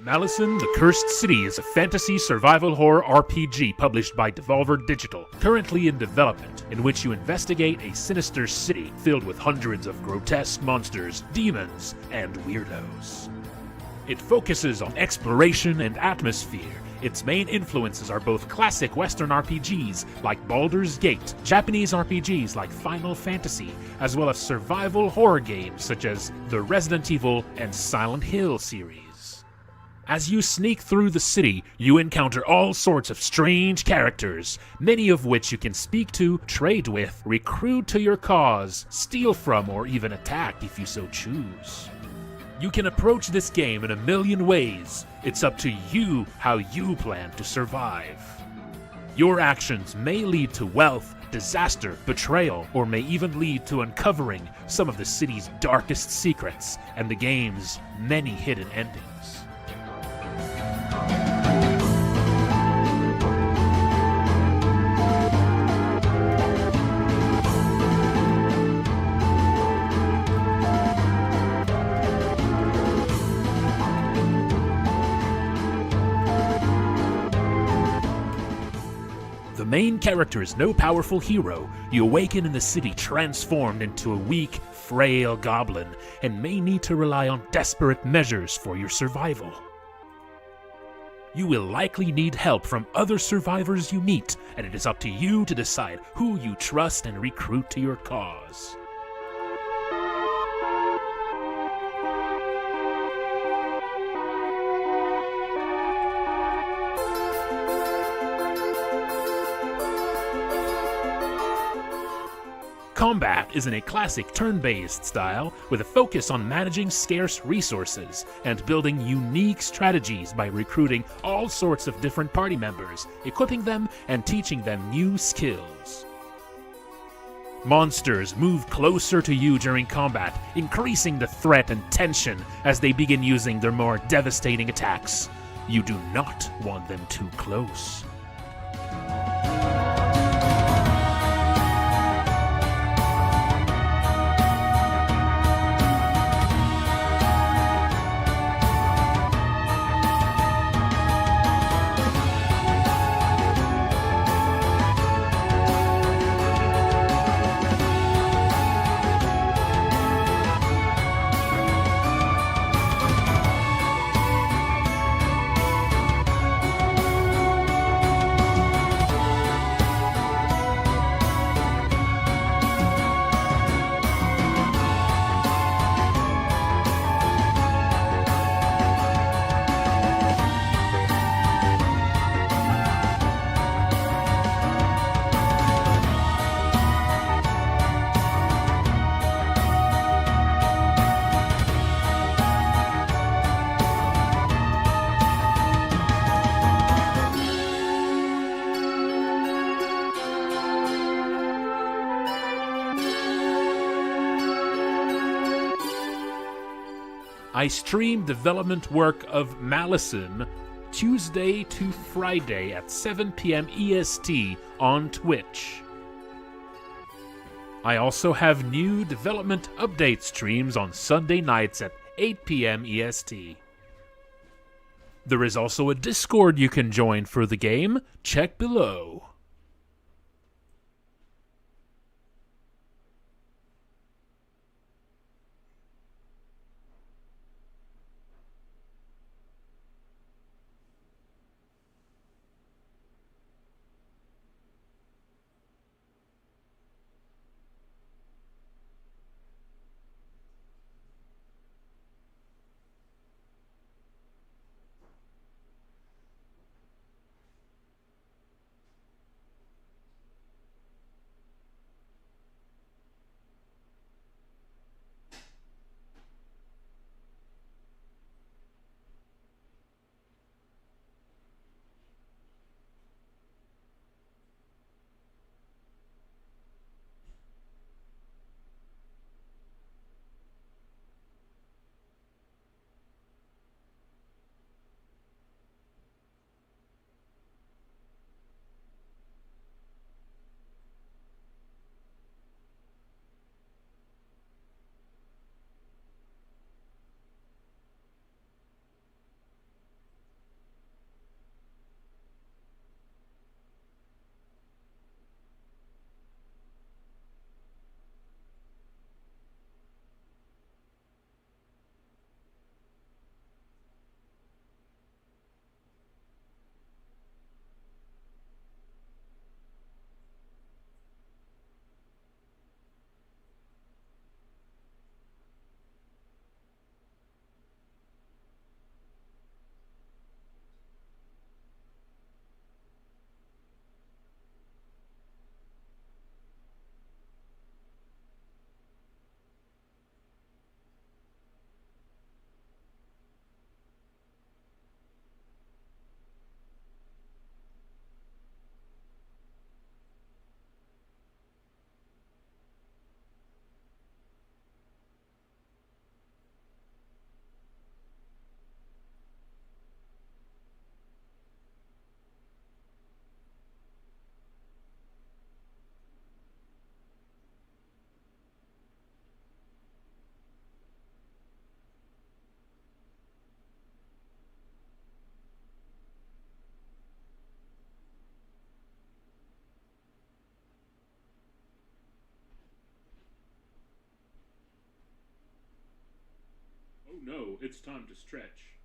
Malison: The Cursed City is a fantasy survival horror RPG published by Devolver Digital, currently in development, in which you investigate a sinister city filled with hundreds of grotesque monsters, demons, and weirdos. It focuses on exploration and atmosphere. Its main influences are both classic Western RPGs like Baldur's Gate, Japanese RPGs like Final Fantasy, as well as survival horror games such as the Resident Evil and Silent Hill series. As you sneak through the city, you encounter all sorts of strange characters, many of which you can speak to, trade with, recruit to your cause, steal from, or even attack if you so choose. You can approach this game in a million ways. It's up to you how you plan to survive. Your actions may lead to wealth, disaster, betrayal, or may even lead to uncovering some of the city's darkest secrets and the game's many hidden endings. The main character is no powerful hero. You awaken in the city transformed into a weak, frail goblin, and may need to rely on desperate measures for your survival. You will likely need help from other survivors you meet, and it is up to you to decide who you trust and recruit to your cause. Combat is in a classic turn-based style with a focus on managing scarce resources and building unique strategies by recruiting all sorts of different party members, equipping them, and teaching them new skills. Monsters move closer to you during combat, increasing the threat and tension as they begin using their more devastating attacks. You do not want them too close. I stream development work of Malison Tuesday to Friday at 7 p.m. EST on Twitch. I also have new development update streams on Sunday nights at 8 p.m. EST. There is also a Discord you can join for the game. Check below. No, it's time to stretch.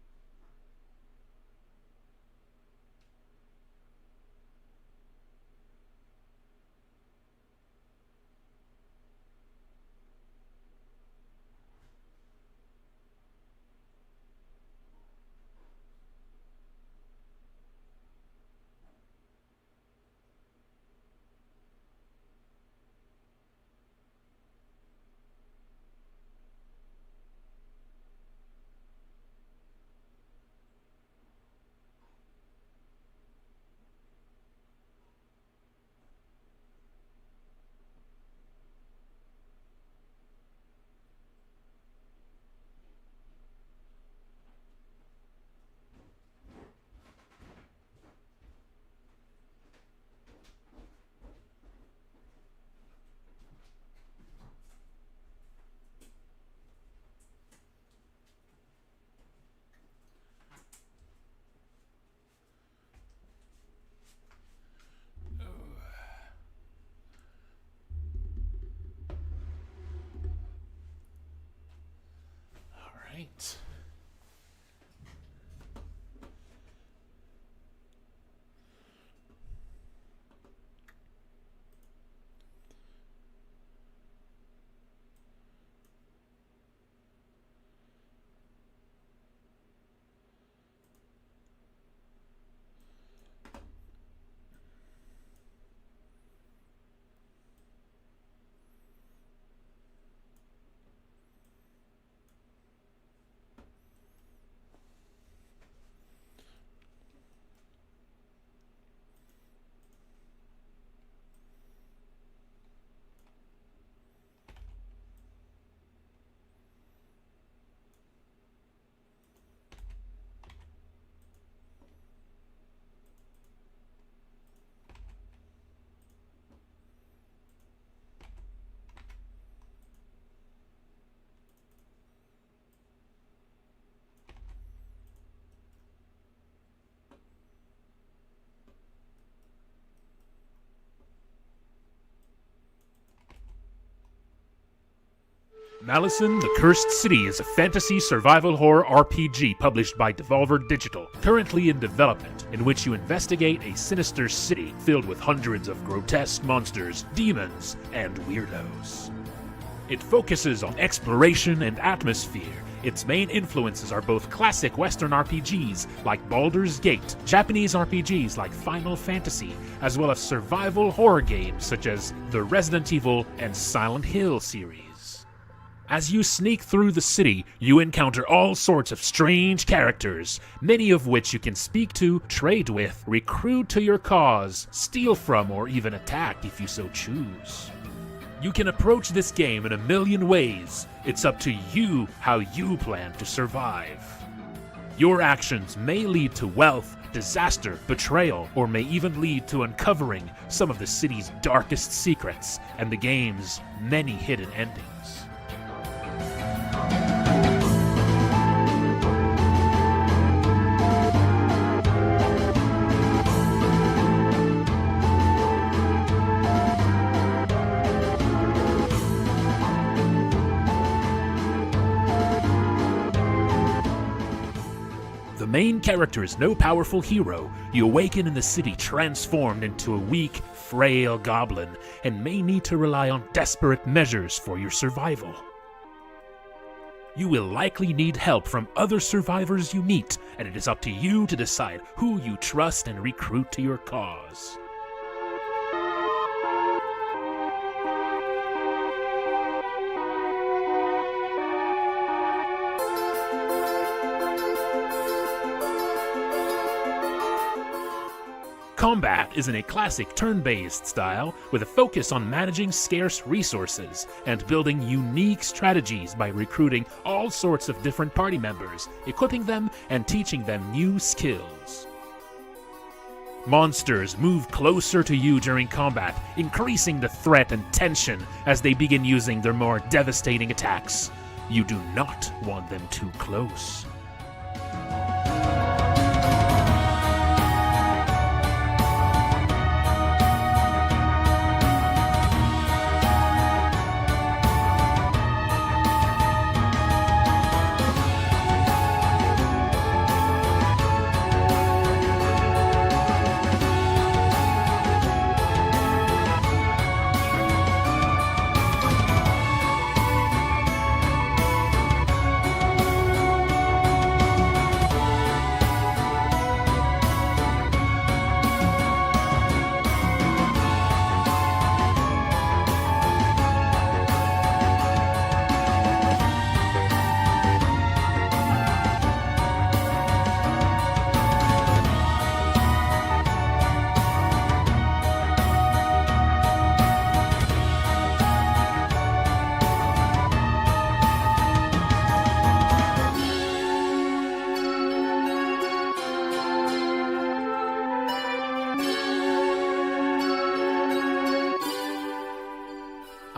Right. Malison: The Cursed City is a fantasy survival horror RPG published by Devolver Digital, currently in development, in which you investigate a sinister city filled with hundreds of grotesque monsters, demons, and weirdos. It focuses on exploration and atmosphere. Its main influences are both classic Western RPGs like Baldur's Gate, Japanese RPGs like Final Fantasy, as well as survival horror games such as the Resident Evil and Silent Hill series. As you sneak through the city, you encounter all sorts of strange characters, many of which you can speak to, trade with, recruit to your cause, steal from, or even attack if you so choose. You can approach this game in a million ways. It's up to you how you plan to survive. Your actions may lead to wealth, disaster, betrayal, or may even lead to uncovering some of the city's darkest secrets and the game's many hidden endings. The main character is no powerful hero. You awaken in the city transformed into a weak, frail goblin, and may need to rely on desperate measures for your survival. You will likely need help from other survivors you meet, and it is up to you to decide who you trust and recruit to your cause. Combat is in a classic turn-based style with a focus on managing scarce resources and building unique strategies by recruiting all sorts of different party members, equipping them, and teaching them new skills. Monsters move closer to you during combat, increasing the threat and tension as they begin using their more devastating attacks. You do not want them too close.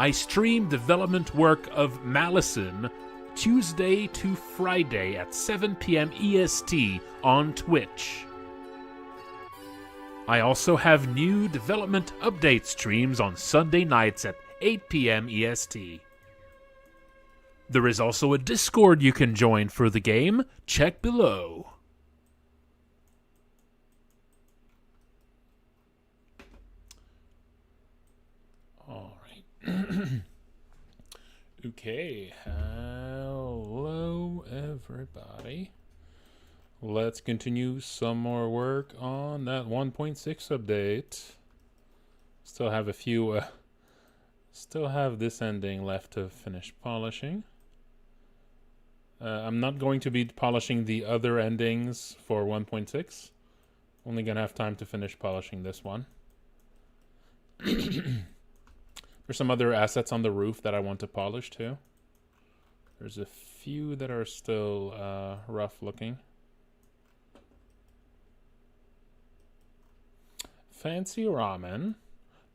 I stream development work of Malison Tuesday to Friday at 7 p.m. EST on Twitch. I also have new development update streams on Sunday nights at 8 p.m. EST. There is also a Discord you can join for the game. Check below. Alright. Okay. Hello, everybody. Let's continue some more work on that 1.6 update. Still have a few... still have this ending left to finish polishing. I'm not going to be polishing the other endings for 1.6. Only gonna have time to finish polishing this one. There's some other assets on the roof that I want to polish too. There's a few that are still rough looking. Fancy ramen.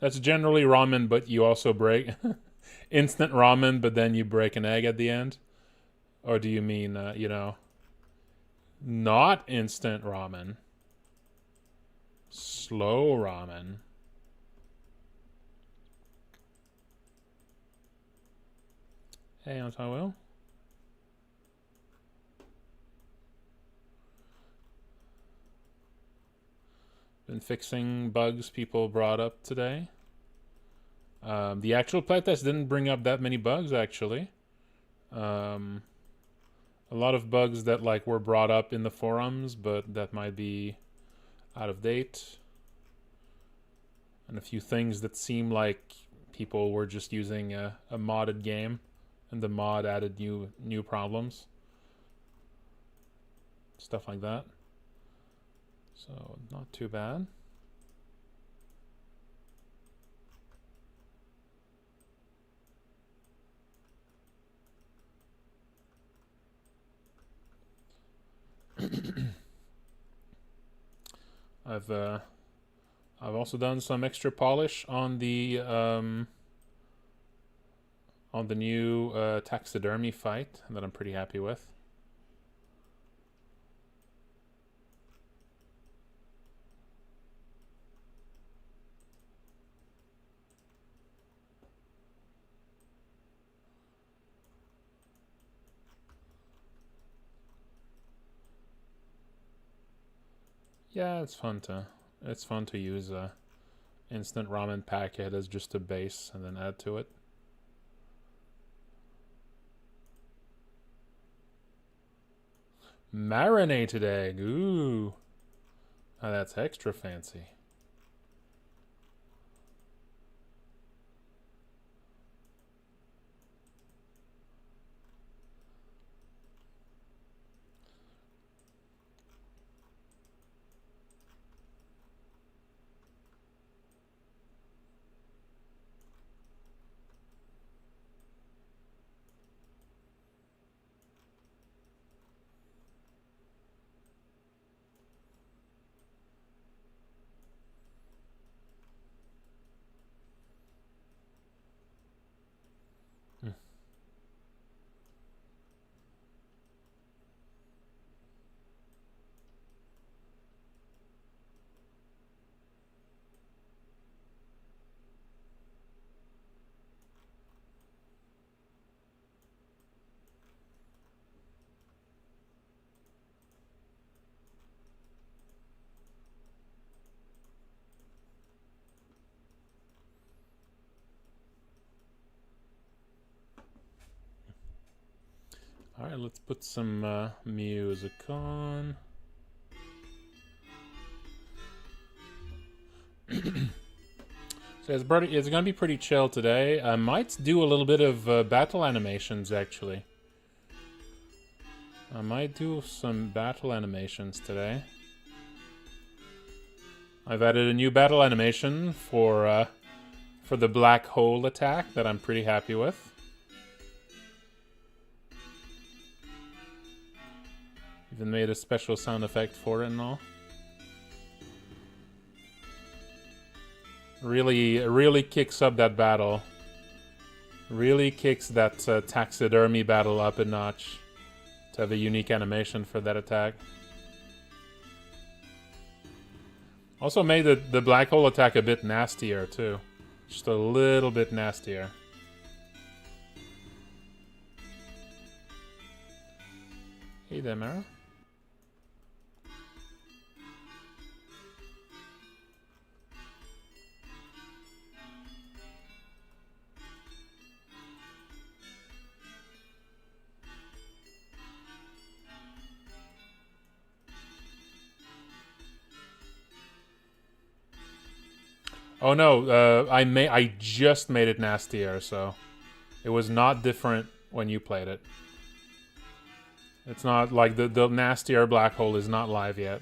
That's generally ramen, but you also break instant ramen, but then you break an egg at the end. Or do you mean, you know, not instant ramen? Slow ramen. Hey, Anton. Been fixing bugs people brought up today. The actual playtest didn't bring up that many bugs, actually. A lot of bugs that like were brought up in the forums, but that might be out of date. And a few things that seem like people were just using a modded game, and the mod added new problems. Stuff like that. So, not too bad. I've also done some extra polish on the new taxidermy fight that I'm pretty happy with. Yeah, it's fun to use a instant ramen packet as just a base and then add to it. Marinated egg, ooh. Oh, that's extra fancy. Alright, let's put some music on. So it's gonna be pretty chill today. I might do a little bit of battle animations, actually. I might do some battle animations today. I've added a new battle animation for the black hole attack that I'm pretty happy with. Even made a special sound effect for it and all. Really kicks up that battle. Really kicks that taxidermy battle up a notch to have a unique animation for that attack. Also made the black hole attack a bit nastier too. Just a little bit nastier. Hey there, Mara. Oh no, I just made it nastier, so it was not different when you played it. It's not like the nastier black hole is not live yet.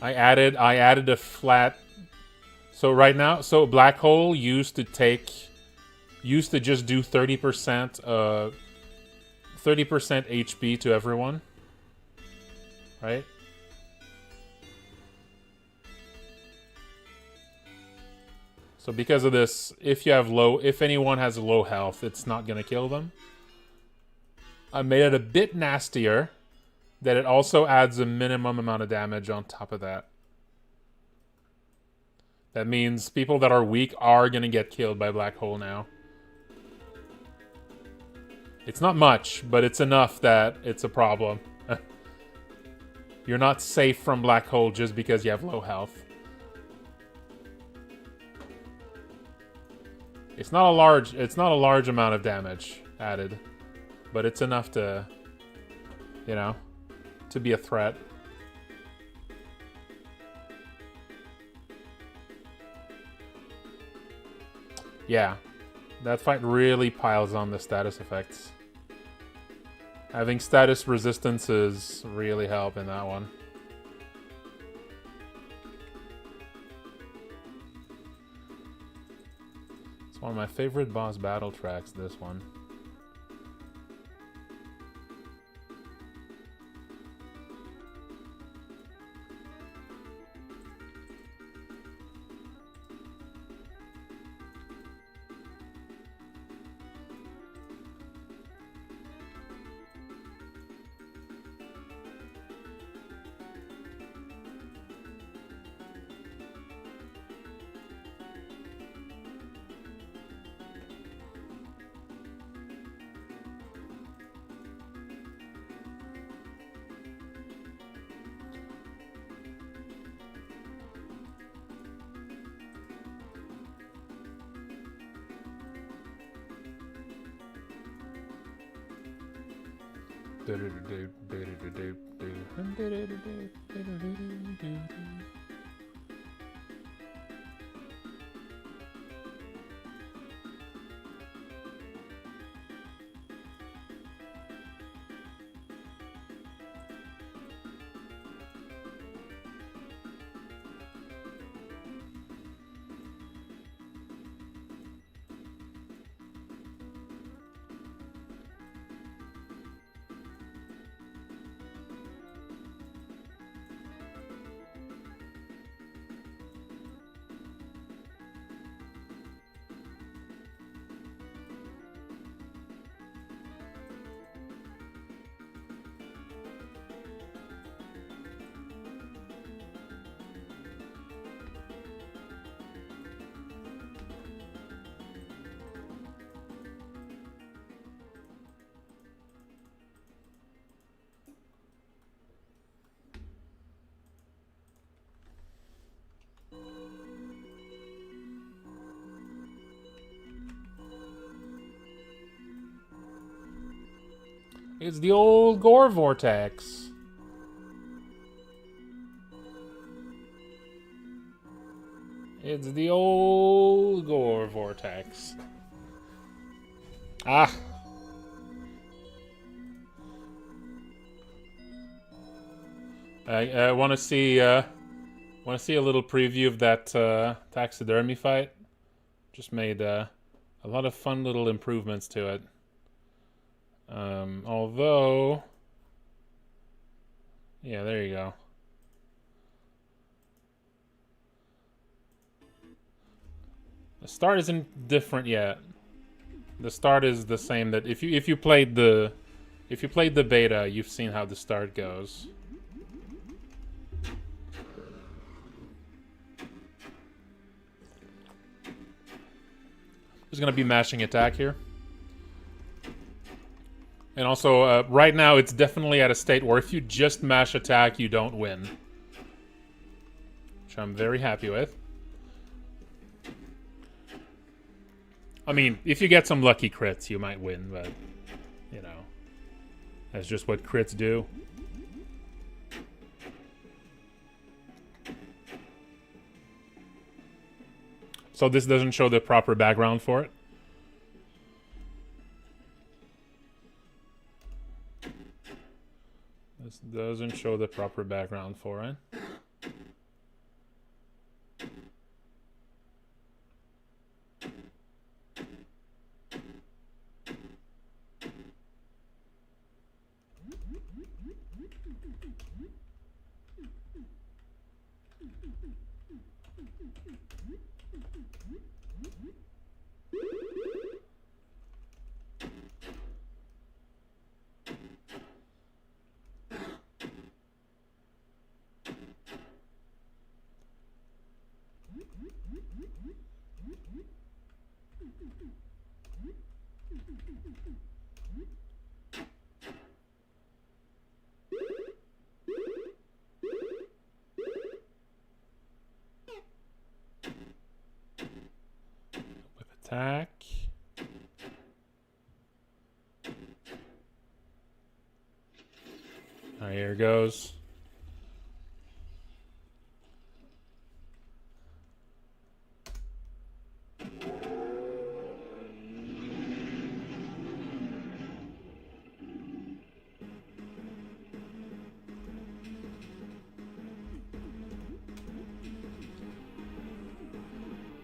I added a flat. So right now, so black hole used to just do 30% 30% HP to everyone, right? So because of this, if anyone has low health, it's not gonna kill them. I made it a bit nastier, that it also adds a minimum amount of damage on top of that. That means people that are weak are gonna get killed by black hole now. It's not much, but it's enough that it's a problem. You're not safe from black hole just because you have low health. It's not a large amount of damage added, but it's enough to, you know, to be a threat. Yeah. That fight really piles on the status effects. Having status resistances really help in that one. It's one of my favorite boss battle tracks, this one. It's the old Gore Vortex. It's the old Gore Vortex. Ah. I want to see a little preview of that taxidermy fight. Just made a lot of fun little improvements to it. Although, yeah, there you go. The start isn't different yet. The start is the same. That if you played the beta, you've seen how the start goes. Just gonna be mashing attack here. And also, right now it's definitely at a state where if you just mash attack, you don't win. Which I'm very happy with. I mean, if you get some lucky crits, you might win, but, you know, that's just what crits do. So this doesn't show the proper background for it. This doesn't show the proper background for it. Whip attack. Alright, here it goes.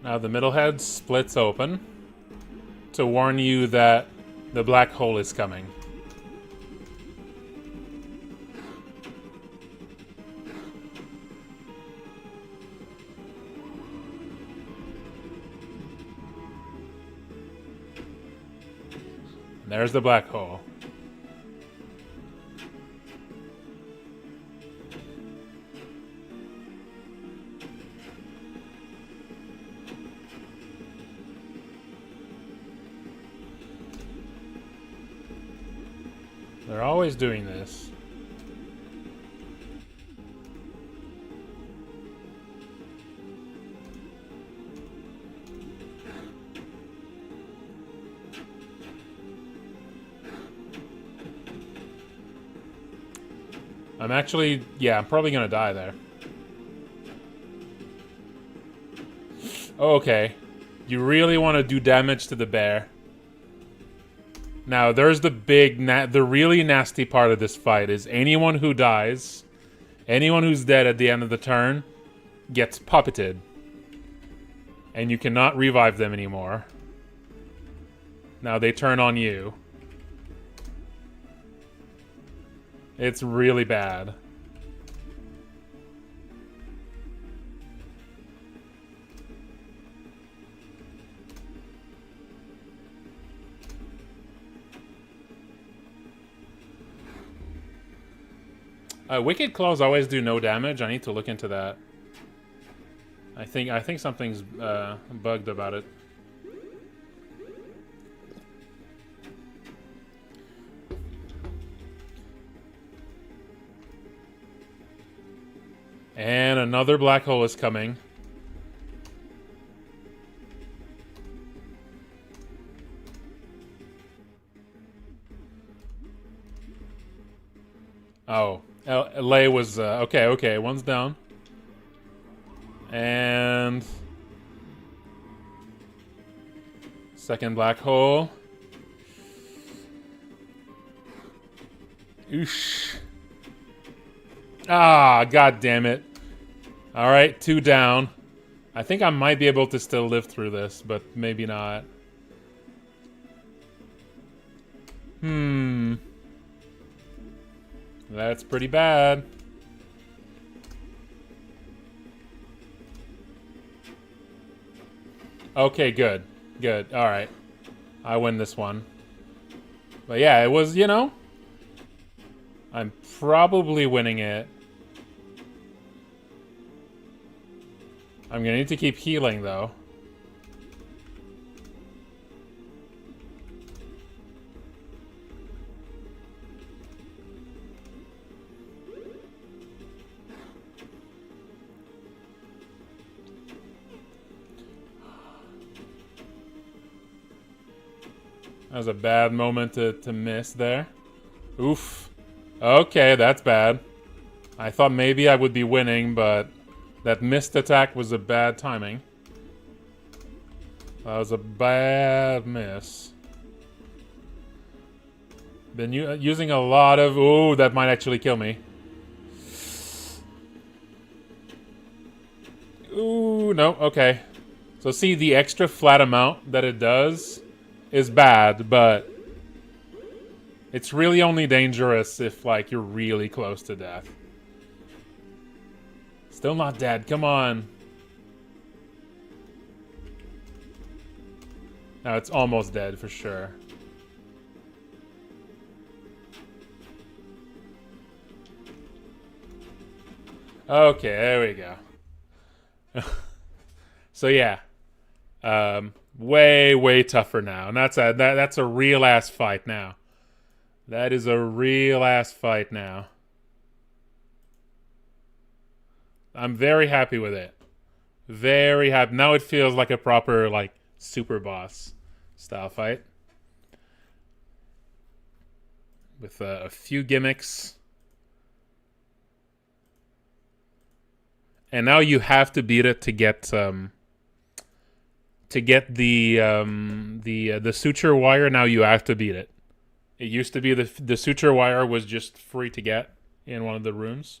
Now the middle head splits open to warn you that the black hole is coming. There's the black hole. They're always doing this. I'm actually, yeah, I'm probably gonna die there. Okay. You really want to do damage to the bear. Now, there's the the really nasty part of this fight is anyone who dies, anyone who's dead at the end of the turn, gets puppeted. And you cannot revive them anymore. Now they turn on you. It's really bad. Wicked Claws always do no damage. I need to look into that. I think something's bugged about it. And another black hole is coming. Oh. LA was, okay, one's down. And... second black hole. Oosh. Ah, god damn it. Alright, 2 down. I think I might be able to still live through this, but maybe not. That's pretty bad. Okay, good. Good. Alright. I win this one. But yeah, it was, you know... I'm probably winning it. I'm gonna need to keep healing, though. That was a bad moment to miss there. Oof. Okay, that's bad. I thought maybe I would be winning, but that missed attack was a bad timing. That was a bad miss. Been using a lot of... Ooh, that might actually kill me. Ooh, no, okay. So see, the extra flat amount that it does is bad, but it's really only dangerous if, like, you're really close to death. Still not dead, come on. No, it's almost dead for sure. Okay, there we go. So yeah. Way tougher now. And that's a real ass fight now. That is a real ass fight now. I'm very happy with it. Very happy. Now it feels like a proper, like, super boss style fight. With a few gimmicks. And now you have to beat it to get the suture wire. Now you have to beat it. It used to be the suture wire was just free to get in one of the rooms.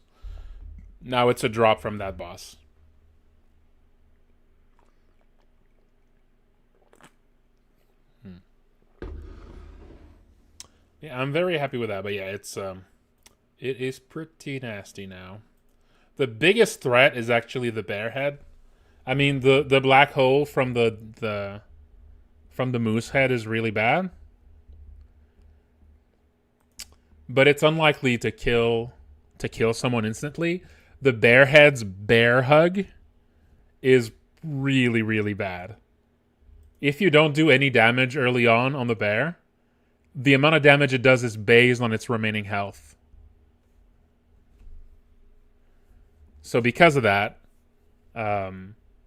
Now it's a drop from that boss. Yeah, I'm very happy with that. But yeah, it is pretty nasty now. The biggest threat is actually the bear head. I mean, the black hole from the moose head is really bad. But it's unlikely to kill someone instantly. The bear head's bear hug is really, really bad. If you don't do any damage early on the bear, the amount of damage it does is based on its remaining health. So because of that,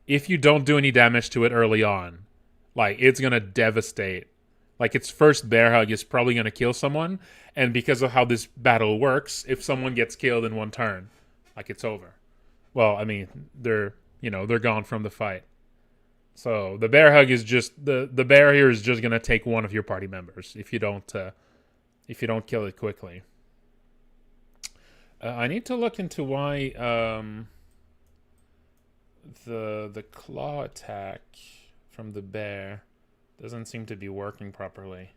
if you don't do any damage to it early on, like, it's going to devastate. Like, its first bear hug is probably going to kill someone, and because of how this battle works, if someone gets killed in one turn, like, it's over. Well, I mean, they're gone from the fight. So the bear hug is just the bear here is just going to take one of your party members if you don't kill it quickly. I need to look into why the claw attack from the bear doesn't seem to be working properly.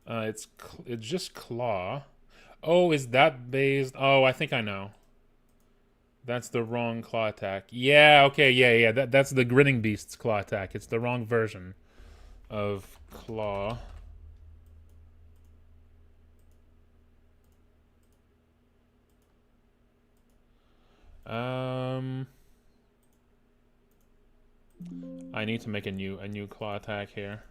It's just claw. Oh, is that based? Oh, I think I know. That's the wrong claw attack. Yeah, okay, yeah. That's the Grinning Beast's claw attack. It's the wrong version of claw. I need to make a new claw attack here.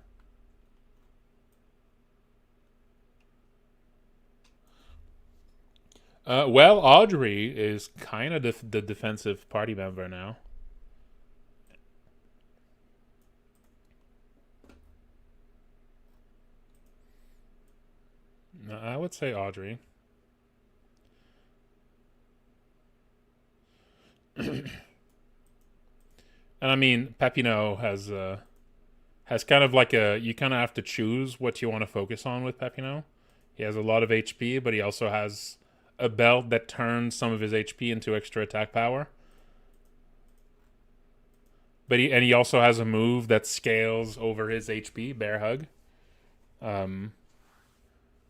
Well, Audrey is kind of the defensive party member now. I would say Audrey. And I mean, Pepino has kind of like you kind of have to choose what you want to focus on with Pepino. He has a lot of HP, but he also has a belt that turns some of his HP into extra attack power. But he also has a move that scales over his HP, Bear Hug.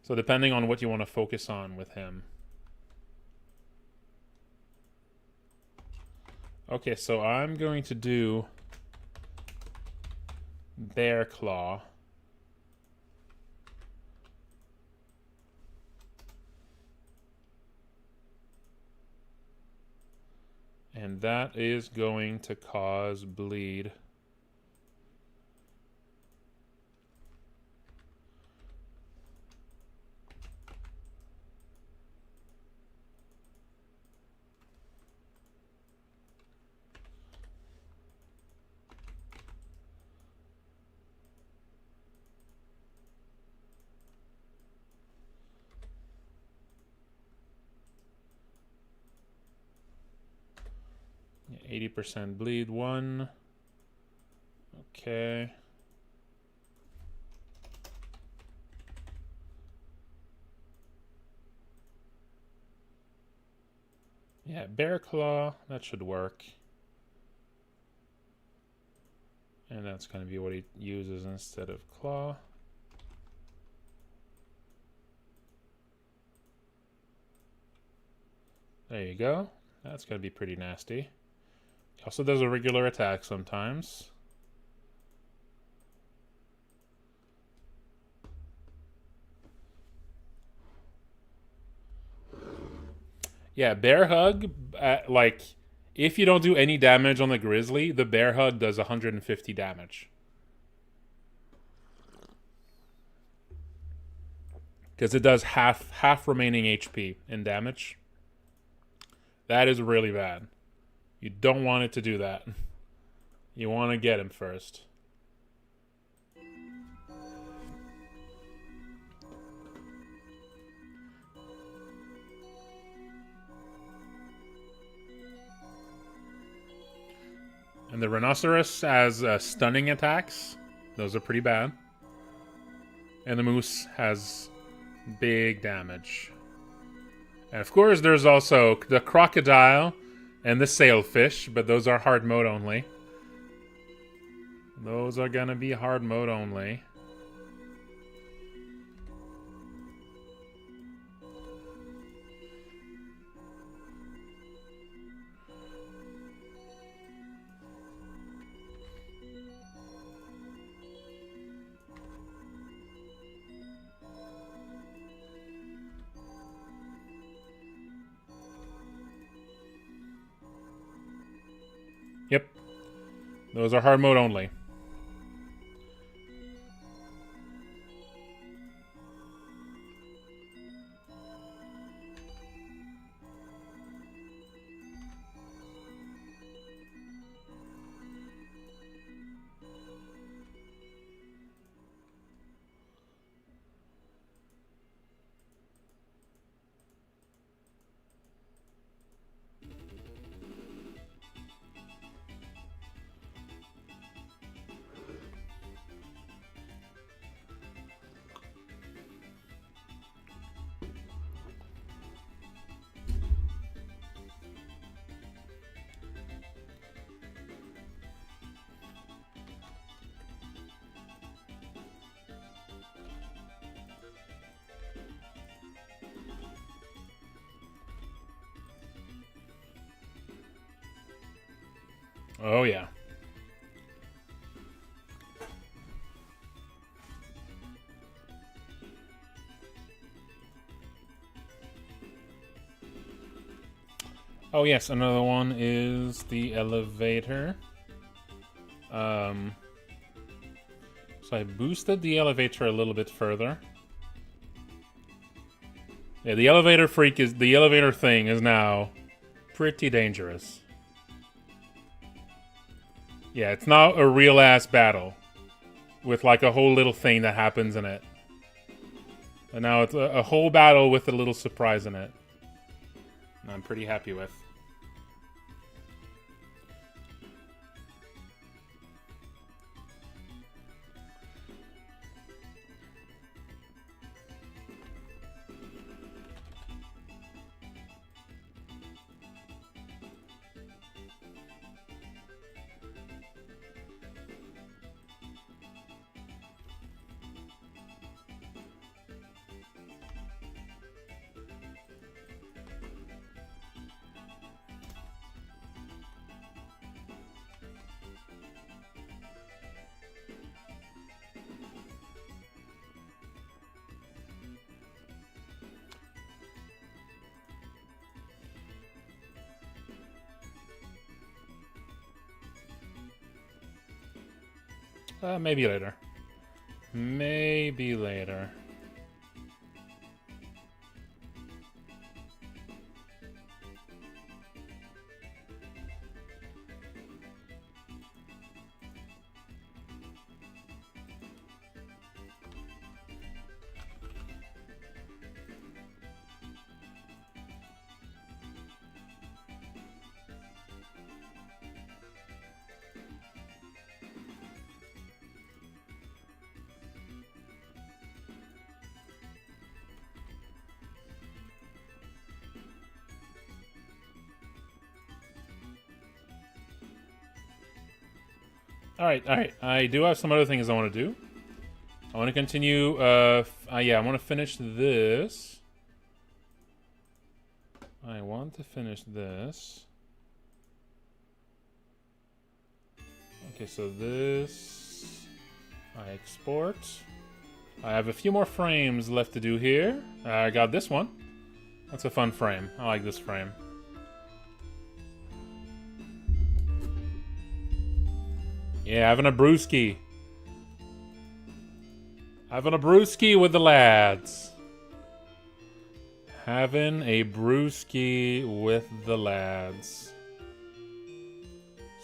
So depending on what you want to focus on with him. Okay, so I'm going to do Bear Claw. And that is going to cause bleed. Yeah, 80% bleed, 1. Okay. Yeah, Bear Claw, that should work. And that's going to be what he uses instead of Claw. There you go. That's going to be pretty nasty. He also does a regular attack sometimes. Yeah, Bear Hug, like, if you don't do any damage on the Grizzly, the Bear Hug does 150 damage. Because it does half remaining HP in damage. That is really bad. You don't want it to do that. You want to get him first. And the Rhinoceros has stunning attacks. Those are pretty bad. And the Moose has big damage. And of course, there's also the Crocodile and the Sailfish, but those are hard mode only. Those are gonna be hard mode only. Yep. Those are hard mode only. Oh, yeah. Oh, yes, another one is the elevator. So I boosted the elevator a little bit further. Yeah, the elevator thing is now pretty dangerous. Yeah, it's not a real ass battle with like a whole little thing that happens in it. And now it's a whole battle with a little surprise in it. And I'm pretty happy with. Maybe later. Maybe later. Alright, alright. I do have some other things I want to do. I want to continue, yeah, I want to finish this. I want to finish this. Okay, so this... I export. I have a few more frames left to do here. I got this one. That's a fun frame. I like this frame. Yeah, having a brewski. Having a brewski with the lads. Having a brewski with the lads.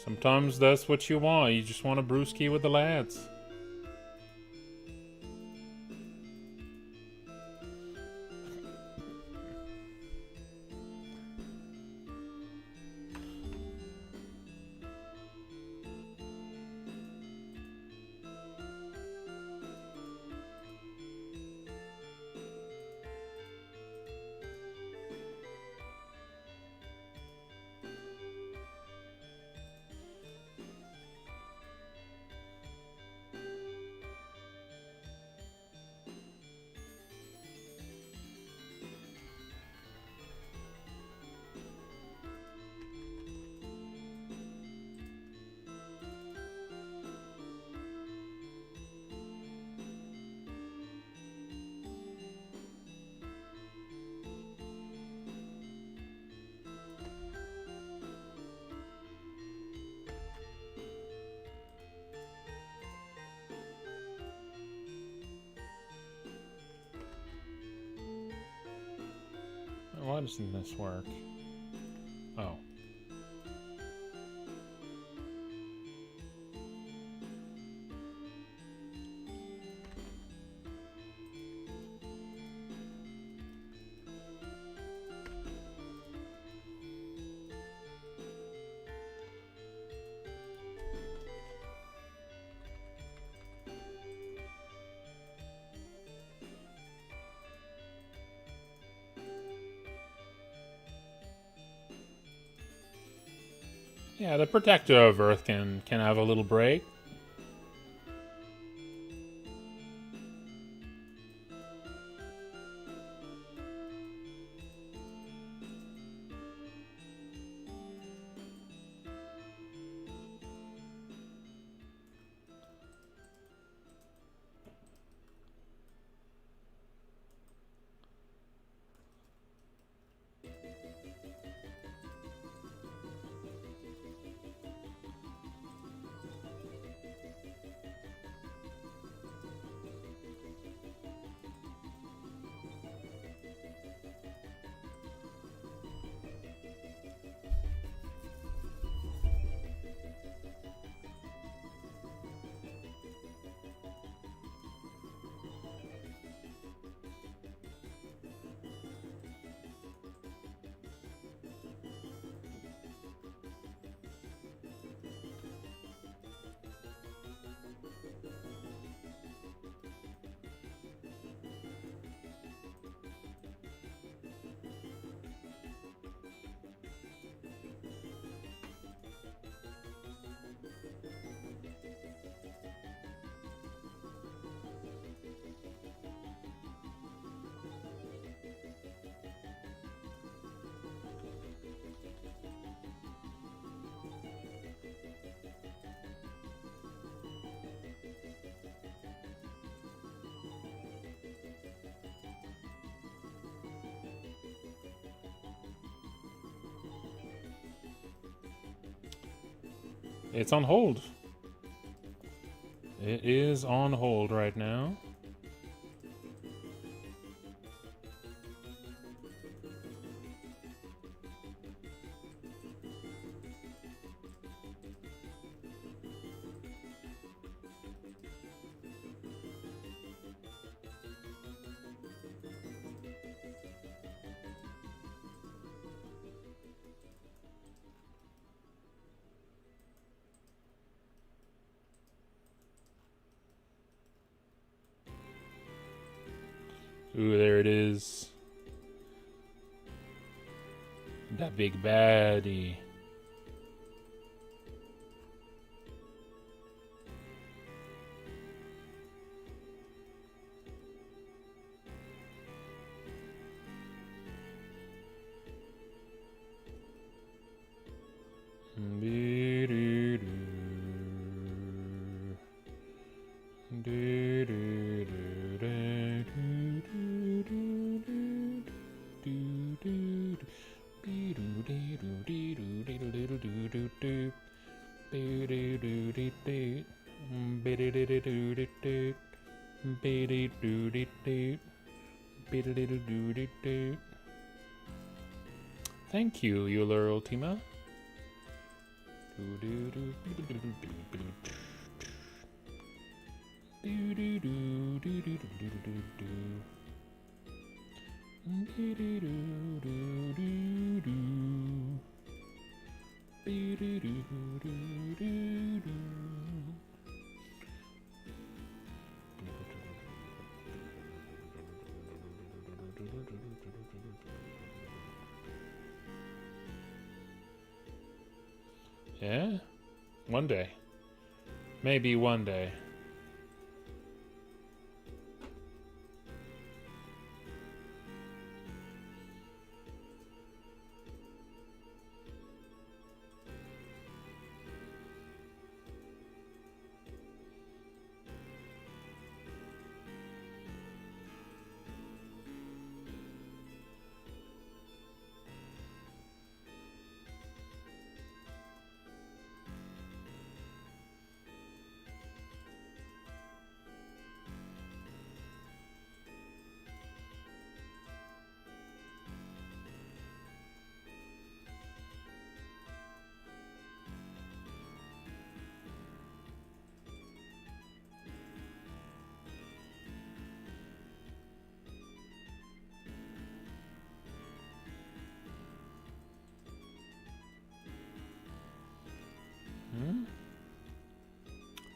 Sometimes that's what you want. You just want a brewski with the lads. Why doesn't this work? Oh. Yeah, the Protector of Earth can have a little break. It's on hold. It is on hold right now. Ooh, there it is. That big baddie. Thank you, Euler Ultima. Yeah? One day. Maybe one day.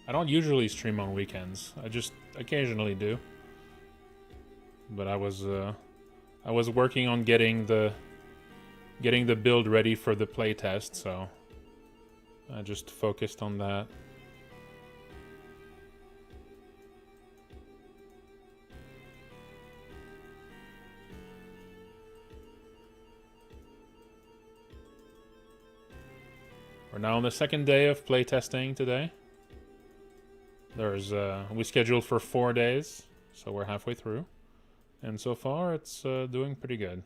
I don't usually stream on weekends. I just occasionally do. But I was working on getting the build ready for the playtest, so I just focused on that. We're now on the second day of playtesting today. We scheduled for 4 days, so we're halfway through. And so far, it's doing pretty good.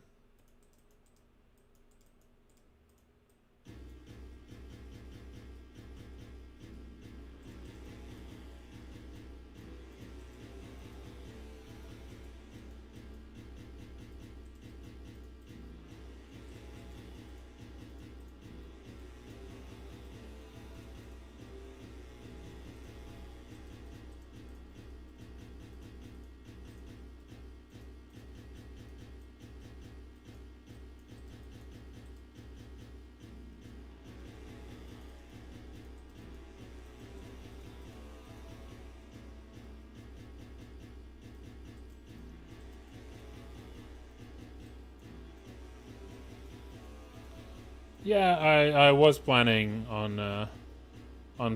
Yeah, I was planning on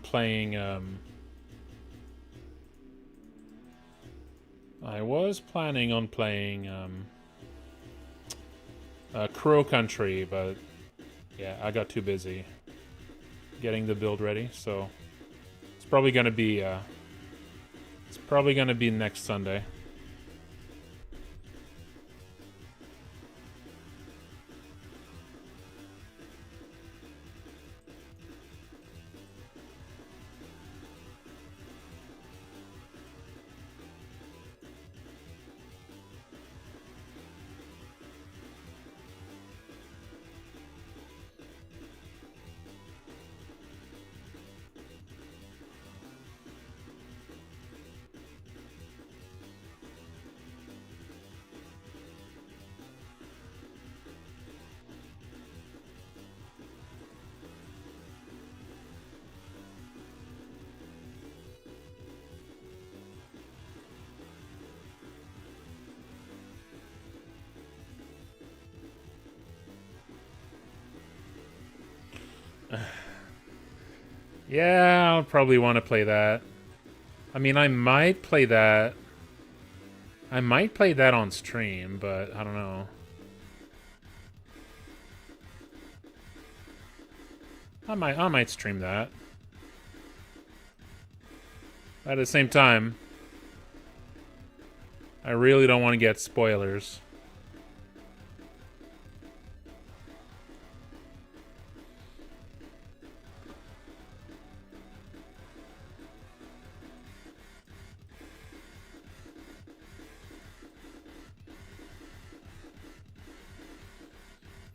playing Crow Country, but yeah, I got too busy getting the build ready, so it's probably gonna be next Sunday. Yeah, I'll probably want to play that. I mean, I might play that. I might play that on stream, but I don't know. I might stream that. At the same time, I really don't want to get spoilers.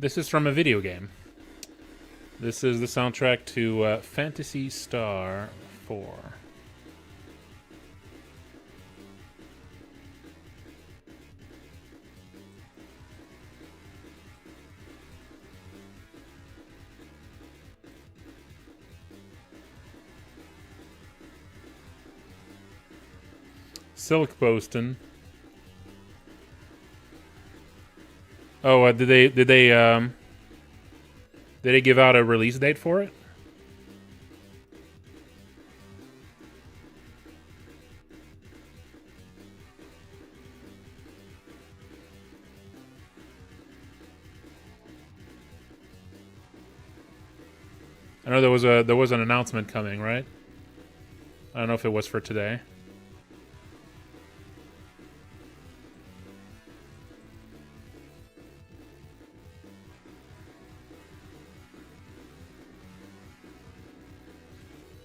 This is from a video game. This is the soundtrack to Phantasy Star 4. Silk Boston. Oh, did they give out a release date for it? I know there was an announcement coming, right? I don't know if it was for today.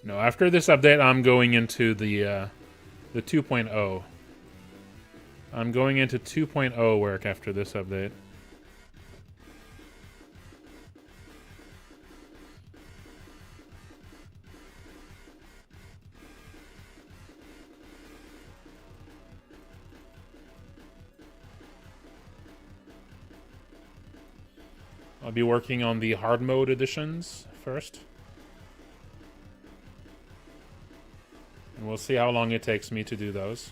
No, after this update, I'm going into the 2.0. I'm going into 2.0 work after this update. I'll be working on the hard mode editions first. And we'll see how long it takes me to do those.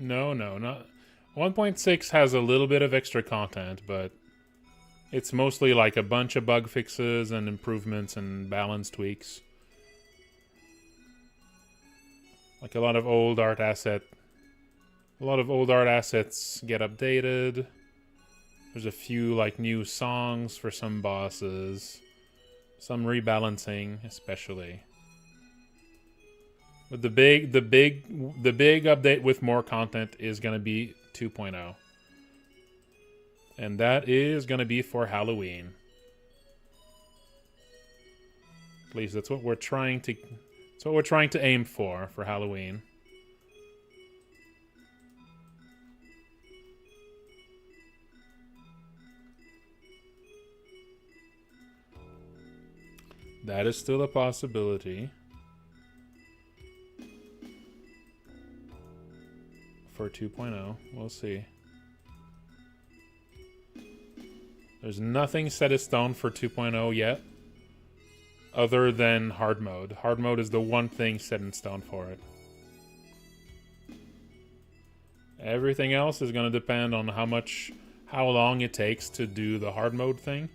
No, not 1.6 has a little bit of extra content, but it's mostly like a bunch of bug fixes and improvements and balance tweaks. Like a lot of old art assets get updated. There's a few like new songs for some bosses, some rebalancing especially. But the big update with more content is going to be 2.0. And that is going to be for Halloween. At least that's what we're trying to aim for Halloween. That is still a possibility. For 2.0, we'll see. There's nothing set in stone for 2.0 yet, other than hard mode. Hard mode is the one thing set in stone for it. Everything else is going to depend on how long it takes to do the hard mode thing.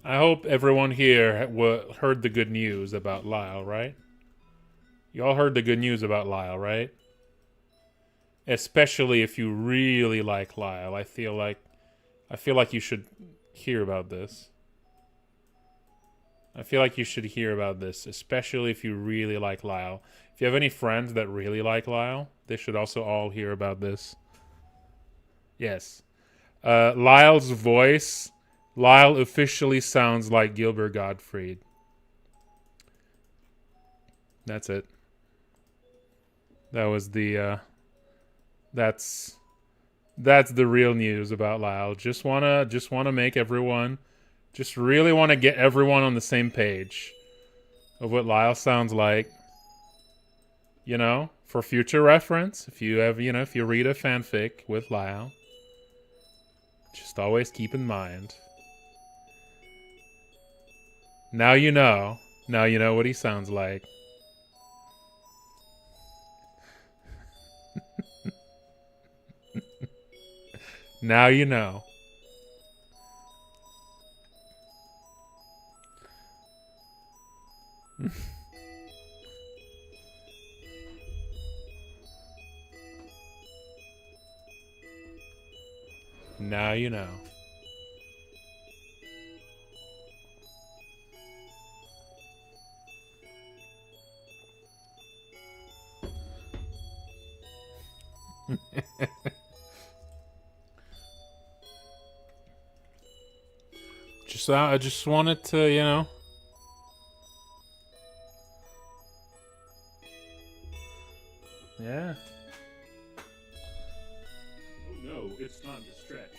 I hope everyone here heard the good news about Lyle, right? You all heard the good news about Lyle, right? Especially if you really like Lyle. I feel like you should hear about this. I feel like you should hear about this, especially if you really like Lyle. If you have any friends that really like Lyle, they should also all hear about this. Yes. Lyle's voice... Lyle officially sounds like Gilbert Gottfried. That's it. That was the that's the real news about Lyle. Just wanna make everyone, just really want to get everyone on the same page of what Lyle sounds like. You know, for future reference, if you have, if you read a fanfic with Lyle, just always keep in mind. Now you know. Now you know what he sounds like. Now you know. Now you know. I just wanted to, Yeah. Oh no, it's time to stretch.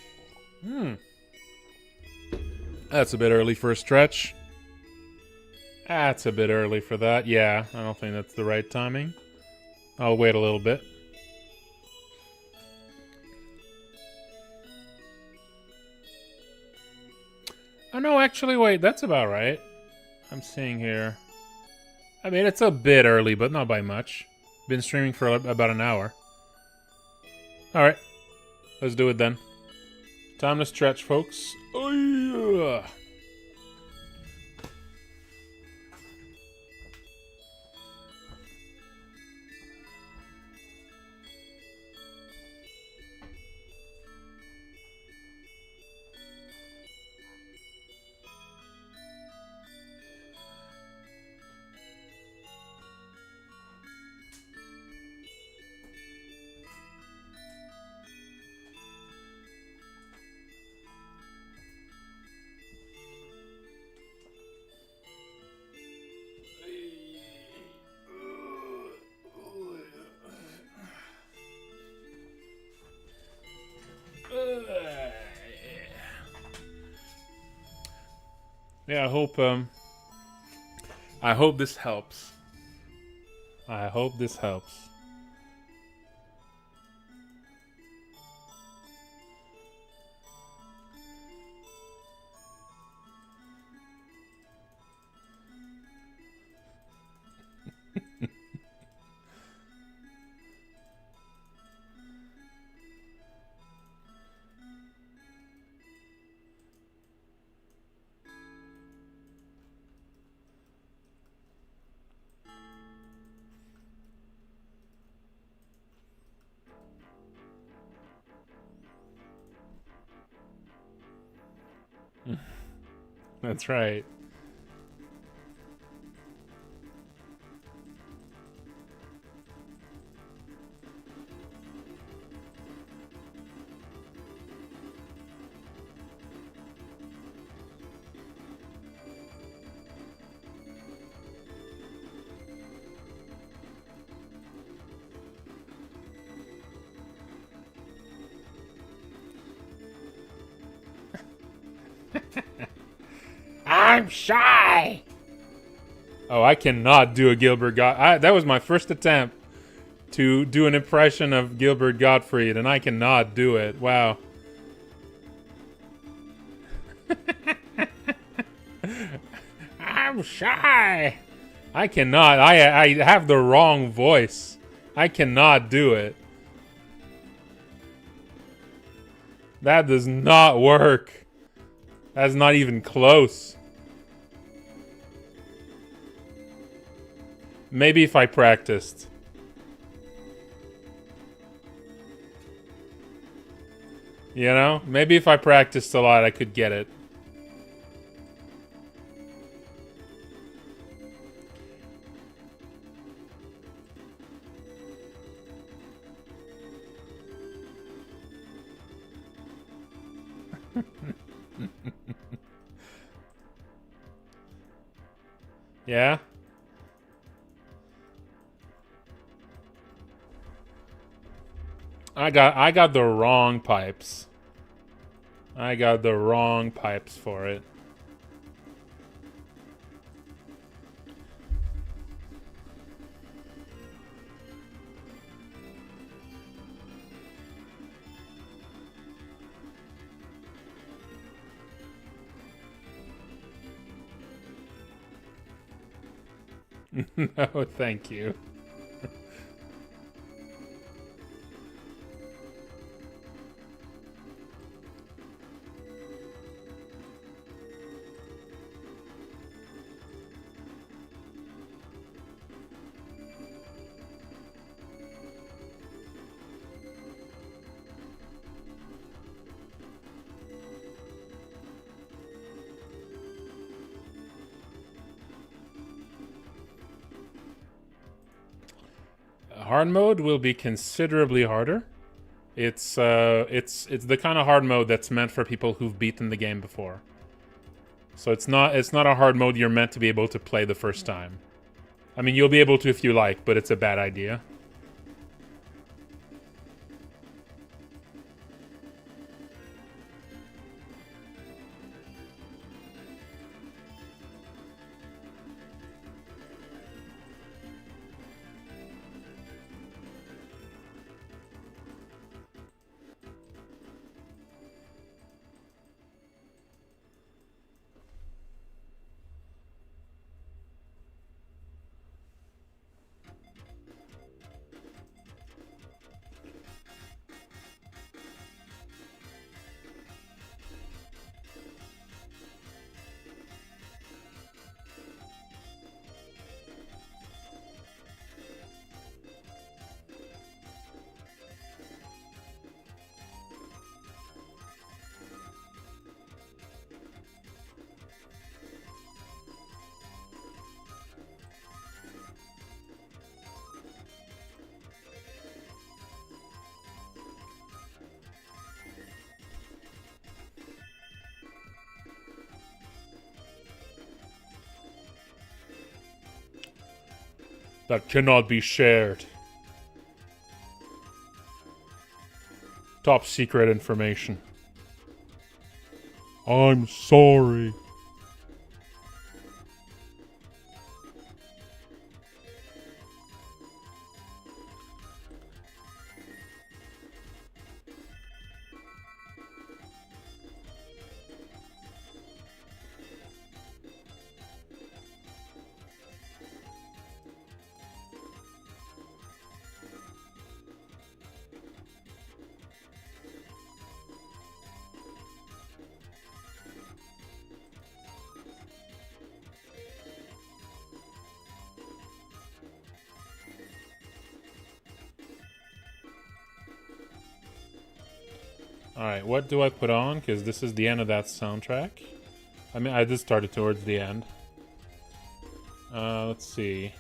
That's a bit early for a stretch. That's a bit early for that. Yeah, I don't think that's the right timing. I'll wait a little bit. Oh, no, actually, wait. That's about right. I'm seeing here. I mean, it's a bit early, but not by much. Been streaming for about an hour. Alright. Let's do it then. Time to stretch, folks. Oh, yeah. Yeah, I hope this helps. I hope this helps. That's right. I'm shy. Oh, I cannot do a Gilbert Gottfried. That was my first attempt to do an impression of Gilbert Gottfried, and I cannot do it. Wow. I'm shy. I cannot. I have the wrong voice. I cannot do it. That does not work. That's not even close. Maybe if I practiced. You know? Maybe if I practiced a lot, I could get it. Yeah? I got the wrong pipes. I got the wrong pipes for it. No, thank you. Hard mode will be considerably harder. It's the kind of hard mode that's meant for people who've beaten the game before. So it's not a hard mode you're meant to be able to play the first time. I mean, you'll be able to if you like, but it's a bad idea. That cannot be shared. Top secret information. I'm sorry. Alright, what do I put on? Because this is the end of that soundtrack. I mean, I just started towards the end. Let's see.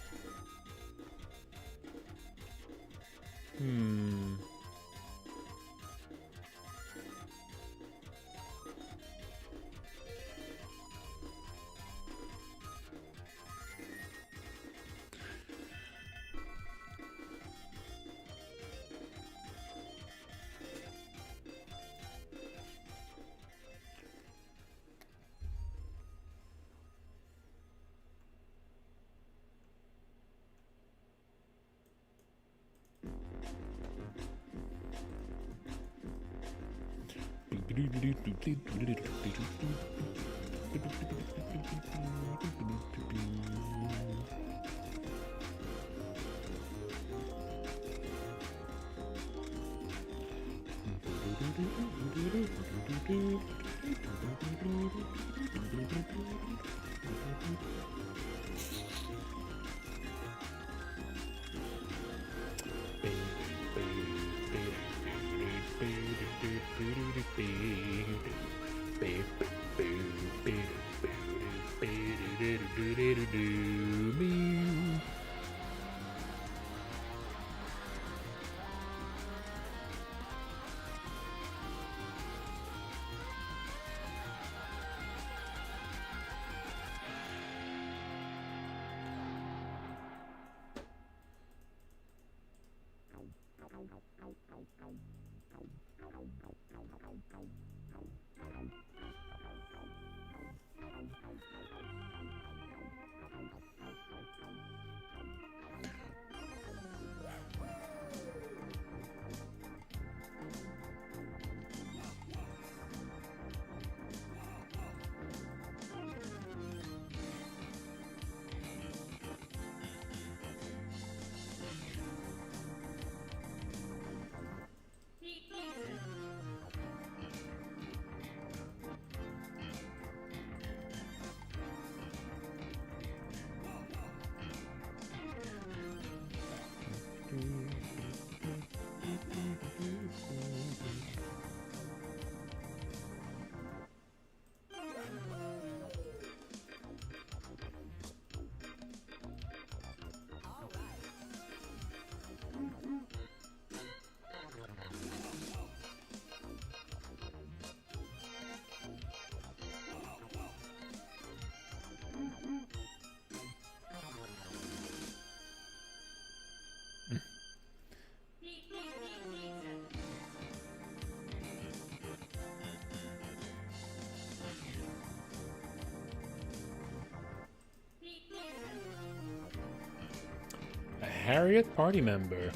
Harriet party member.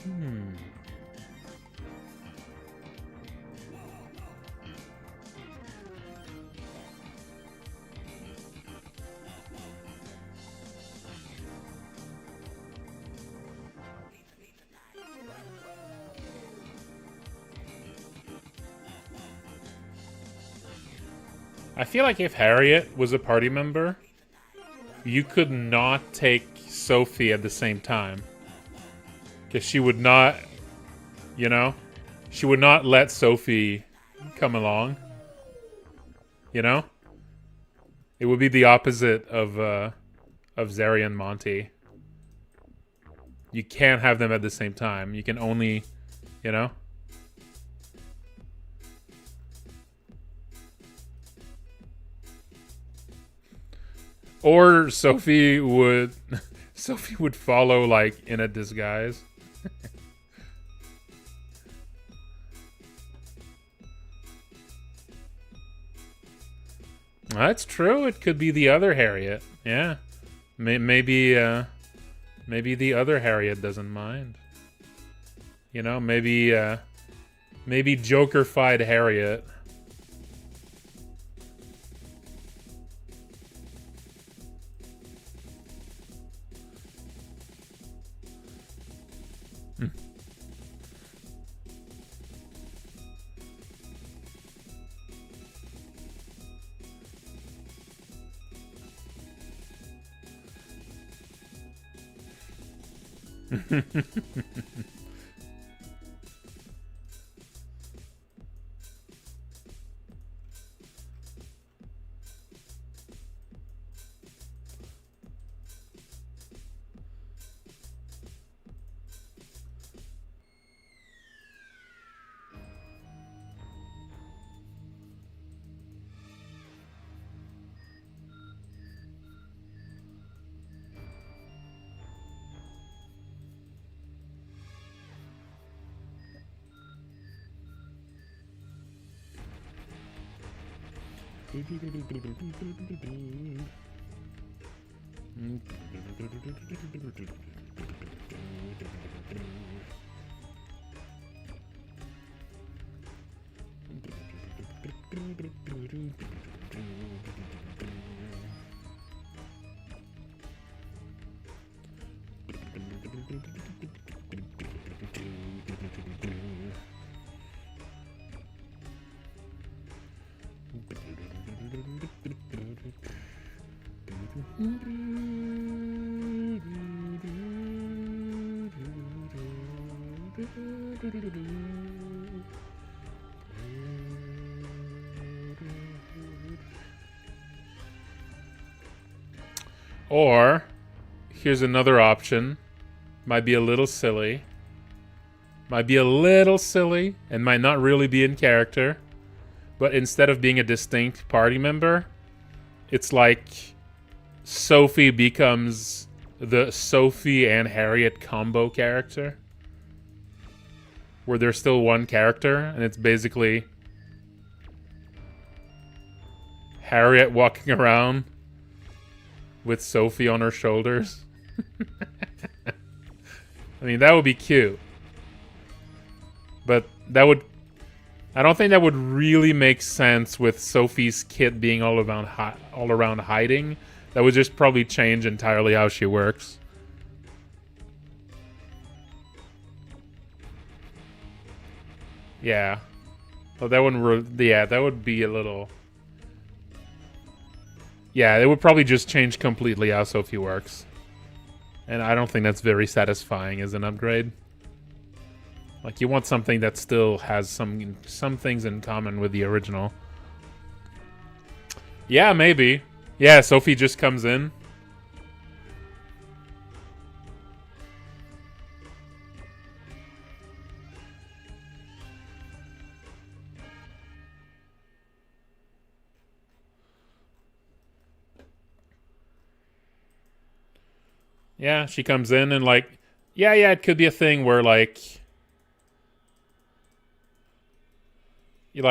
I feel like if Harriet was a party member, you could not take Sophie at the same time. Because she would not, you know, she would not let Sophie come along. You know? It would be the opposite of Zeri and Monty. You can't have them at the same time. You can only, you know? Or Sophie would follow like in a disguise. That's true. It could be the other Harriet. Yeah. Maybe the other Harriet doesn't mind. You know, maybe Joker-fied Harriet. Or, here's another option. Might be a little silly. Might be a little silly and might not really be in character. But instead of being a distinct party member, it's like Sophie becomes the Sophie and Harriet combo character. Where there's still one character, and it's basically Harriet walking around with Sophie on her shoulders. I mean, that would be cute. But that would... I don't think that would really make sense with Sophie's kit being all around hiding. That would just probably change entirely how she works. Yeah. Well, that wouldn't... yeah, that would be a little... Yeah, it would probably just change completely how Sophie works. And I don't think that's very satisfying as an upgrade. Like, you want something that still has some things in common with the original. Yeah, maybe. Yeah, Sophie just comes in. Yeah, she comes in and like... Yeah, it could be a thing where like... You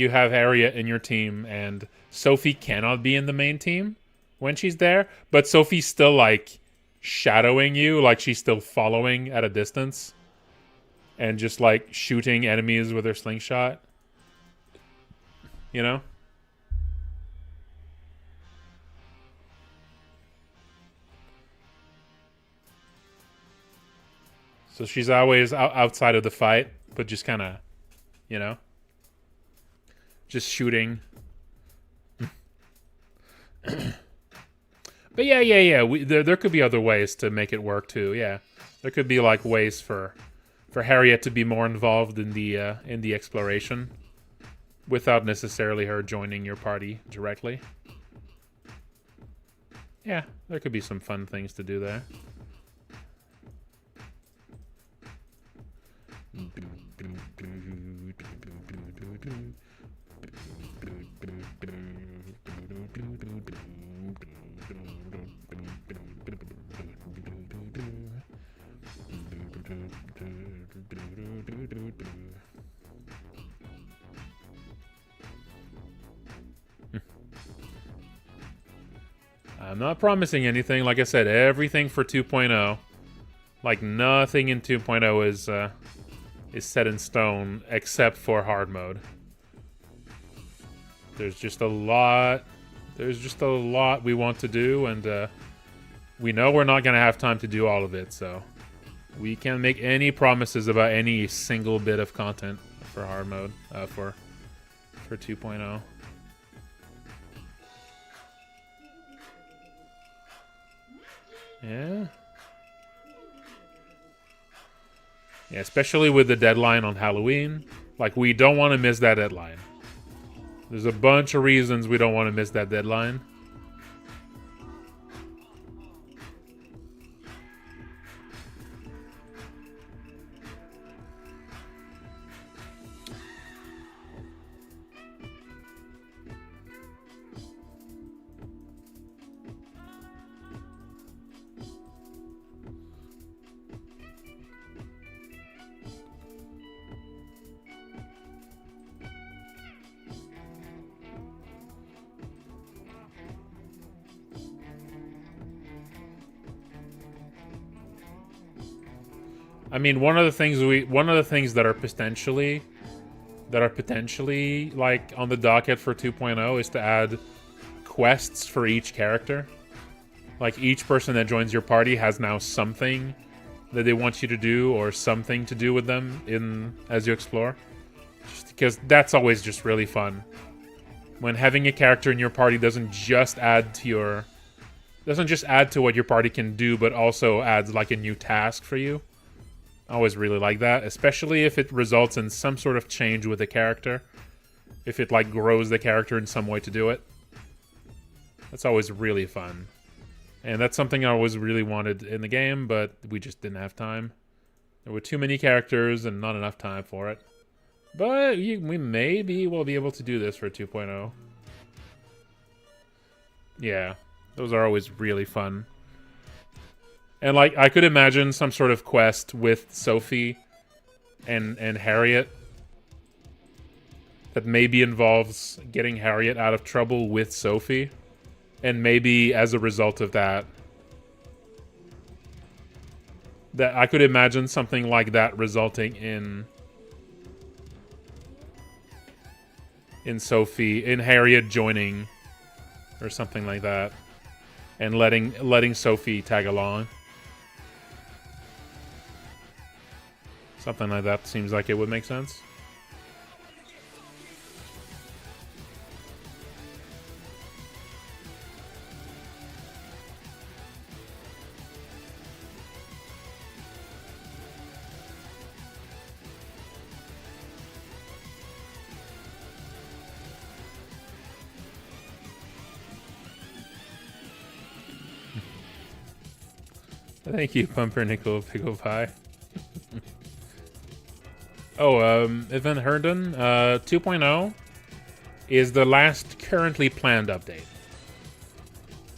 have Harriet in your team, and Sophie cannot be in the main team when she's there, but Sophie's still, like, shadowing you, like she's still following at a distance, and just, like, shooting enemies with her slingshot. You know? So she's always outside of the fight, but just kind of, you know? Just shooting. But yeah. There could be other ways to make it work too. Yeah, there could be like ways for Harriet to be more involved in the exploration, without necessarily her joining your party directly. Yeah, there could be some fun things to do there. I'm not promising anything. Like I said, everything for 2.0. Like, nothing in 2.0 is set in stone except for hard mode. There's just a lot we want to do, and we know we're not going to have time to do all of it, so we can't make any promises about any single bit of content for hard mode, for 2.0. Yeah. Yeah, especially with the deadline on Halloween. Like, we don't want to miss that deadline. There's a bunch of reasons we don't want to miss that deadline. I mean, one of the things that are potentially like on the docket for 2.0 is to add quests for each character. Like each person that joins your party has now something that they want you to do or something to do with them as you explore. Just because that's always just really fun. When having a character in your party doesn't just add to what your party can do, but also adds like a new task for you. I always really like that, especially if it results in some sort of change with the character. If it like grows the character in some way to do it. That's always really fun. And that's something I always really wanted in the game, but we just didn't have time. There were too many characters and not enough time for it. But we maybe will be able to do this for 2.0. Yeah, those are always really fun. And like, I could imagine some sort of quest with Sophie and Harriet that maybe involves getting Harriet out of trouble with Sophie. And maybe as a result of that I could imagine something like that resulting in Harriet joining or something like that, and letting Sophie tag along. Something like that seems like it would make sense. Thank you, Pumpernickel Pickle Pie. Event Herndon, 2.0 is the last currently planned update.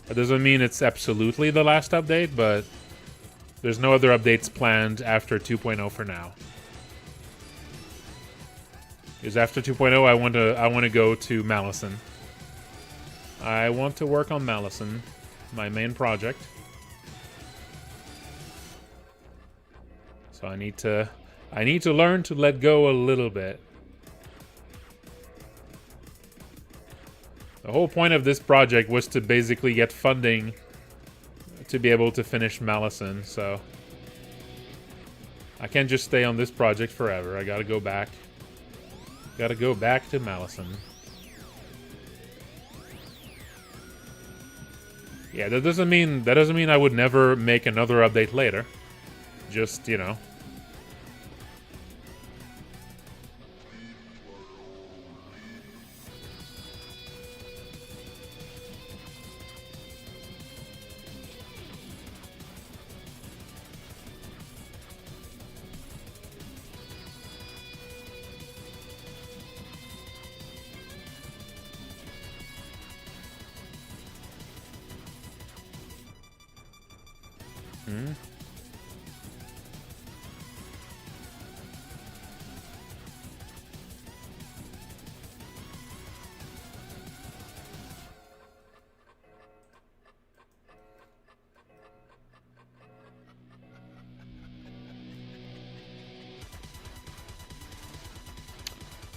That doesn't mean it's absolutely the last update, but there's no other updates planned after 2.0 for now. Because after 2.0, I want to go to Malison. I want to work on Malison, my main project. So I need to learn to let go a little bit. The whole point of this project was to basically get funding to be able to finish Malison, so I can't just stay on this project forever. I gotta go back. Gotta go back to Malison. Yeah, that doesn't mean I would never make another update later. Just, you know.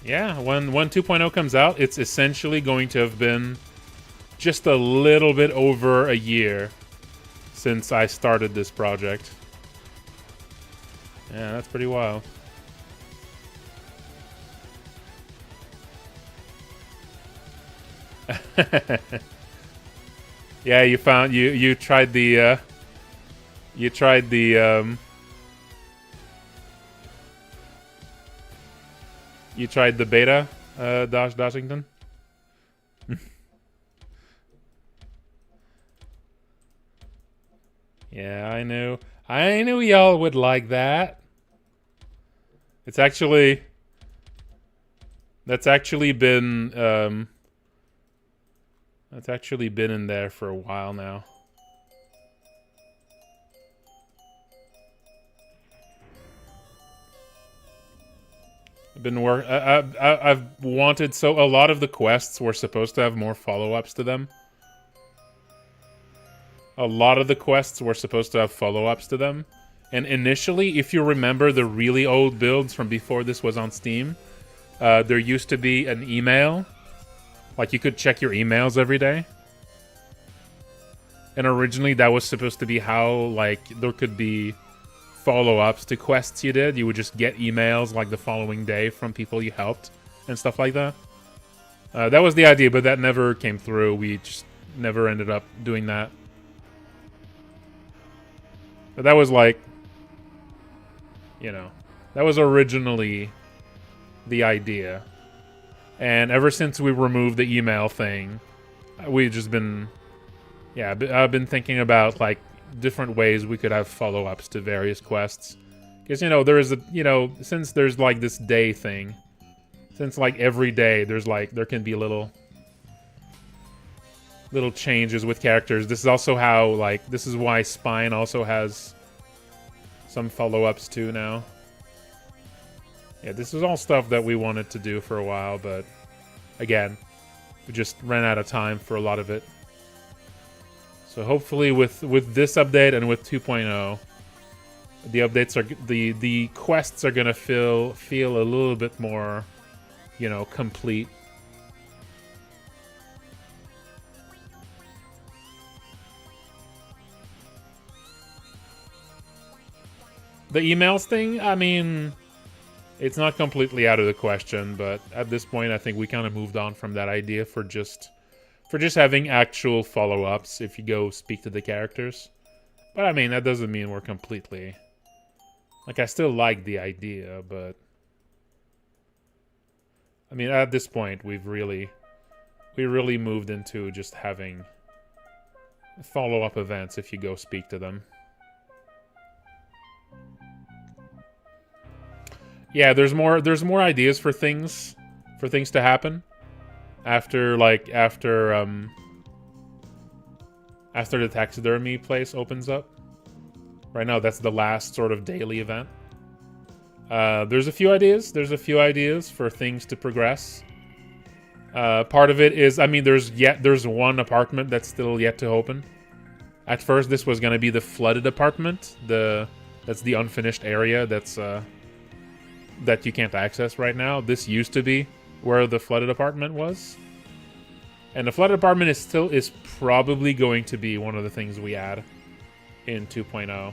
Yeah, when 2.0 comes out, it's essentially going to have been just a little bit over a year since I started this project. Yeah, that's pretty wild. Yeah, you tried the you tried the beta, Dashington? Yeah, I knew y'all would like that. That's actually been in there for a while now. I've wanted, so a lot of the quests were supposed to have more follow-ups to them. And And initially, if you remember the really old builds from before this was on Steam, there used to be an email. Like, you could check your emails every day. And originally, that was supposed to be how, like, there could be follow-ups to quests you did. You would just get emails, like, the following day from people you helped and stuff like that. That was the idea, but that never came through. We just never ended up doing that. But that was, like, you know, that was originally the idea. And ever since we removed the email thing, we've just been... Yeah, I've been thinking about, like, different ways we could have follow-ups to various quests. Because, you know, there is a... You know, since there's, like, this day thing... Since, like, every day there's, like... There can be little changes with characters. This is also how, like... This is why Spine also has some follow-ups, too, now. Yeah, this is all stuff that we wanted to do for a while, but... Again, we just ran out of time for a lot of it. So hopefully with this update and with 2.0, the updates are the quests are gonna feel a little bit more, you know, complete. The emails thing, I mean, it's not completely out of the question, but at this point, I think we kind of moved on from that idea for just having actual follow-ups if you go speak to the characters. But I mean, that doesn't mean we're completely... Like, I still like the idea, but... I mean, at this point, we really moved into just having follow-up events if you go speak to them. Yeah, there's more ideas for things to happen. After the taxidermy place opens up. Right now, that's the last sort of daily event. There's a few ideas. There's a few ideas for things to progress. Part of it is, I mean, there's one apartment that's still yet to open. At first, this was going to be the flooded apartment. That's the unfinished area that you can't access right now. This used to be where the flooded apartment was. And the flooded apartment is probably going to be one of the things we add in 2.0.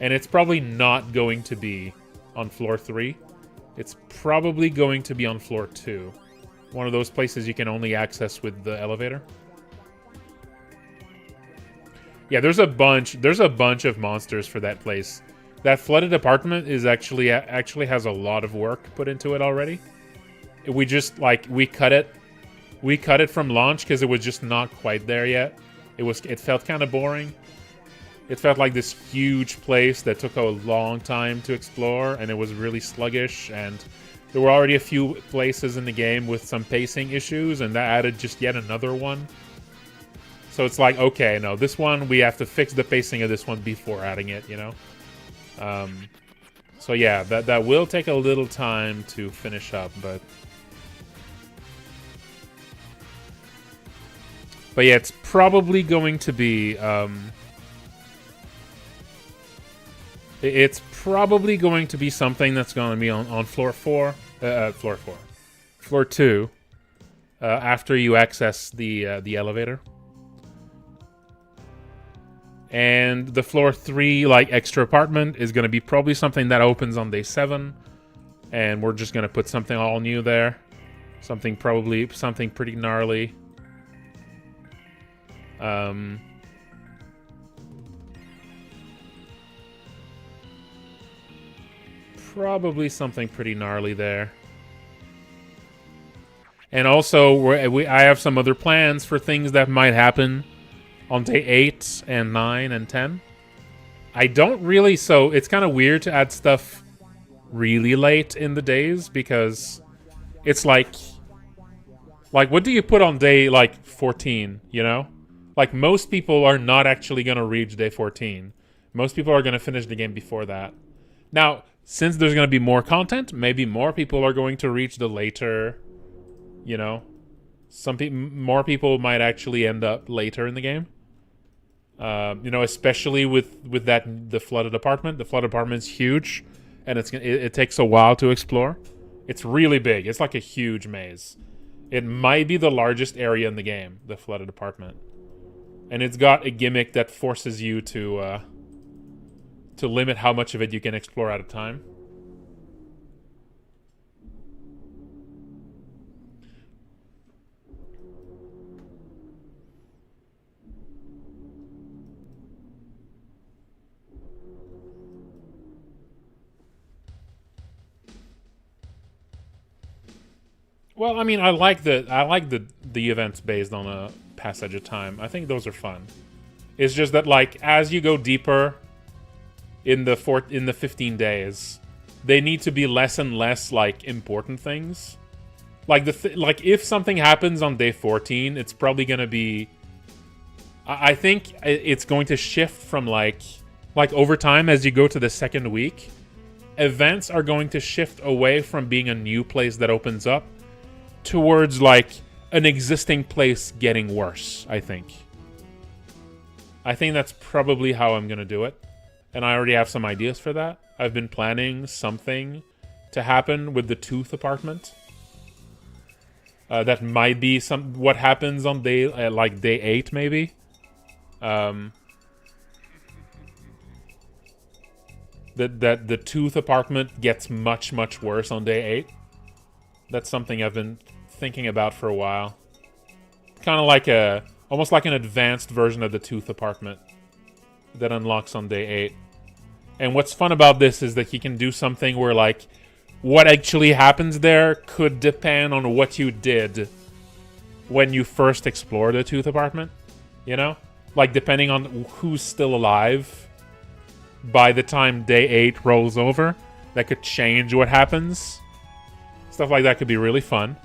And it's probably not going to be on floor 3. It's probably going to be on floor 2. One of those places you can only access with the elevator. Yeah, there's a bunch of monsters for that place. That flooded apartment is actually has a lot of work put into it already. We just, like, we cut it from launch because it was just not quite there yet. It felt kind of boring. It felt like this huge place that took a long time to explore, and it was really sluggish, and there were already a few places in the game with some pacing issues, and that added just yet another one. So it's like, okay, no, this one, we have to fix the pacing of this one before adding it, you know? So yeah, that will take a little time to finish up, but yeah, it's probably going to be it's probably going to be something that's going to be on floor 2 after you access the elevator. And the floor 3, like, extra apartment is going to be probably something that opens on day 7. And we're just going to put something all new there. Something pretty gnarly. Probably something pretty gnarly there. And also, I have some other plans for things that might happen on day 8 and 9 and 10. I don't really, so it's kind of weird to add stuff really late in the days because it's like what do you put on day, like, 14, you know? Like, most people are not actually going to reach day 14. Most people are going to finish the game before that. Now, since there's going to be more content, maybe more people are going to reach the later, you know? More people might actually end up later in the game. You know, especially with the flooded apartment. The flooded apartment's huge, and it takes a while to explore. It's really big. It's like a huge maze. It might be the largest area in the game, the flooded apartment, and it's got a gimmick that forces you to limit how much of it you can explore at a time. Well, I mean, I like the events based on a passage of time. I think those are fun. It's just that, like, as you go deeper in the 15 days, they need to be less and less like important things. Like like if something happens on day 14, it's probably gonna be. I think it's going to shift from like over time as you go to the second week. Events are going to shift away from being a new place that opens up towards like an existing place getting worse, I think. I think that's probably how I'm going to do it. And I already have some ideas for that. I've been planning something to happen with the tooth apartment. That might be what happens on day 8 maybe. That the tooth apartment gets much worse on day 8. That's something I've been thinking about for a while. Kind of like almost like an advanced version of the tooth apartment that unlocks on day 8. And what's fun about this is that you can do something where like what actually happens there could depend on what you did when you first explored the tooth apartment, you know? Like depending on who's still alive by the time day 8 rolls over, that could change what happens. Stuff like that could be really fun.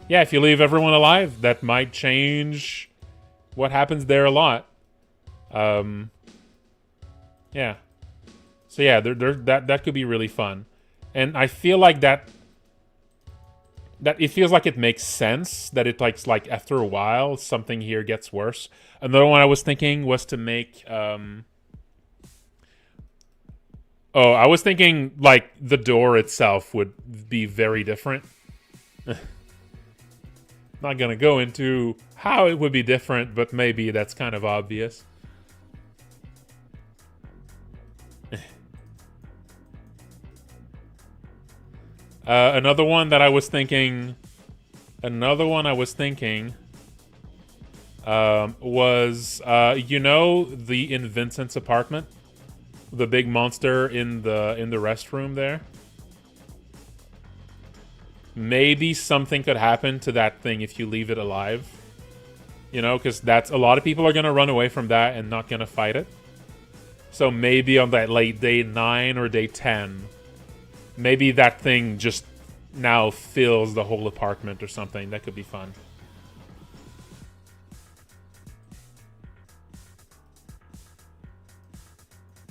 Yeah, if you leave everyone alive, that might change what happens there a lot. Yeah. So yeah, that could be really fun. And I feel like that it feels like it makes sense that it like after a while something here gets worse. Another one I was thinking was to make I was thinking like the door itself would be very different. Not gonna go into how it would be different, but maybe that's kind of obvious. Another one I was thinking was you know, the in Vincent's apartment, the big monster in the restroom there. Maybe something could happen to that thing if you leave it alive. You know, because that's a lot of people are gonna run away from that and not gonna fight it. So maybe on that late day 9 or day 10, maybe that thing just now fills the whole apartment or something. That could be fun.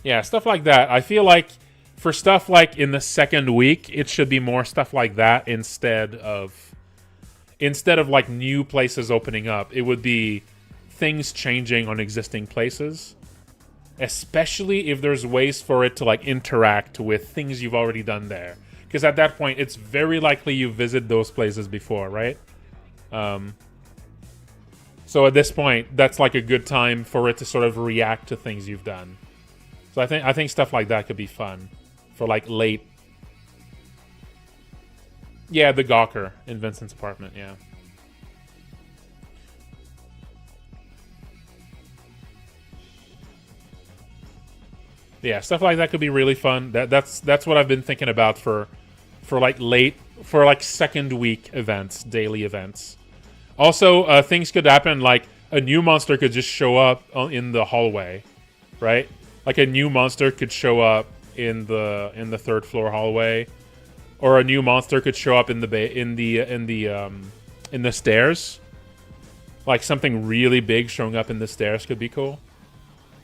Yeah, stuff like that. I feel like for stuff like in the second week, it should be more stuff like that instead of like new places opening up. It would be things changing on existing places, especially if there's ways for it to like interact with things you've already done there. Because at that point, it's very likely you visited those places before, right? So at this point, that's like a good time for it to sort of react to things you've done. So I think stuff like that could be fun for like late. Yeah, the Gawker in Vincent's apartment. Yeah. Yeah, stuff like that could be really fun. That's what I've been thinking about for like second week events, daily events. Also, things could happen like a new monster could just show up in the hallway, right? Like a new monster could show up in the third floor hallway, or a new monster could show up in the stairs. Like something really big showing up in the stairs could be cool.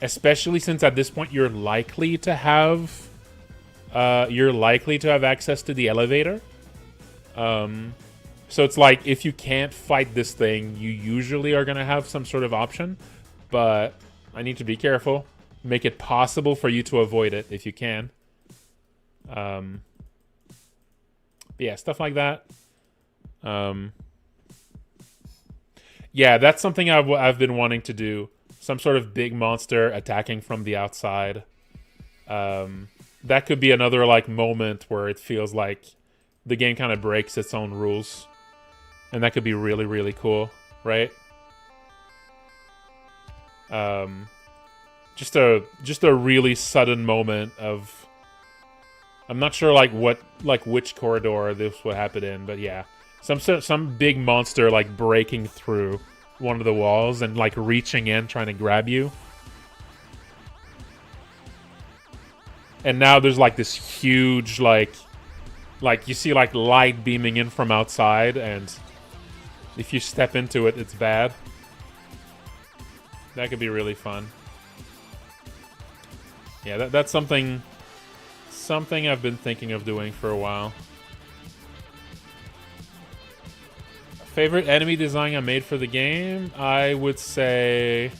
Especially since at this point you're likely to have access to the elevator. So it's like if you can't fight this thing, you usually are gonna have some sort of option. But I need to be careful. Make it possible for you to avoid it if you can. Yeah, stuff like that. Yeah, that's something I've been wanting to do. Some sort of big monster attacking from the outside. That could be another like moment where it feels like the game kind of breaks its own rules. And that could be really, really cool, right? Just a really sudden moment of, I'm not sure which corridor this would happen in, but yeah, some big monster like breaking through one of the walls and like reaching in trying to grab you. And now there's like this huge like you see like light beaming in from outside, and if you step into it, it's bad. That could be really fun. Yeah, that's something I've been thinking of doing for a while. Favorite enemy design I made for the game? I would say,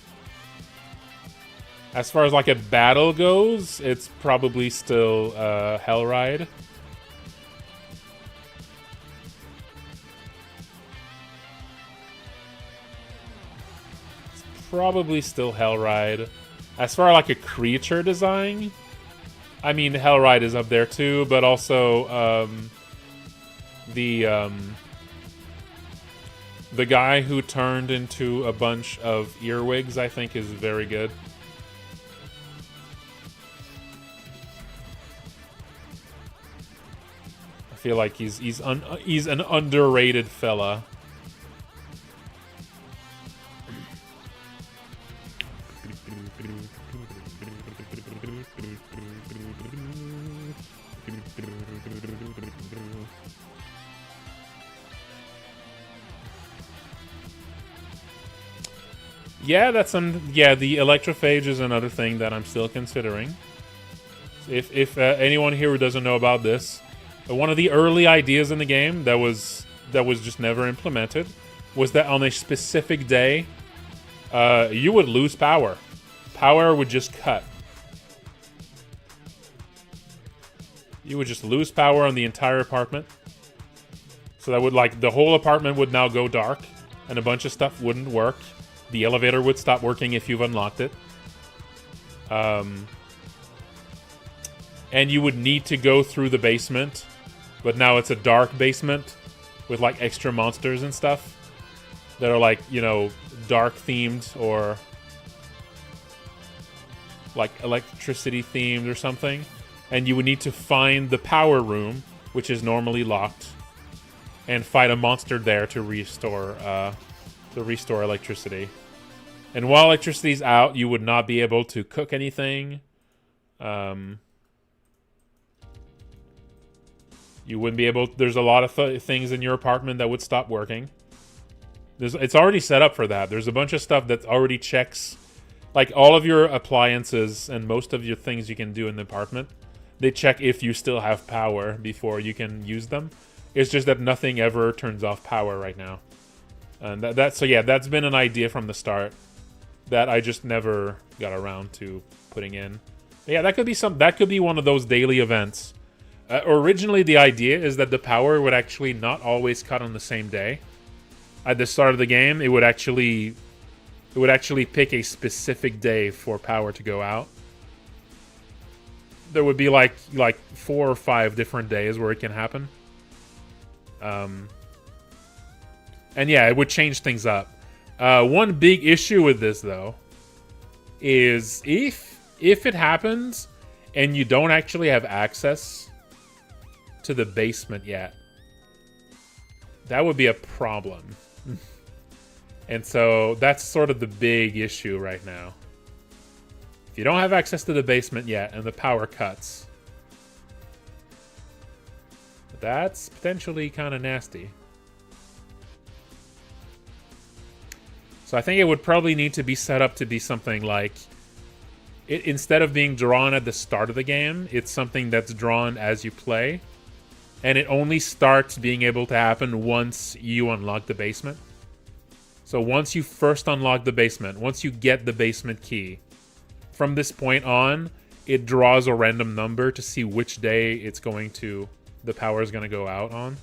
as far as like a battle goes, it's probably still Hellride. It's probably still Hellride. As far as like a creature design, I mean, Hellride is up there too, but also the guy who turned into a bunch of earwigs, I think, is very good. I feel like he's an underrated fella. Yeah, the electrophage is another thing that I'm still considering. If anyone here who doesn't know about this, one of the early ideas in the game that was just never implemented was that on a specific day, you would lose power. Power would just cut. You would just lose power on the entire apartment. So that would, like, the whole apartment would now go dark, and a bunch of stuff wouldn't work. The elevator would stop working if you've unlocked it. And you would need to go through the basement, but now it's a dark basement with, like, extra monsters and stuff that are, like, you know, dark themed or like electricity themed or something. And you would need to find the power room, which is normally locked, and fight a monster there to restore electricity. And while electricity's out, you would not be able to cook anything. You wouldn't be able. There's a lot of things in your apartment that would stop working. It's already set up for that. There's a bunch of stuff that already checks, like all of your appliances and most of your things you can do in the apartment. They check if you still have power before you can use them. It's just that nothing ever turns off power right now. And so yeah, that's been an idea from the start that I just never got around to putting in. But yeah, that could be one of those daily events. Originally, the idea is that the power would actually not always cut on the same day. At the start of the game, it would actually pick a specific day for power to go out. There would be like 4 or 5 different days where it can happen. And yeah, it would change things up. One big issue with this, though, is if it happens and you don't actually have access to the basement yet, that would be a problem. And so that's sort of the big issue right now. If you don't have access to the basement yet and the power cuts, that's potentially kind of nasty. So I think it would probably need to be set up to be something like, instead of being drawn at the start of the game, it's something that's drawn as you play. And it only starts being able to happen once you unlock the basement. So once you first unlock the basement, once you get the basement key, from this point on, it draws a random number to see which day it's going to, the power is going to go out on.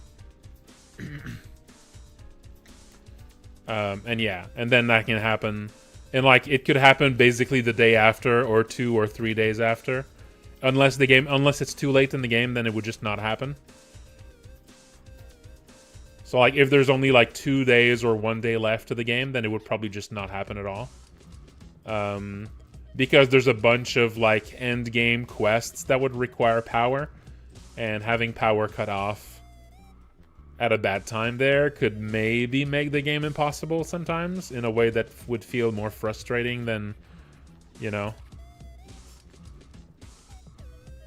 And yeah, and then that can happen. And like, it could happen basically the day after or 2 or 3 days after. Unless it's too late in the game, then it would just not happen. So like, if there's only like 2 days or 1 day left to the game, then it would probably just not happen at all. Because there's a bunch of like end game quests that would require power, and having power cut off at a bad time there could maybe make the game impossible sometimes in a way that would feel more frustrating than, you know.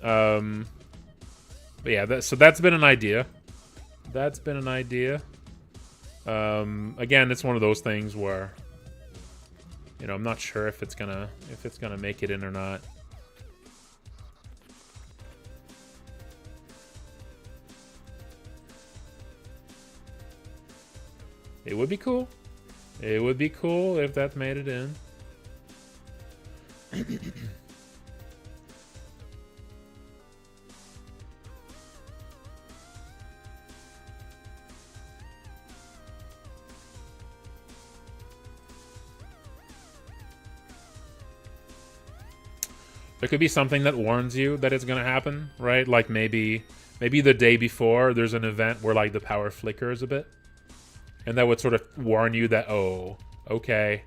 But yeah, so that's been an idea. That's been an idea. Again, it's one of those things where, you know, I'm not sure if it's gonna make it in or not. It would be cool. It would be cool if that made it in. There could be something that warns you that it's gonna happen, right? Like maybe the day before there's an event where like the power flickers a bit. And that would sort of warn you that, oh, okay,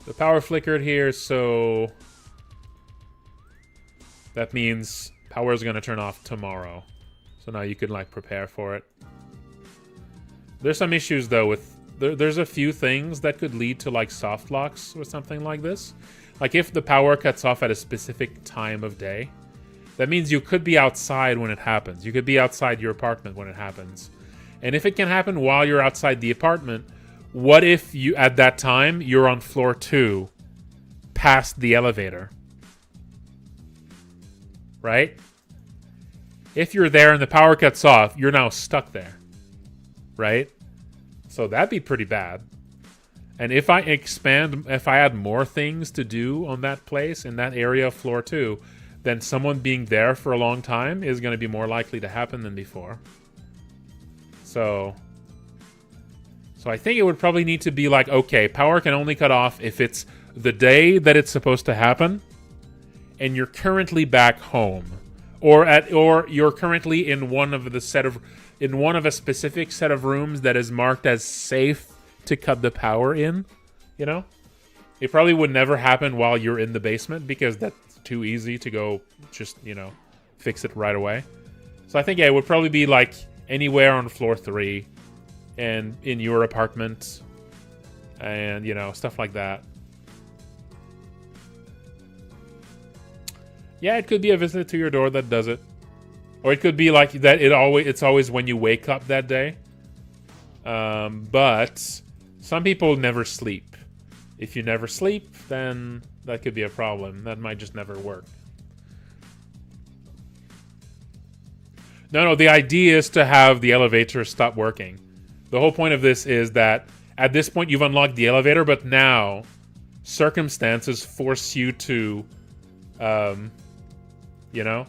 the power flickered here, so that means power is going to turn off tomorrow. So now you can, like, prepare for it. There's some issues, though, with... There's a few things that could lead to, like, soft locks or something like this. Like, if the power cuts off at a specific time of day, that means you could be outside when it happens. You could be outside your apartment when it happens. And if it can happen while you're outside the apartment, what if you, at that time, you're on floor 2, past the elevator? Right? If you're there and the power cuts off, you're now stuck there. Right? So that'd be pretty bad. And if I add more things to do on that place, in that area of floor 2, then someone being there for a long time is going to be more likely to happen than before. So I think it would probably need to be like, okay, power can only cut off if it's the day that it's supposed to happen, and you're currently back home, or you're currently in one of a specific set of rooms that is marked as safe to cut the power in. You know, it probably would never happen while you're in the basement because that's too easy to go just, you know, fix it right away. So I think, yeah, it would probably be like anywhere on floor 3 and in your apartment and, you know, stuff like that. Yeah, it could be a visit to your door that does it. Or it could be like that it's always when you wake up that day. But some people never sleep. If you never sleep, then that could be a problem. That might just never work. No, the idea is to have the elevator stop working. The whole point of this is that at this point you've unlocked the elevator, but now circumstances force you to, you know?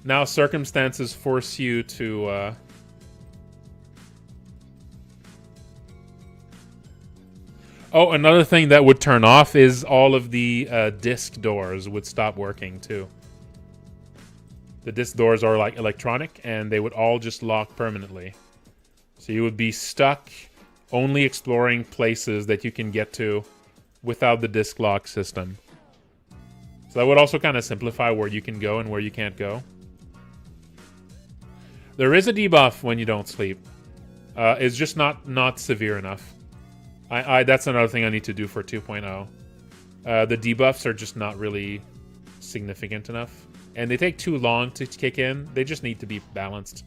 Now circumstances force you to, Oh, another thing that would turn off is all of the disc doors would stop working too. The disc doors are like electronic, and they would all just lock permanently. So you would be stuck only exploring places that you can get to without the disc lock system. So that would also kind of simplify where you can go and where you can't go. There is a debuff when you don't sleep. It's just not severe enough. That's another thing I need to do for 2.0. The debuffs are just not really significant enough. And they take too long to kick in. They just need to be balanced.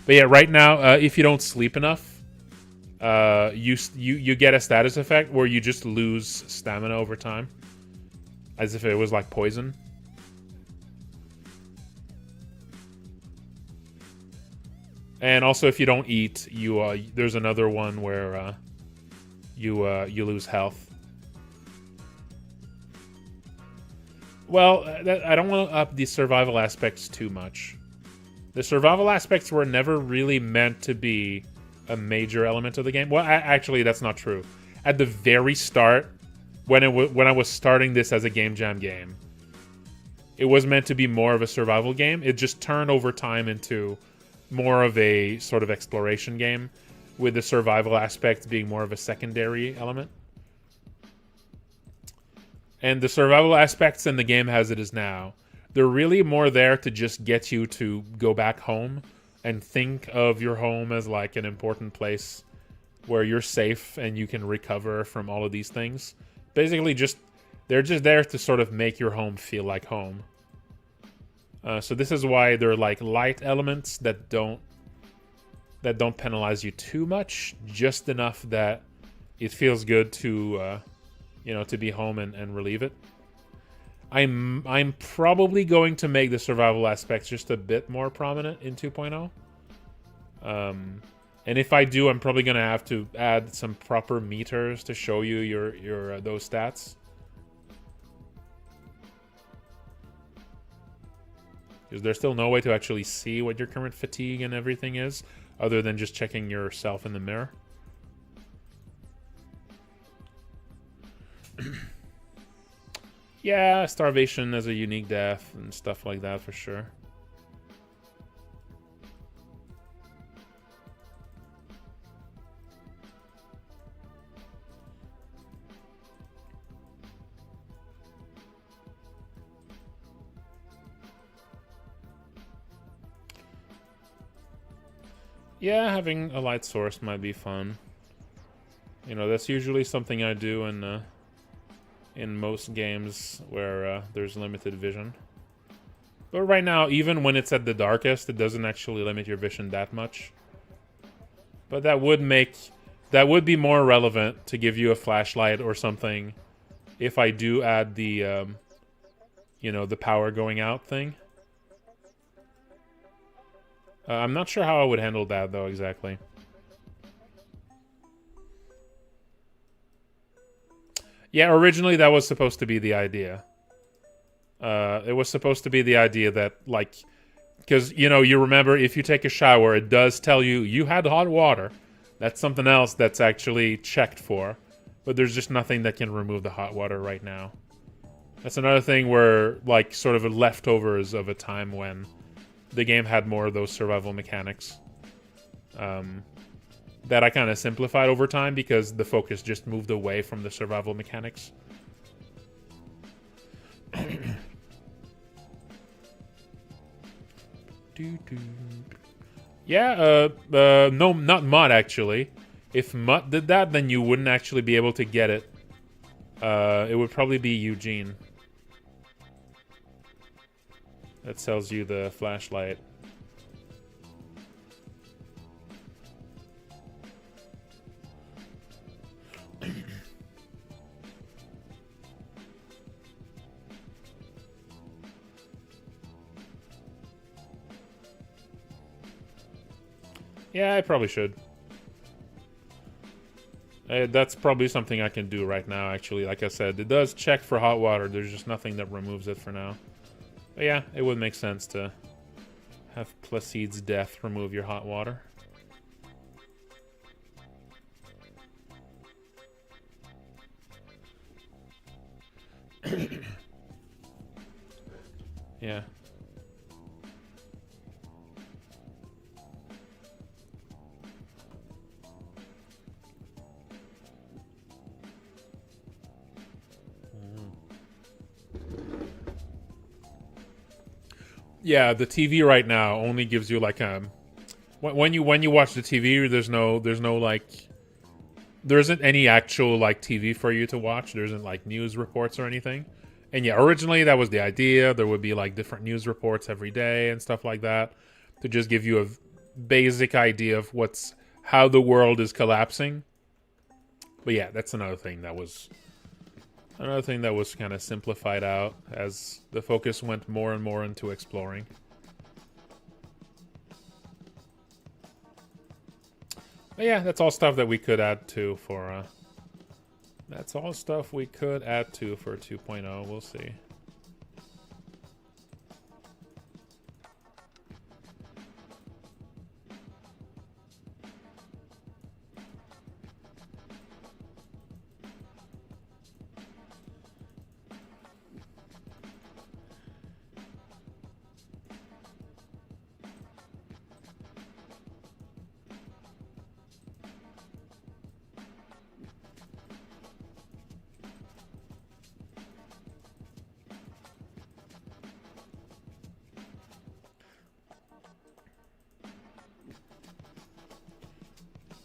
But yeah, right now, if you don't sleep enough, you get a status effect where you just lose stamina over time. As if it was like poison. And also, if you don't eat, there's another one where you lose health. Well, I don't want to up the survival aspects too much. The survival aspects were never really meant to be a major element of the game. Well, actually, that's not true. At the very start, when I was starting this as a Game Jam game, it was meant to be more of a survival game. It just turned over time into more of a sort of exploration game, with the survival aspect being more of a secondary element. And the survival aspects in the game as it is now, they're really more there to just get you to go back home and think of your home as like an important place where you're safe and you can recover from all of these things. Basically, they're just there to sort of make your home feel like home. So this is why they're like light elements that don't penalize you too much, just enough that it feels good to to be home and relieve it. I'm probably going to make the survival aspects just a bit more prominent in 2.0. And if I do, I'm probably going to have to add some proper meters to show you your those stats. Because there's still no way to actually see what your current fatigue and everything is, other than just checking yourself in the mirror. Yeah, starvation as a unique death and stuff like that for sure. Yeah, having a light source might be fun. You know, that's usually something I do in most games where there's limited vision. But right now, even when it's at the darkest, it doesn't actually limit your vision that much. But that would be more relevant to give you a flashlight or something if I do add the the power going out thing. I'm not sure how I would handle that though exactly. Yeah, originally that was supposed to be the idea. It was supposed to be the idea that, like, because, you remember if you take a shower, it does tell you had hot water. That's something else that's actually checked for. But there's just nothing that can remove the hot water right now. That's another thing where, like, sort of leftovers of a time when the game had more of those survival mechanics. That I kind of simplified over time because the focus just moved away from the survival mechanics. Yeah, no, not Mutt actually. If Mutt did that, then you wouldn't actually be able to get it. It would probably be Eugene that sells you the flashlight. Yeah, I probably should. That's probably something I can do right now, actually. Like I said, it does check for hot water. There's just nothing that removes it for now. But yeah, it would make sense to have Placide's death remove your hot water. Yeah. Yeah, the TV right now only gives you like when you watch the TV, there's no like there isn't any actual like TV for you to watch. There isn't like news reports or anything. And yeah, originally that was the idea. There would be like different news reports every day and stuff like that to just give you a basic idea of how the world is collapsing. But yeah, that's another thing that was kind of simplified out as the focus went more and more into exploring. But yeah, that's all stuff that we could add to for That's all stuff we could add to for 2.0. We'll see.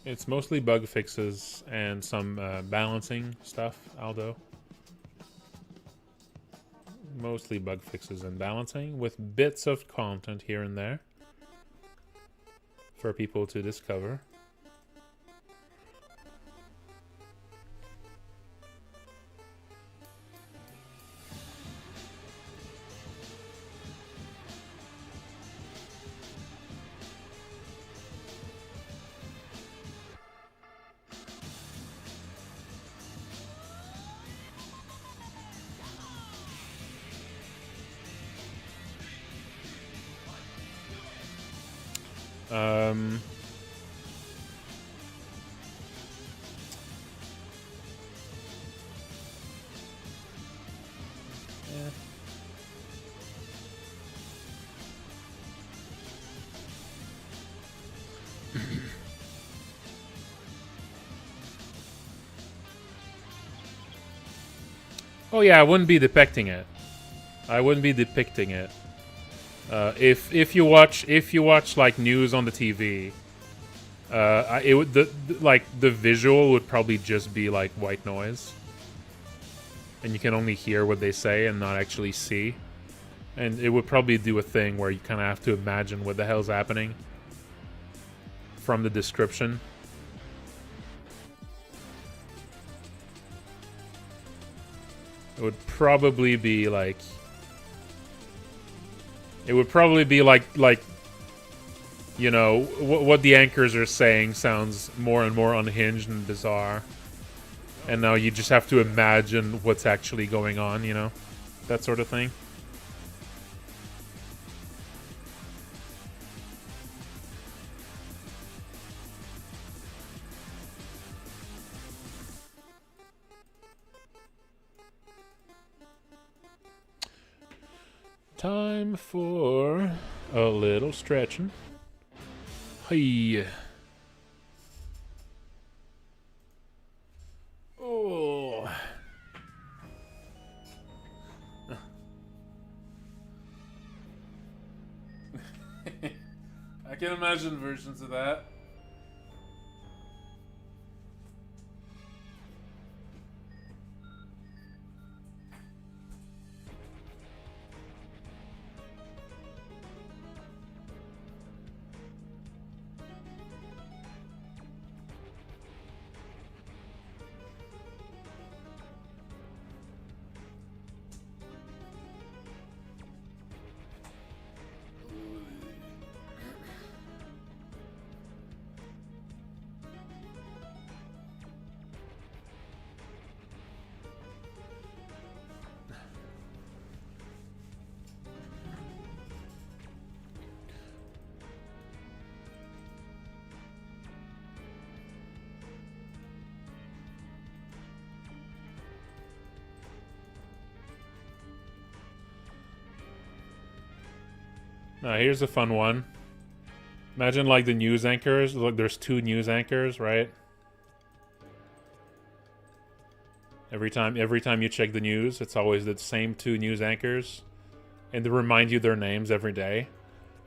It's mostly bug fixes and some balancing stuff, Aldo. Mostly bug fixes and balancing, with bits of content here and there for people to discover. Yeah. Oh yeah, I wouldn't be depicting it. I wouldn't be depicting it. If you watch like news on the TV, it would the visual would probably just be like white noise, and you can only hear what they say and not actually see. And it would probably do a thing where you kind of have to imagine what the hell's happening from the description. It would probably be like. It would probably be like you know, what the anchors are saying sounds more and more unhinged and bizarre. And now you just have to imagine what's actually going on, you know? That sort of thing. Time for a little stretching. Hey. Oh. I can imagine versions of that. Here's a fun one. Imagine like the news anchors. Look, there's 2 news anchors, right? Every time you check the news, it's always the same 2 news anchors, and they remind you their names every day.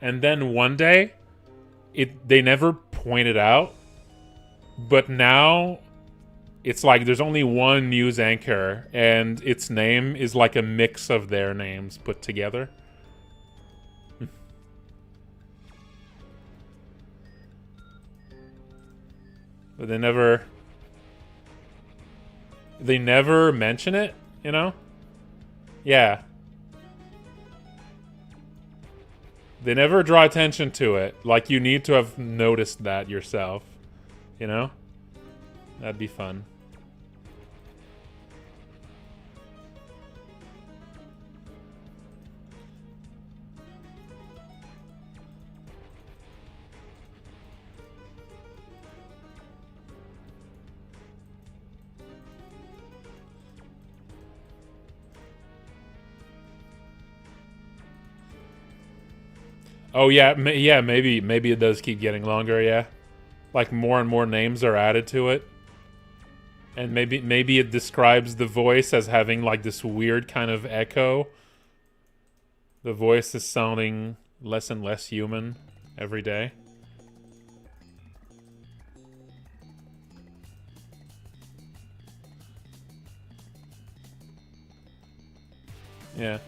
And then one day, they never point it out, but now it's like there's only one news anchor, and its name is like a mix of their names put together. But they never mention it, you know? Yeah. They never draw attention to it. Like, you need to have noticed that yourself, you know? That'd be fun. Oh yeah, yeah. Maybe it does keep getting longer. Yeah, like more and more names are added to it, and maybe it describes the voice as having like this weird kind of echo. The voice is sounding less and less human every day. Yeah.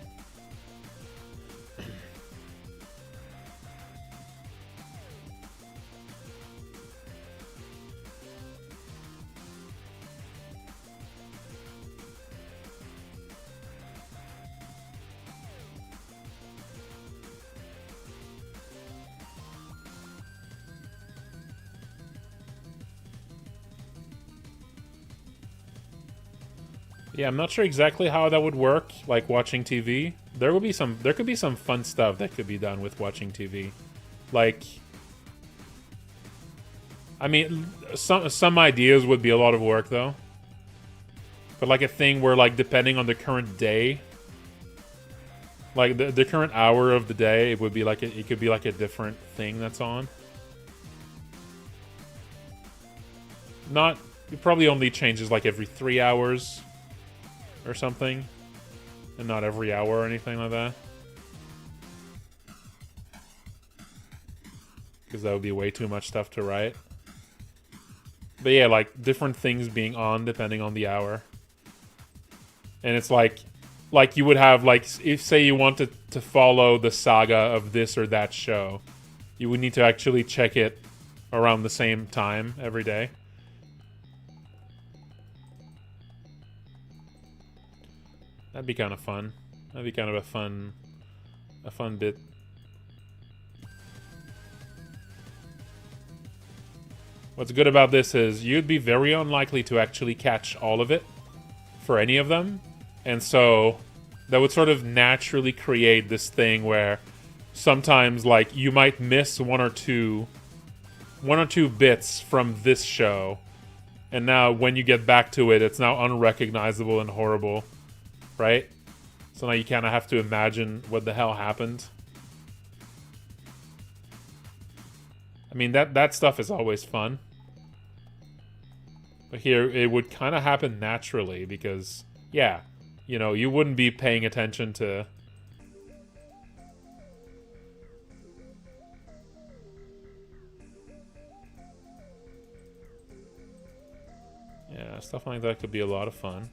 Yeah, I'm not sure exactly how that would work, like watching TV. There could be some fun stuff that could be done with watching TV. Like, I mean, some ideas would be a lot of work though. But like a thing where like depending on the current day, like the current hour of the day, it would be like it could be like a different thing that's on. Not, it probably only changes like every 3 hours or something, and not every hour or anything like that, because that would be way too much stuff to write. But yeah, like different things being on depending on the hour. And it's like you would have like, if say you wanted to follow the saga of this or that show, you would need to actually check it around the same time every day. That'd be kind of fun. That'd be kind of a fun bit. What's good about this is you'd be very unlikely to actually catch all of it for any of them. And so that would sort of naturally create this thing where sometimes like you might miss one or two bits from this show. And now when you get back to it, it's now unrecognizable and horrible. Right? So now you kind of have to imagine what the hell happened. I mean, that stuff is always fun. But here, it would kind of happen naturally because, yeah, you know, you wouldn't be paying attention to... Yeah, stuff like that could be a lot of fun.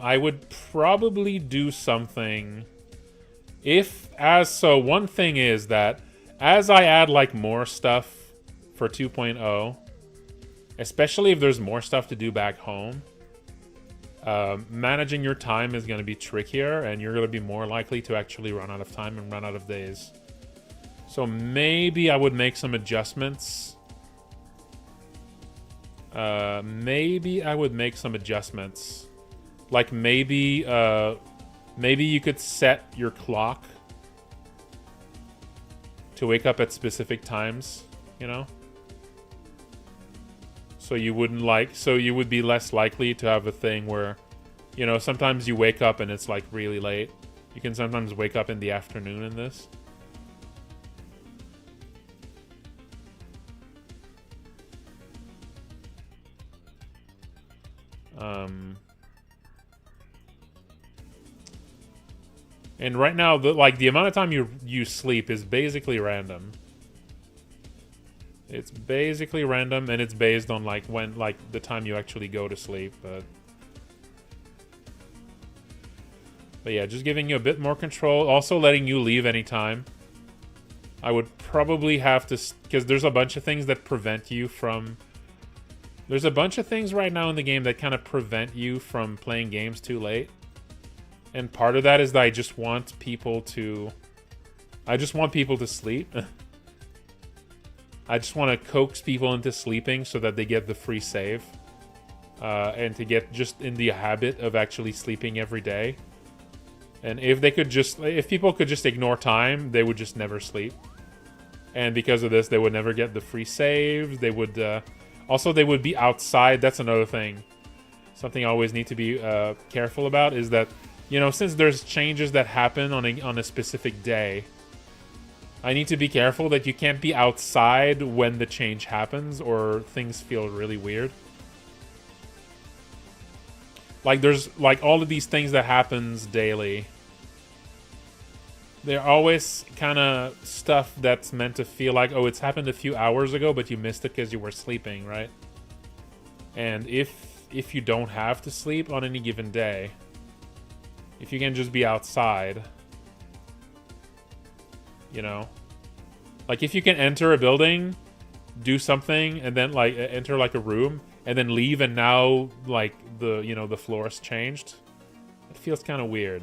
I would probably do something so one thing is that as I add like more stuff for 2.0, especially if there's more stuff to do back home, managing your time is going to be trickier and you're going to be more likely to actually run out of time and run out of days. So maybe I would make some adjustments. Like maybe you could set your clock to wake up at specific times, you know? So you would be less likely to have a thing where, you know, sometimes you wake up and it's like really late. You can sometimes wake up in the afternoon in this. And right now, the amount of time you sleep is basically random. It's basically random, and it's based on the time you actually go to sleep. But yeah, just giving you a bit more control. Also letting you leave anytime. I would probably have to, because there's a bunch of things that prevent you from. There's a bunch of things right now in the game that kind of prevent you from playing games too late. And part of that is that I just want people to sleep. I just want to coax people into sleeping so that they get the free save. And to get just in the habit of actually sleeping every day. And if people could just ignore time, they would just never sleep. And because of this, they would never get the free saves. They would, also they would be outside. That's another thing. something I always need to be careful about is that, you know, since there's changes that happen on a specific day, I need to be careful that you can't be outside when the change happens or things feel really weird. Like, there's, like, all of these things that happens daily. They're always kind of stuff that's meant to feel like, oh, it's happened a few hours ago, but you missed it because you were sleeping, right? And if you don't have to sleep on any given day, if you can just be outside, you know, like if you can enter a building, do something, and then like enter like a room, and then leave, and now like the, you know, the floor's changed, it feels kind of weird.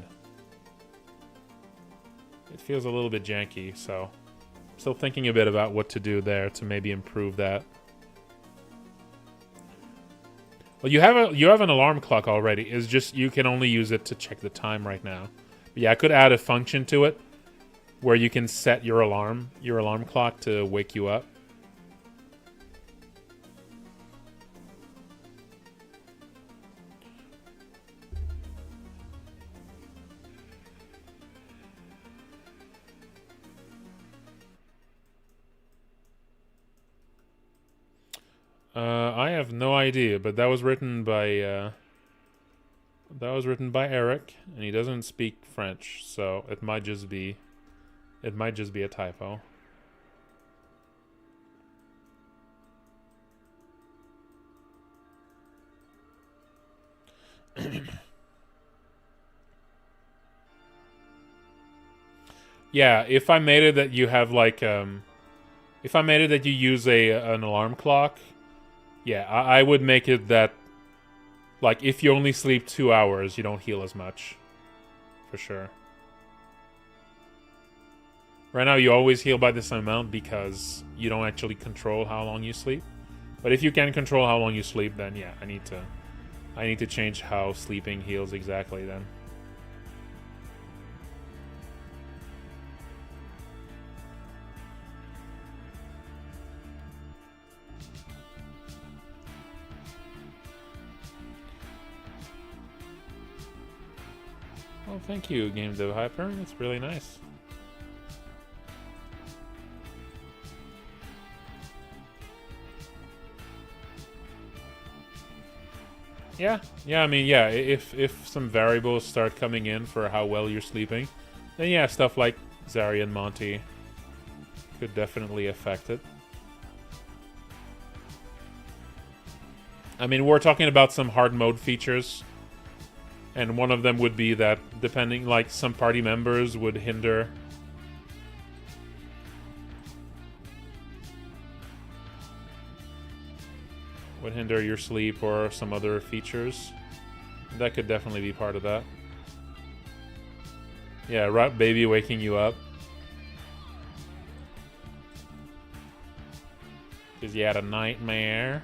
It feels a little bit janky, so I'm still thinking a bit about what to do there to maybe improve that. Well, you have an alarm clock already. It's just you can only use it to check the time right now. But yeah, I could add a function to it where you can set your alarm clock to wake you up. I have no idea, but that was written by Eric, and he doesn't speak French, so it might just be a typo. Yeah, if I made it that you have like if I made it that you use an alarm clock, yeah, I would make it that, like, if you only sleep 2 hours, you don't heal as much. For sure. Right now, you always heal by the same amount because you don't actually control how long you sleep. But if you can control how long you sleep, then yeah, I need to change how sleeping heals exactly then. Well, thank you, Game Dev Hyper. That's really nice. Yeah, I mean, yeah, if some variables start coming in for how well you're sleeping, then yeah, stuff like Zarian Monty could definitely affect it. I mean, we're talking about some hard mode features, and one of them would be that depending, like, some party members would hinder your sleep or some other features. That could definitely be part of that. Yeah, Rat Baby waking you up because you had a nightmare.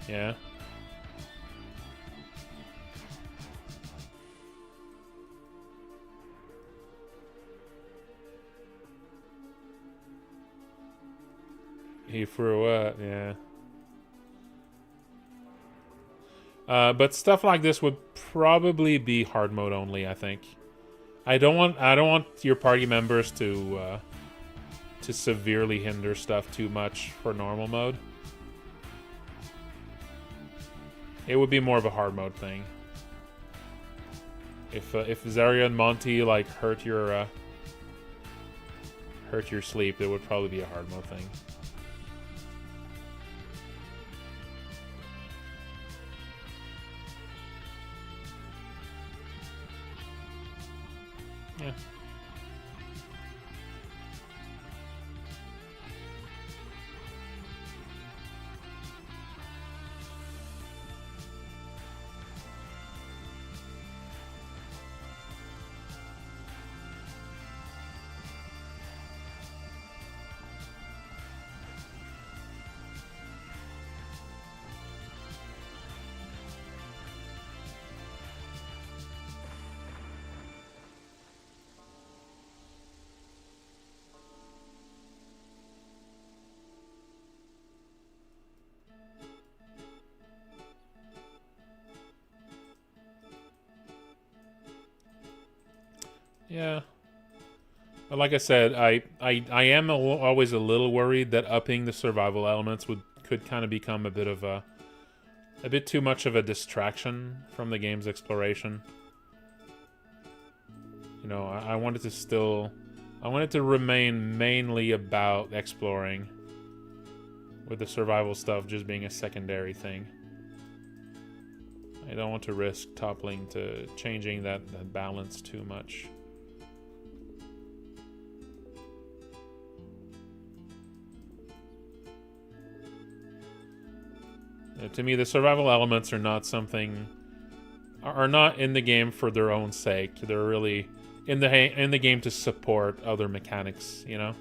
Yeah. He threw up, yeah. But stuff like this would probably be hard mode only, I think. I don't want your party members to severely hinder stuff too much for normal mode. It would be more of a hard mode thing. If Zarya and Monty like hurt your sleep, it would probably be a hard mode thing. Yeah. Yeah. But like I said, I am always a little worried that upping the survival elements could kind of become a bit too much of a distraction from the game's exploration. You know, I wanted to remain mainly about exploring, with the survival stuff just being a secondary thing. I don't want to risk toppling to changing that balance too much. To me, the survival elements are not in the game for their own sake. They're really in the game to support other mechanics, you know.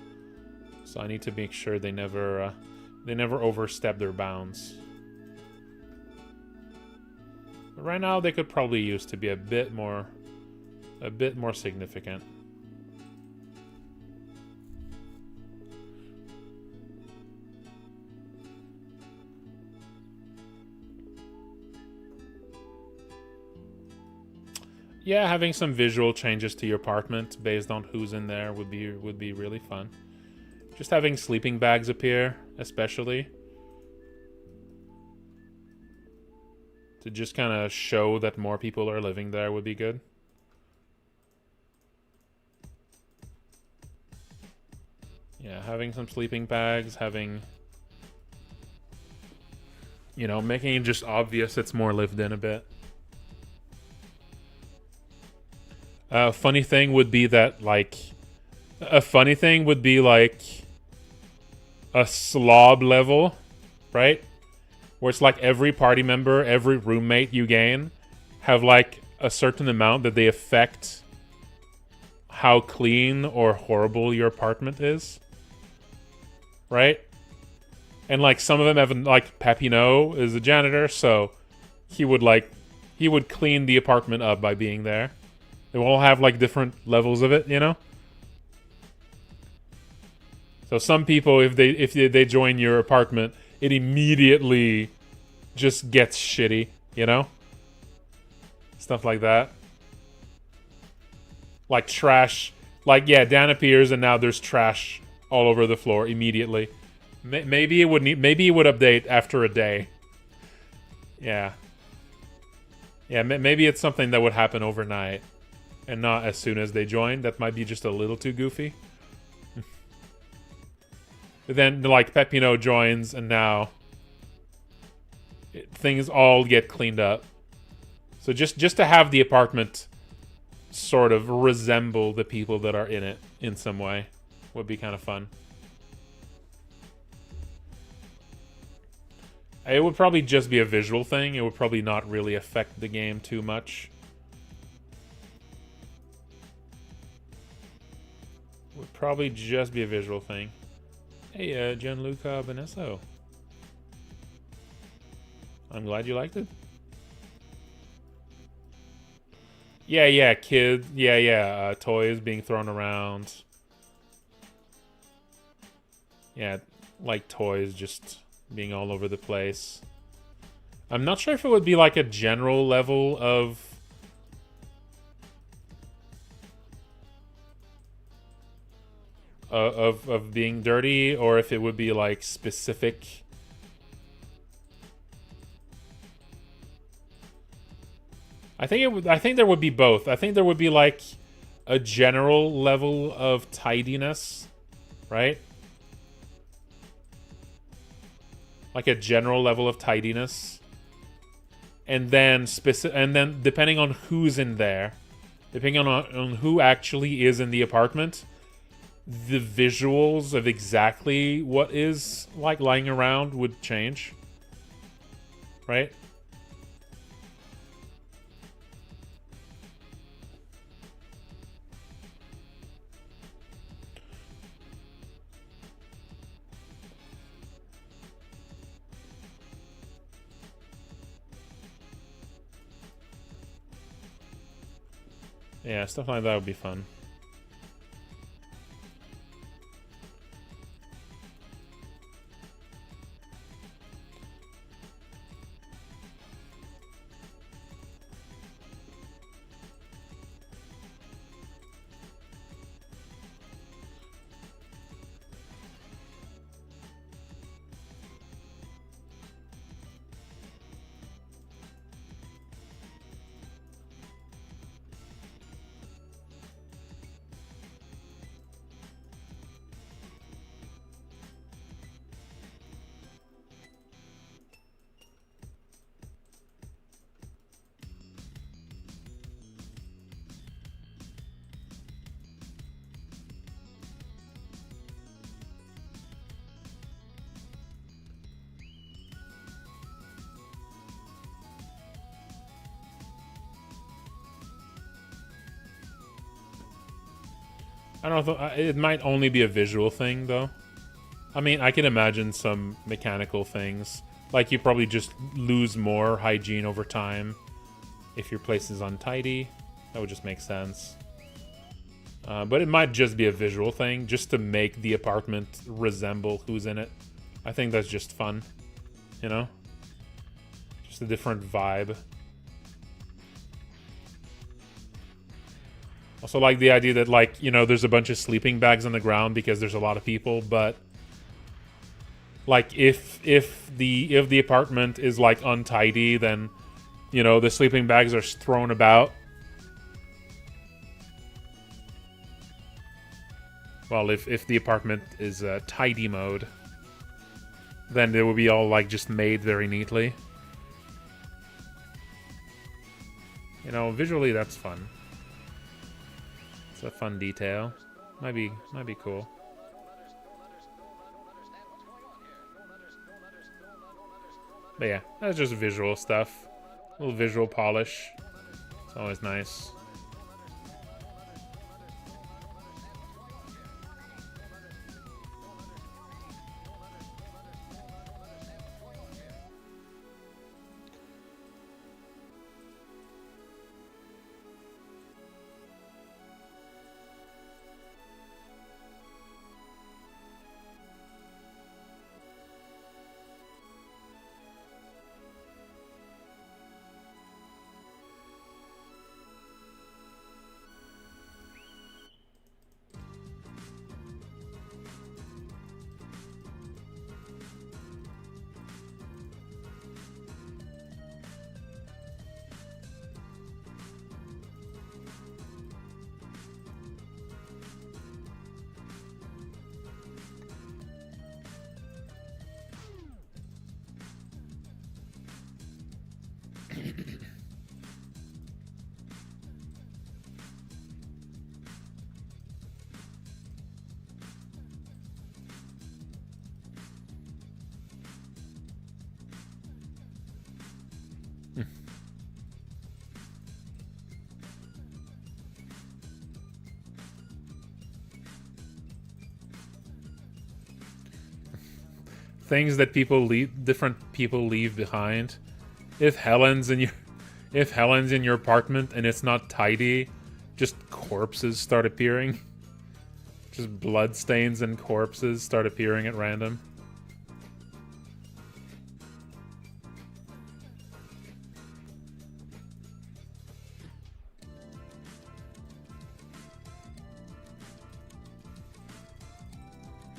So I need to make sure they never overstep their bounds. But right now, they could probably use to be a bit more significant. Yeah, having some visual changes to your apartment based on who's in there would be really fun. Just having sleeping bags appear, especially, to just kind of show that more people are living there would be good. Yeah, having some sleeping bags, having, you know, making it just obvious it's more lived in a bit. Funny thing would be that, like, a slob level, right? Where it's like every party member, every roommate you gain have like a certain amount that they affect how clean or horrible your apartment is, right? And like some of them have, like, Papineau is a janitor, so he would clean the apartment up by being there. They all have like different levels of it, you know? So some people, if they join your apartment, it immediately just gets shitty, you know? Stuff like that. Like trash. Like, yeah, Dan appears and now there's trash all over the floor immediately. Maybe it would update after a day. Yeah. Yeah, maybe it's something that would happen overnight and not as soon as they join. That might be just a little too goofy. But then, like, Pepino joins, and now things all get cleaned up. So just to have the apartment sort of resemble the people that are in it in some way would be kind of fun. It would probably just be a visual thing. It would probably not really affect the game too much. Would probably just be a visual thing. Hey, Gianluca Benesso. I'm glad you liked it. Yeah, kid. Yeah. Toys being thrown around. Yeah, like toys just being all over the place. I'm not sure if it would be like a general level of being dirty, or if it would be like specific. I think there would be both. I think there would be like a general level of tidiness, right? Like a general level of tidiness. And then depending on who's in there, depending on who actually is in the apartment, the visuals of exactly what is like lying around would change, right? Yeah, stuff like that would be fun. I don't know. It might only be a visual thing, though. I mean, I can imagine some mechanical things. Like, you probably just lose more hygiene over time if your place is untidy. That would just make sense. But it might just be a visual thing, just to make the apartment resemble who's in it. I think that's just fun, you know? Just a different vibe. Also like the idea that, like, you know, there's a bunch of sleeping bags on the ground because there's a lot of people, but like if the apartment is like untidy, then, you know, the sleeping bags are thrown about. Well, if the apartment is tidy mode, then it will be all like just made very neatly. You know, visually that's fun. It's a fun detail. Might be cool. But yeah, that's just visual stuff. A little visual polish. It's always nice. Things that different people leave behind. If Helen's in your apartment and it's not tidy, just corpses start appearing. Just blood stains and corpses start appearing at random.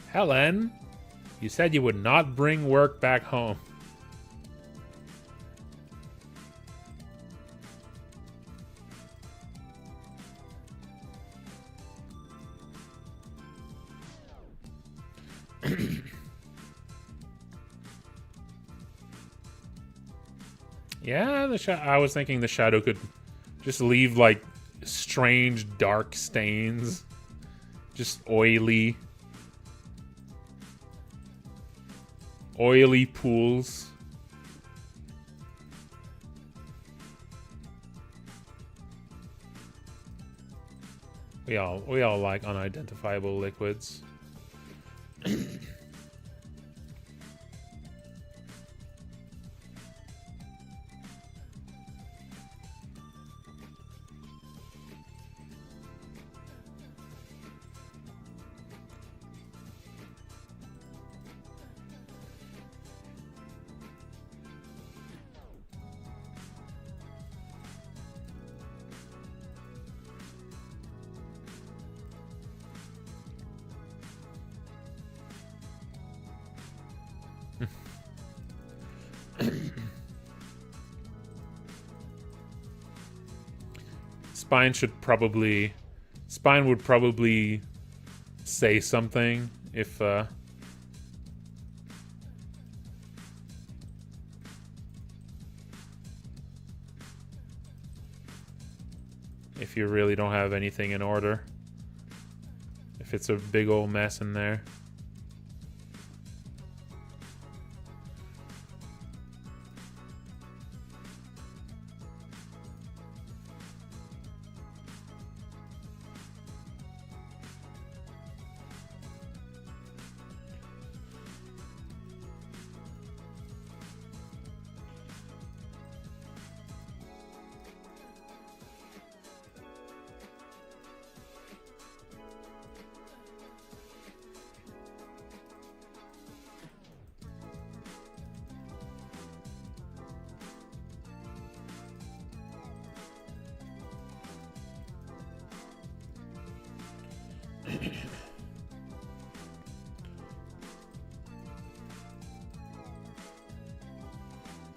Helen, you said you would not bring work back home. Yeah, I was thinking the shadow could just leave like strange dark stains, just oily pools. We all like unidentifiable liquids. Spine would probably say something if you really don't have anything in order. If it's a big old mess in there.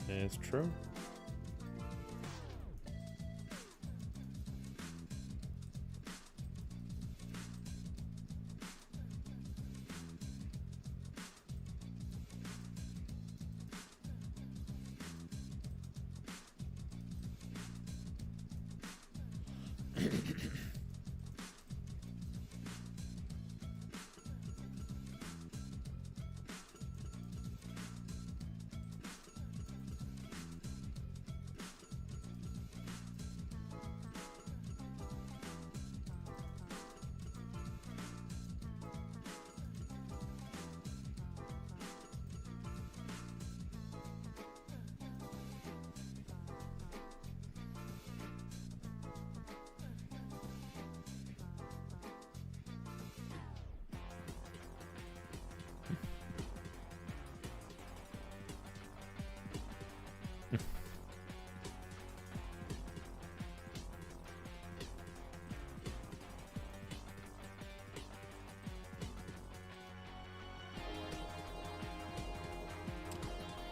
It's true.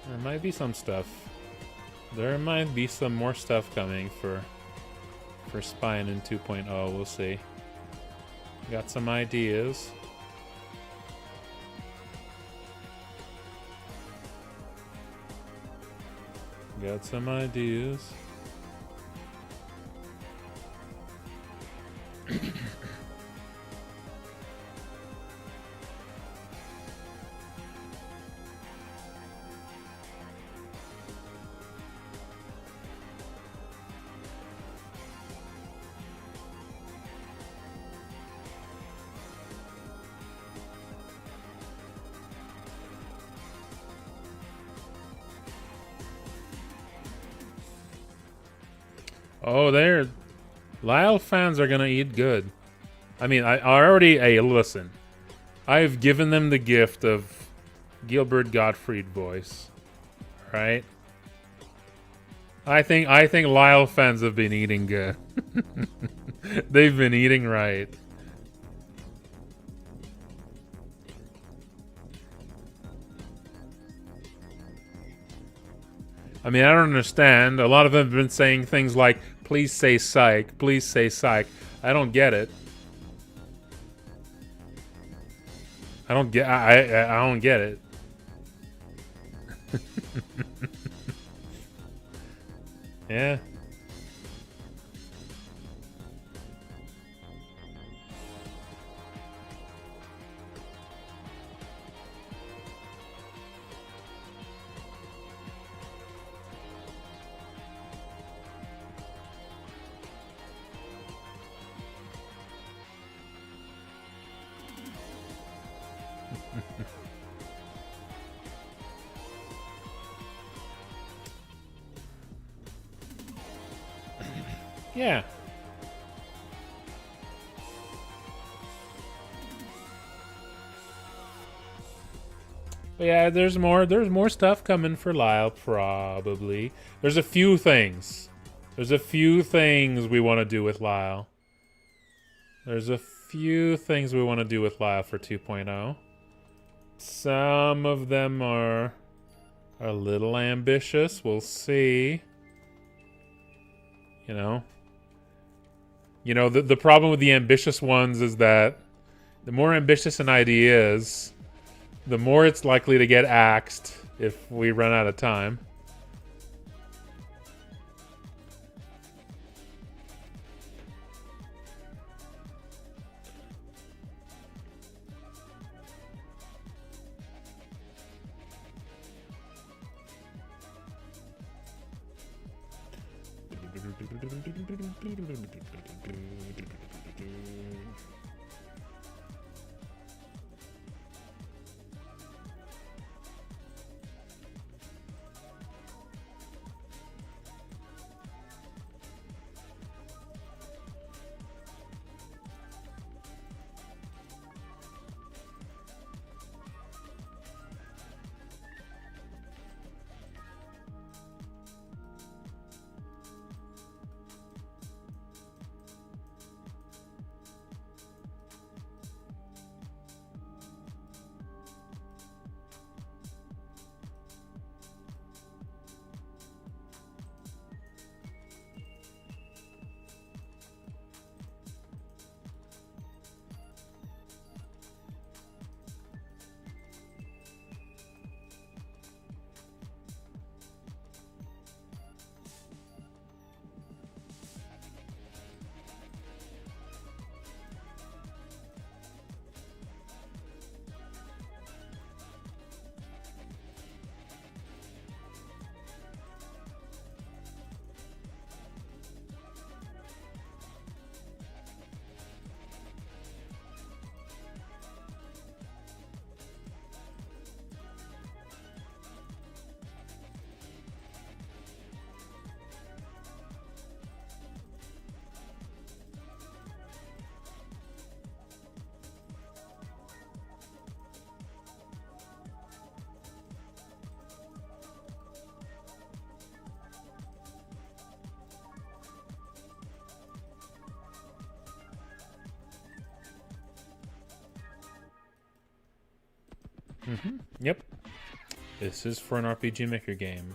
There might be some stuff. There might be some more stuff coming for Spine in 2.0. We'll see. Got some ideas. Got some ideas. Oh, there. Lyle fans are gonna eat good. I mean, I already. Hey, listen. I've given them the gift of Gilbert Gottfried voice, right? I think Lyle fans have been eating good. They've been eating right. I mean, I don't understand. A lot of them have been saying things like, please say psych, please say psych. I don't get it. I don't get it. Yeah. Yeah. But yeah, there's more stuff coming for Lyle, probably. There's a few things. There's a few things we want to do with Lyle. There's a few things we want to do with Lyle for 2.0. Some of them are a little ambitious. We'll see. You know, the problem with the ambitious ones is that the more ambitious an idea is, the more it's likely to get axed if we run out of time. Yep. This is for an RPG Maker game.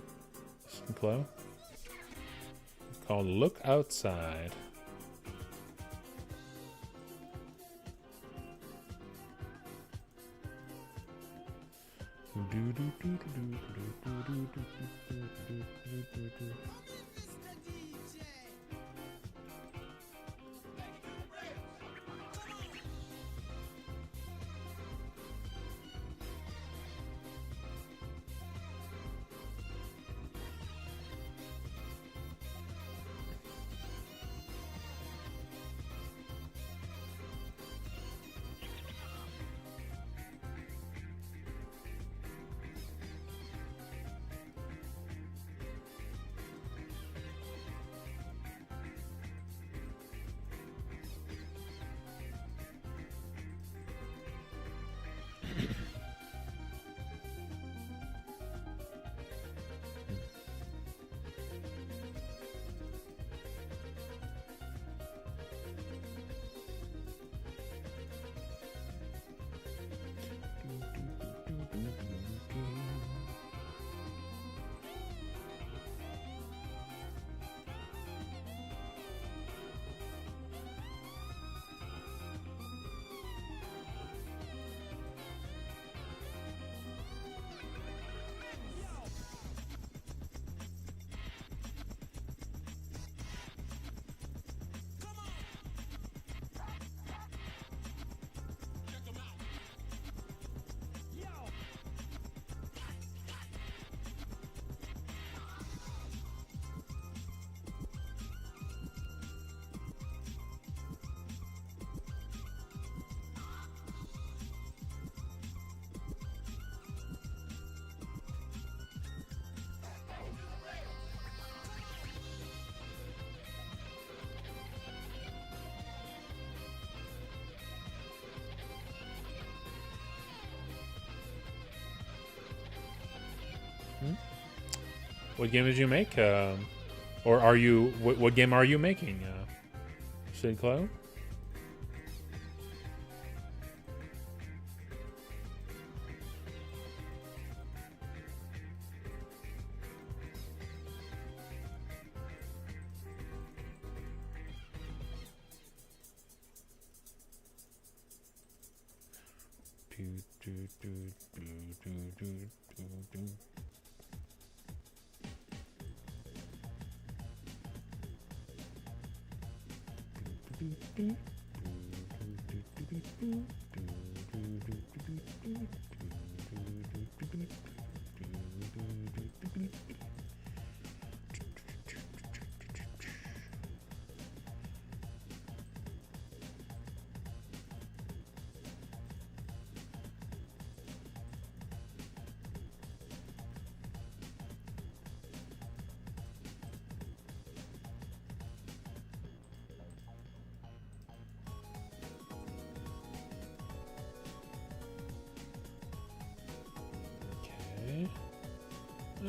Listen, Chloe. It's called Look Outside. What game did you make? Or are you... What game are you making, Sid Clow?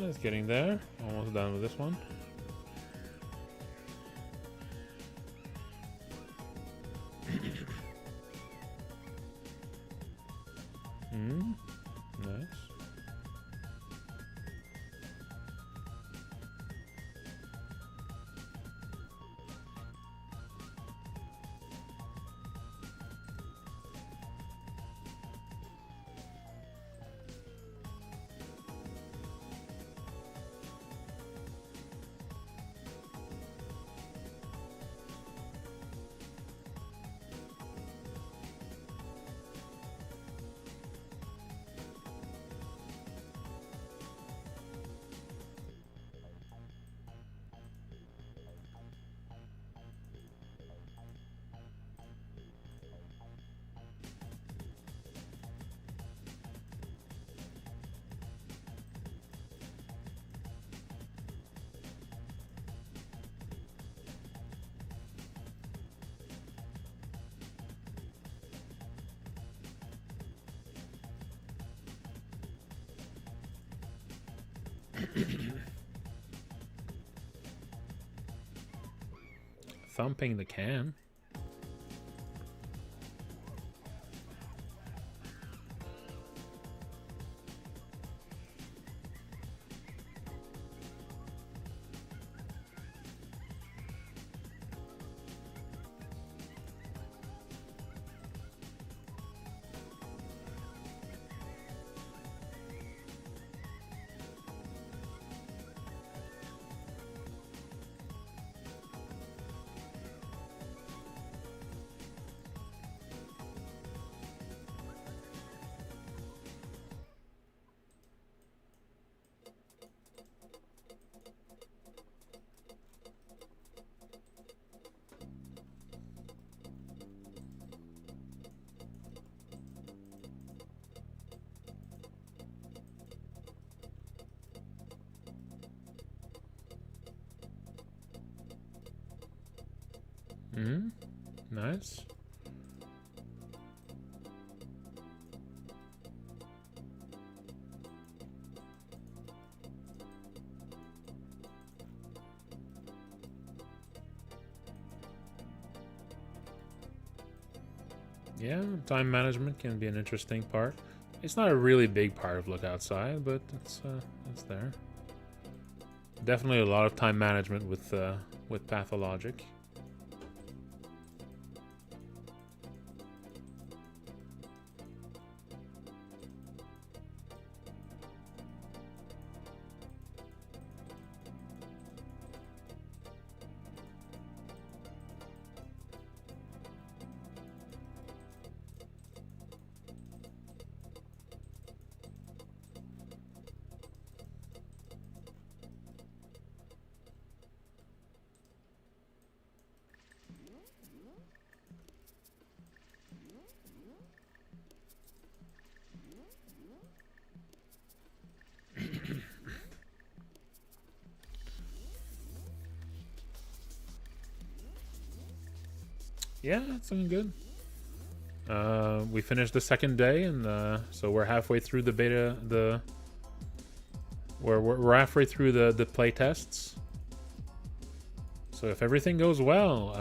It's getting there. Almost done with this one. Nice. Thumping the can. Nice. Yeah, time management can be an interesting part. It's not a really big part of Look Outside, but it's there. Definitely a lot of time management with Pathologic. Yeah, it's looking good. We finished the second day, and so we're halfway through the beta. We're halfway through the play tests. So if everything goes well,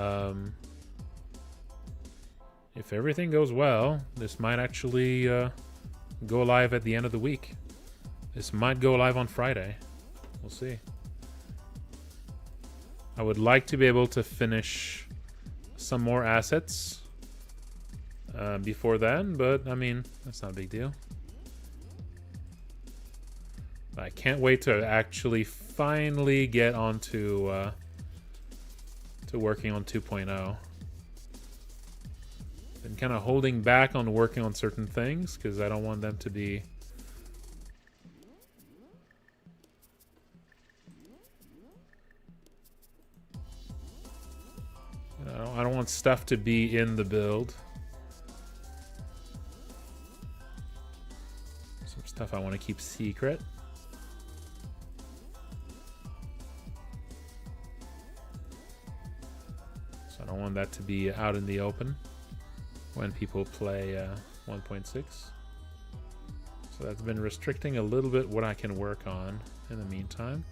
this might actually go live at the end of the week. This might go live on Friday. We'll see. I would like to be able to finish some more assets before then, but I mean, that's not a big deal. I can't wait to actually finally get onto to working on 2.0. Been kind of holding back on working on certain things because I don't want them to be I don't want stuff to be in the build. Some stuff I want to keep secret. So I don't want that to be out in the open when people play 1.6. So that's been restricting a little bit what I can work on in the meantime.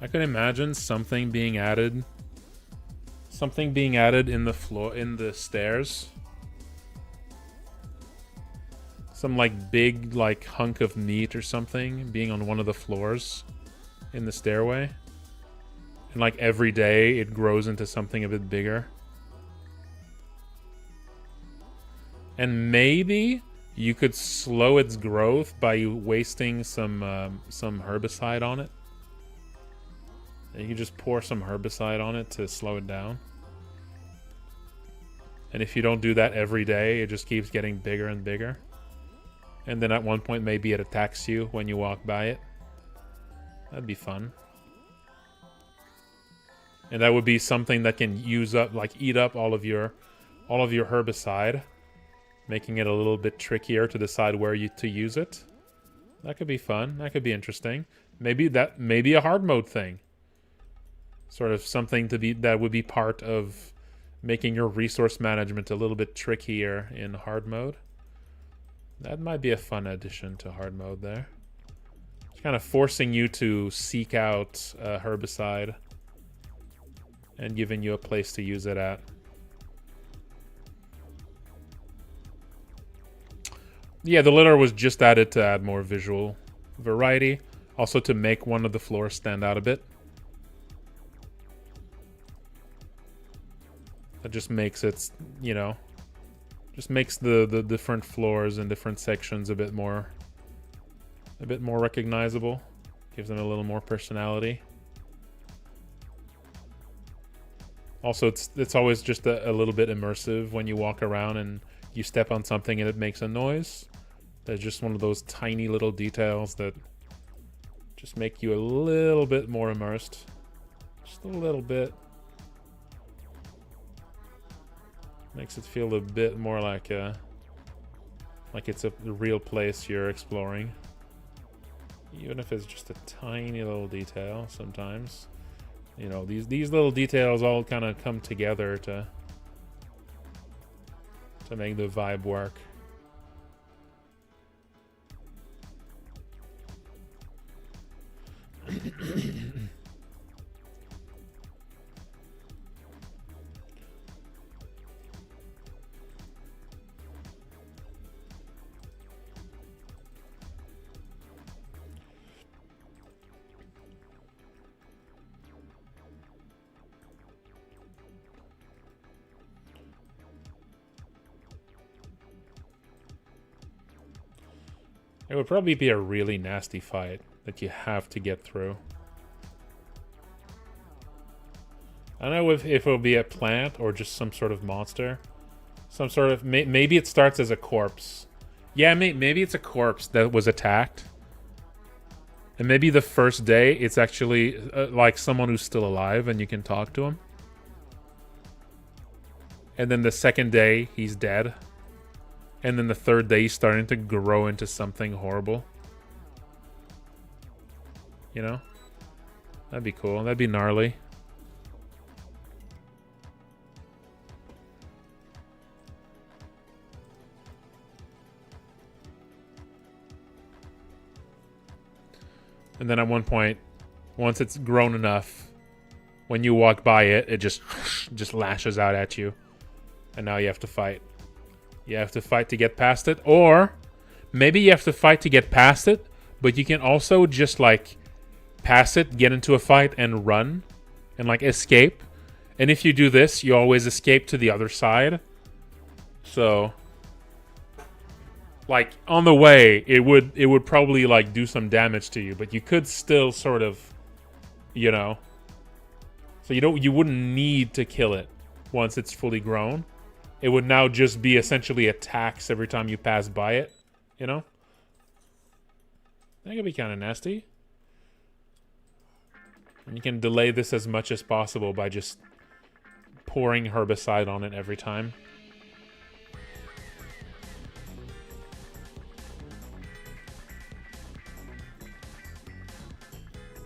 I could imagine something being added in the floor, in the stairs. Some like big like hunk of meat or something being on one of the floors in the stairway. And like every day it grows into something a bit bigger. And maybe you could slow its growth by wasting some herbicide on it. And you can just pour some herbicide on it to slow it down. And if you don't do that every day, it just keeps getting bigger and bigger. And then at one point, maybe it attacks you when you walk by it. That'd be fun. And that would be something that can use up, like eat up all of your herbicide, making it a little bit trickier to decide where to use it. That could be fun. That could be interesting. Maybe a hard mode thing. Sort of something that would be part of making your resource management a little bit trickier in hard mode. That might be a fun addition to hard mode there. It's kind of forcing you to seek out herbicide and giving you a place to use it at. Yeah, the litter was just added to add more visual variety. Also to make one of the floors stand out a bit. That just makes it, you know, just makes the different floors and different sections a bit more recognizable. Gives them a little more personality. Also, it's always just a little bit immersive when you walk around and you step on something and it makes a noise. That's just one of those tiny little details that just make you a little bit more immersed. Just a little bit. Makes it feel a bit more like it's a real place you're exploring. Even if it's just a tiny little detail sometimes. You know, these little details all kind of come together to make the vibe work. It would probably be a really nasty fight that you have to get through. I don't know if it'll be a plant or just some sort of monster. Some sort of... Maybe it starts as a corpse. Yeah, maybe it's a corpse that was attacked. And maybe the first day it's actually like someone who's still alive and you can talk to him. And then the second day he's dead. And then the third day he's starting to grow into something horrible. You know? That'd be cool. That'd be gnarly. And then at one point, once it's grown enough, when you walk by it, it just lashes out at you. And now you have to fight. You have to fight to get past it. Or maybe you have to fight to get past it, but you can also just like pass it, get into a fight and run and like escape. And if you do this, you always escape to the other side. So like on the way, it would probably like do some damage to you, but you could still sort of, you know. So you wouldn't need to kill it once it's fully grown. It would now just be essentially attacks every time you pass by it, you know? That could be kind of nasty. And you can delay this as much as possible by just pouring herbicide on it every time.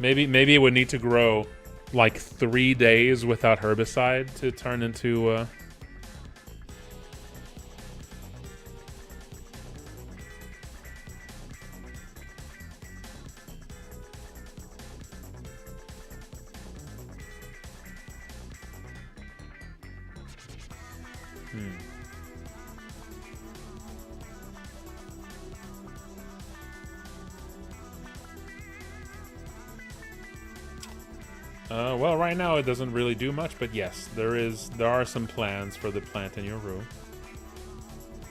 Maybe it would need to grow like 3 days without herbicide to turn into... Well, right now it doesn't really do much, but yes, there are some plans for the plant in your room.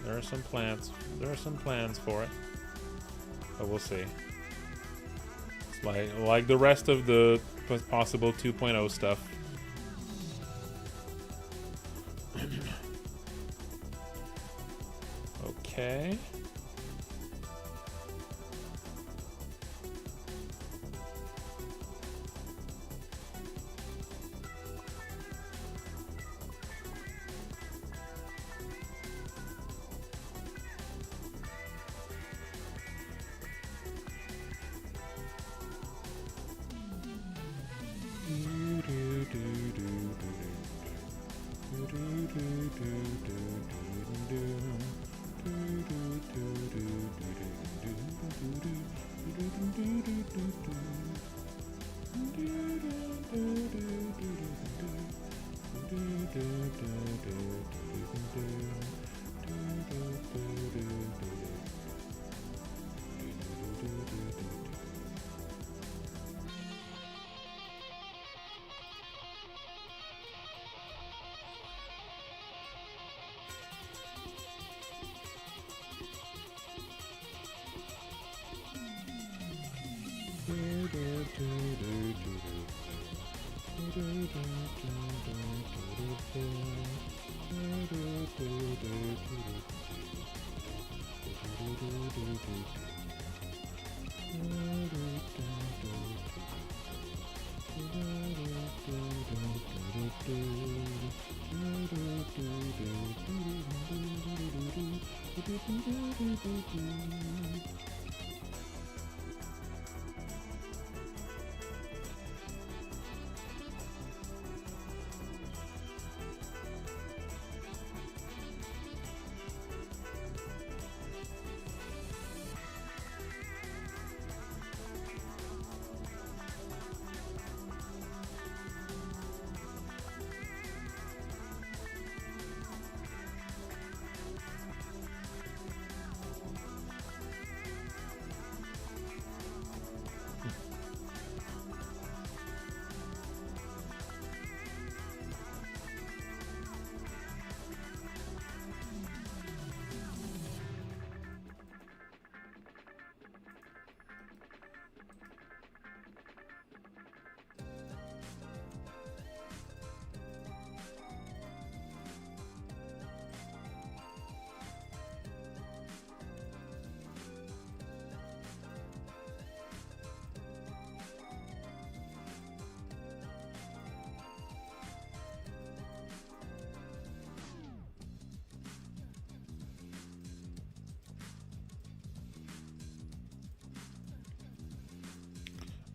There are some plans for it. But we'll see. It's like the rest of the possible 2.0 stuff. Okay.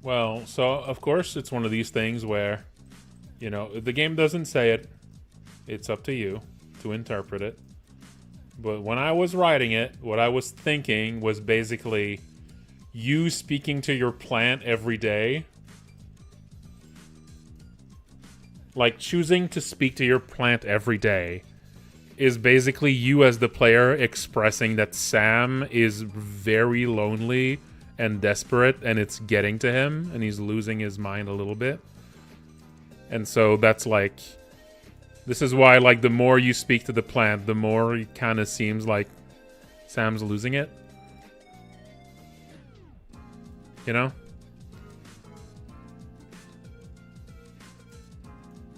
Well, so of course it's one of these things where, you know, the game doesn't say it. It's up to you to interpret it. But when I was writing it, what I was thinking was basically you speaking to your plant every day. Like, choosing to speak to your plant every day is basically you as the player expressing that Sam is very lonely and desperate, and it's getting to him, and he's losing his mind a little bit. And so that's like... This is why, like, the more you speak to the plant, the more it kind of seems like Sam's losing it. You know?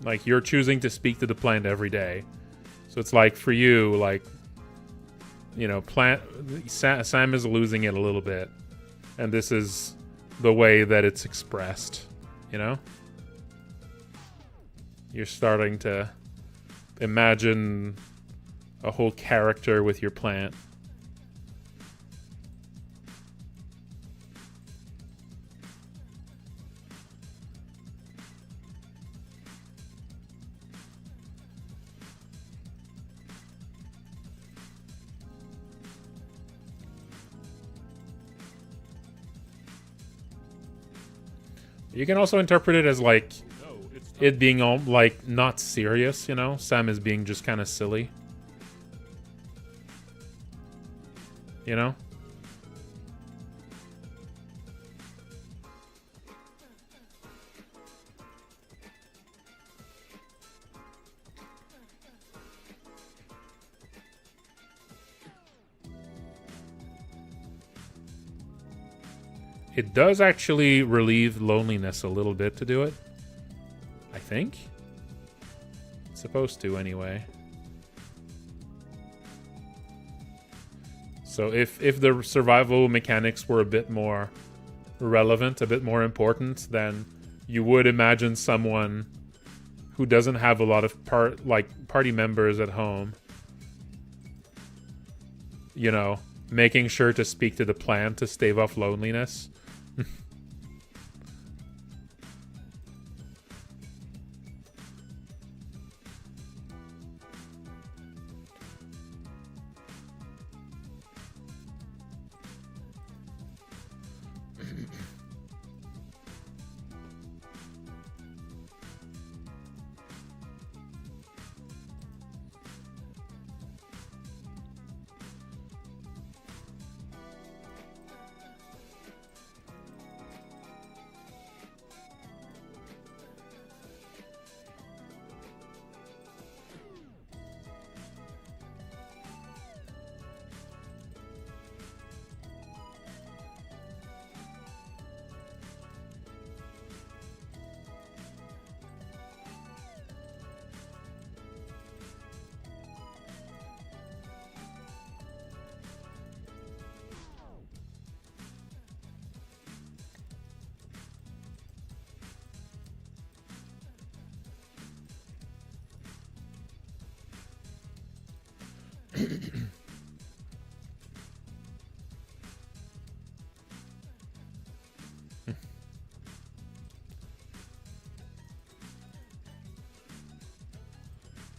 Like, you're choosing to speak to the plant every day. So it's like, for you, like, you know, Sam is losing it a little bit. And this is the way that it's expressed, you know? You're starting to imagine a whole character with your plant. You can also interpret it as, like, it being all, like, not serious, you know? Sam is being just kind of silly. You know? It does actually relieve loneliness a little bit to do it. I think. It's supposed to, anyway. So if the survival mechanics were a bit more relevant, a bit more important, then you would imagine someone who doesn't have a lot of party members at home, you know, making sure to speak to the plant to stave off loneliness.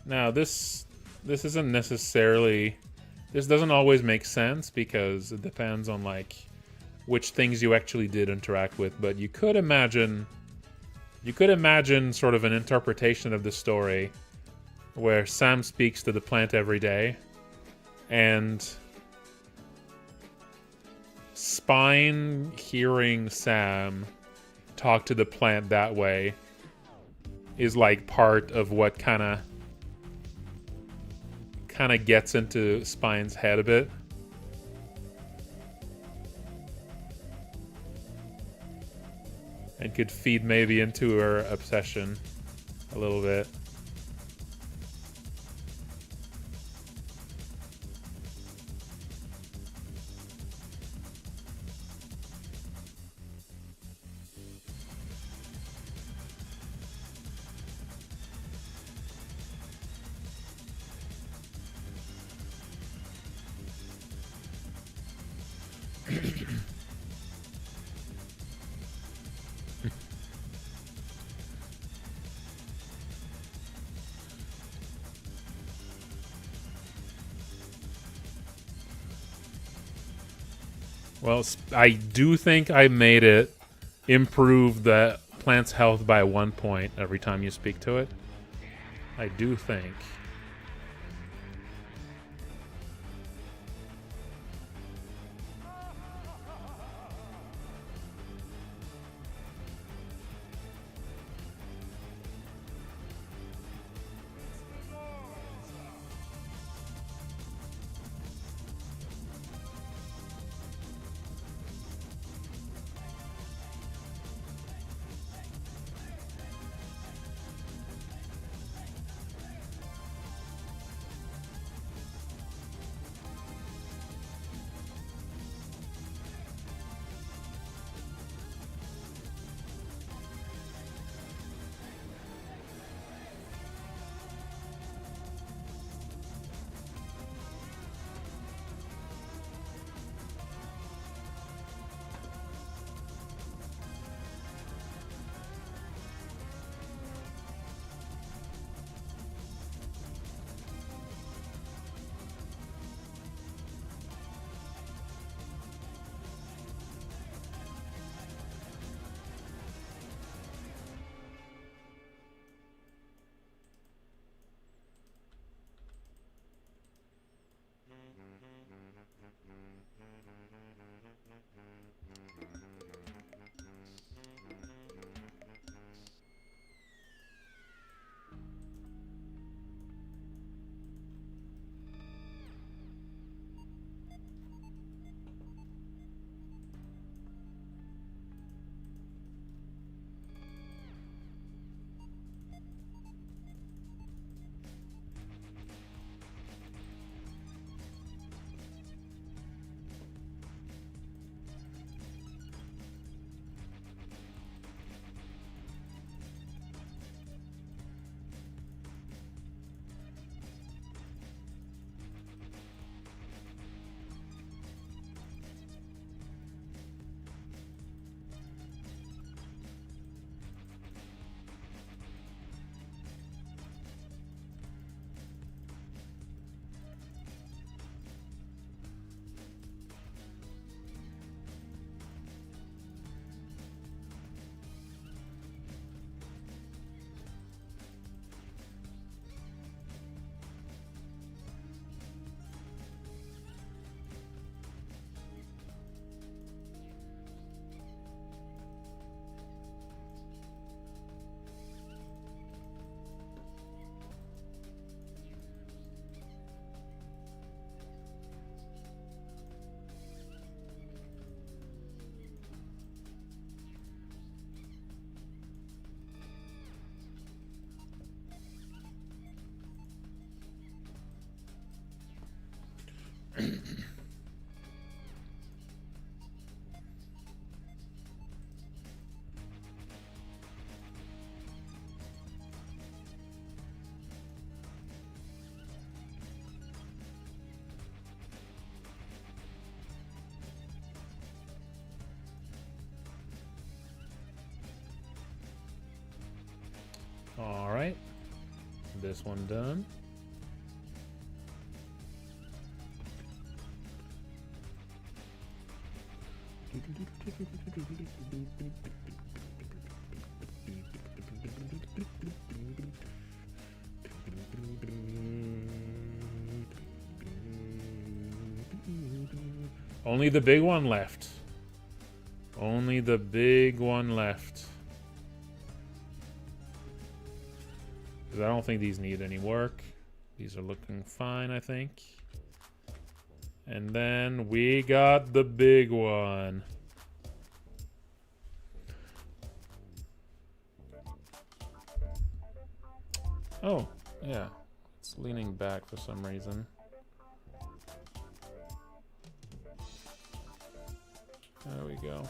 Now this isn't necessarily, this doesn't always make sense because it depends on like which things you actually did interact with, but you could imagine sort of an interpretation of the story where Sam speaks to the plant every day and Spine hearing Sam talk to the plant that way is like part of what kind of gets into Spine's head a bit. And could feed maybe into her obsession a little bit. Well, I do think I made it improve the plant's health by 1 point every time you speak to it. I do think. All right. This one done. Only the big one left. Only the big one left. Because I don't think these need any work. These are looking fine, I think. And then we got the big one. Oh, yeah. It's leaning back for some reason. There we go.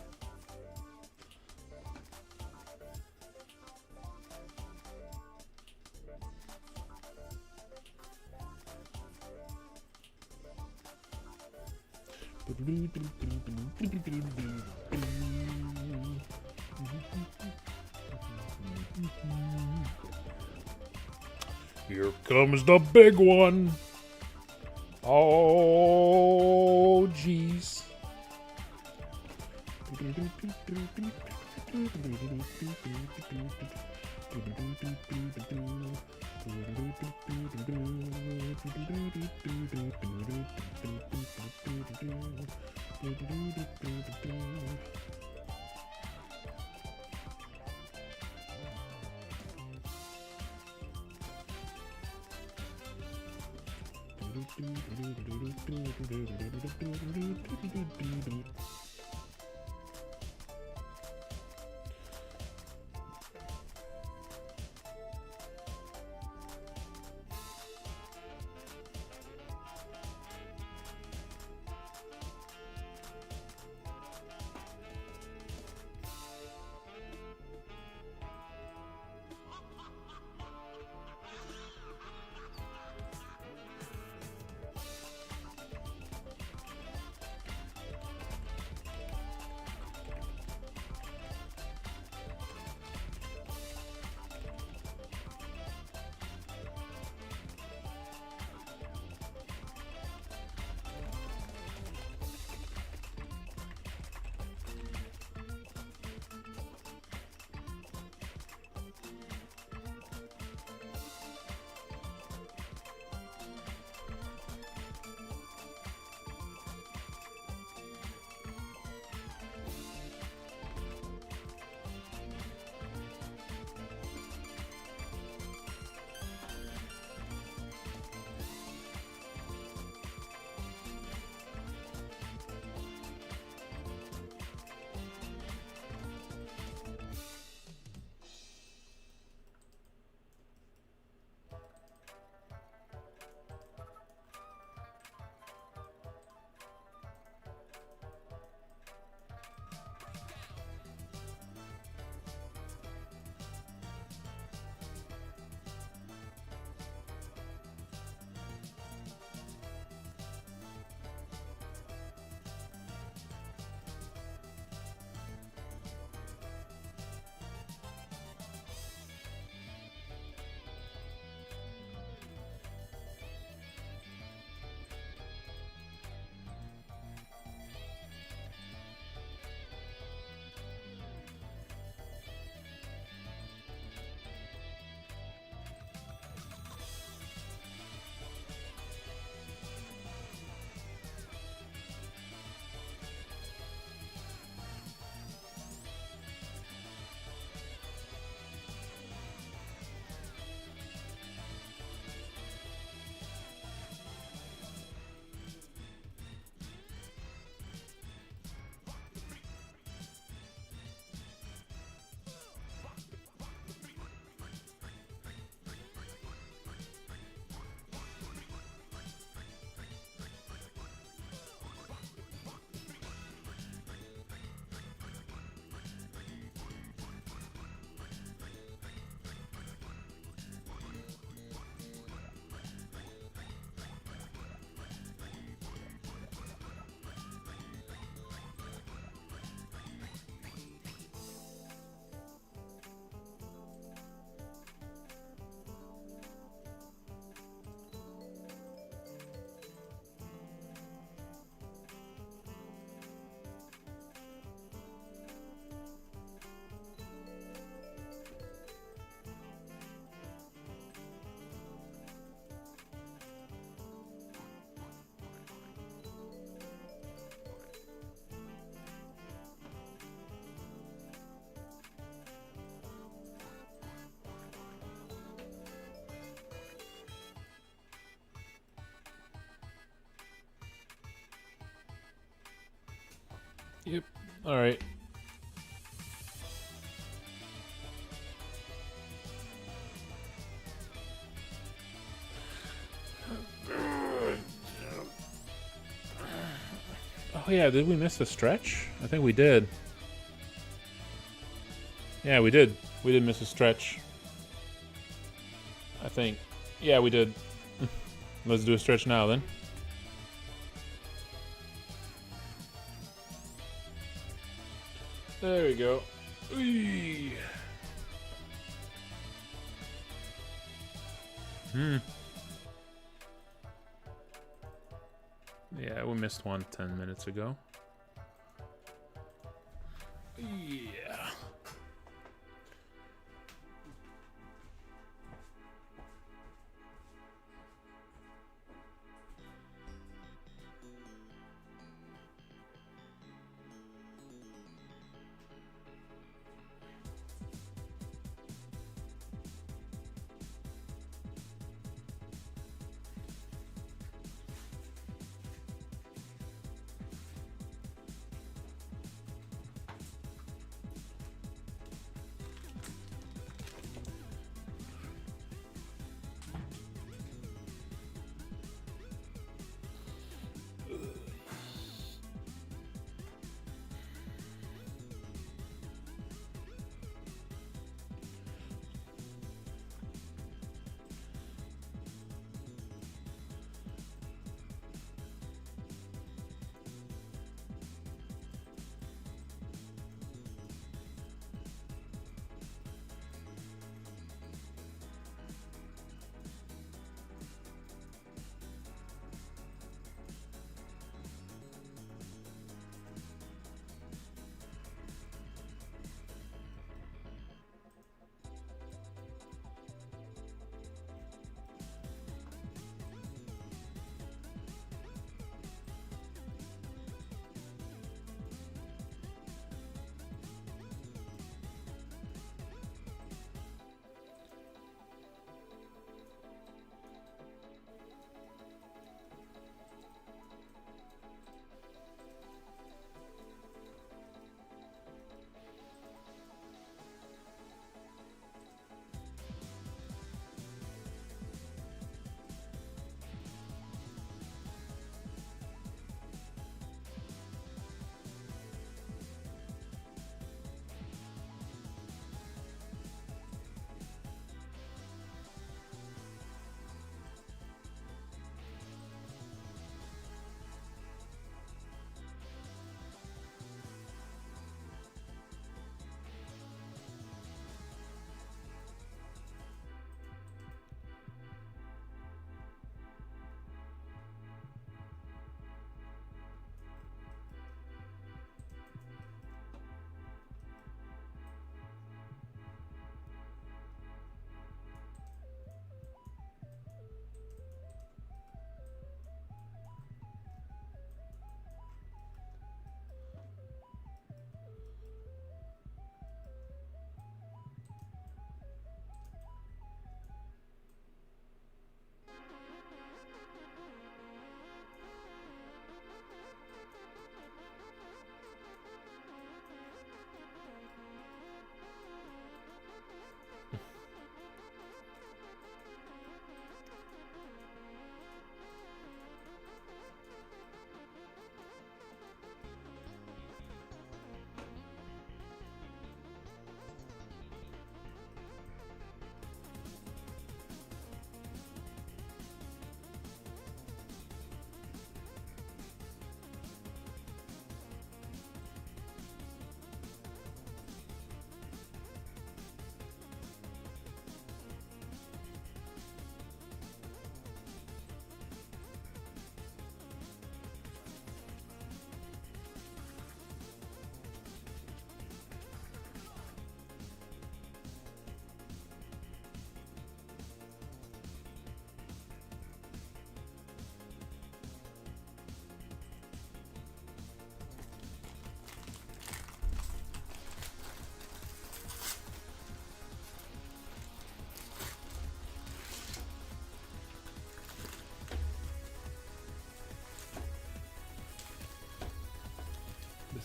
Here comes the big one. Oh, jeez. Yep. All right. Oh yeah, did we miss a stretch? I think we did. Yeah, we did. We did miss a stretch. I think. Yeah, we did. Let's do a stretch now then. There we go. Eee. Yeah, we missed one 10 minutes ago. Yeah.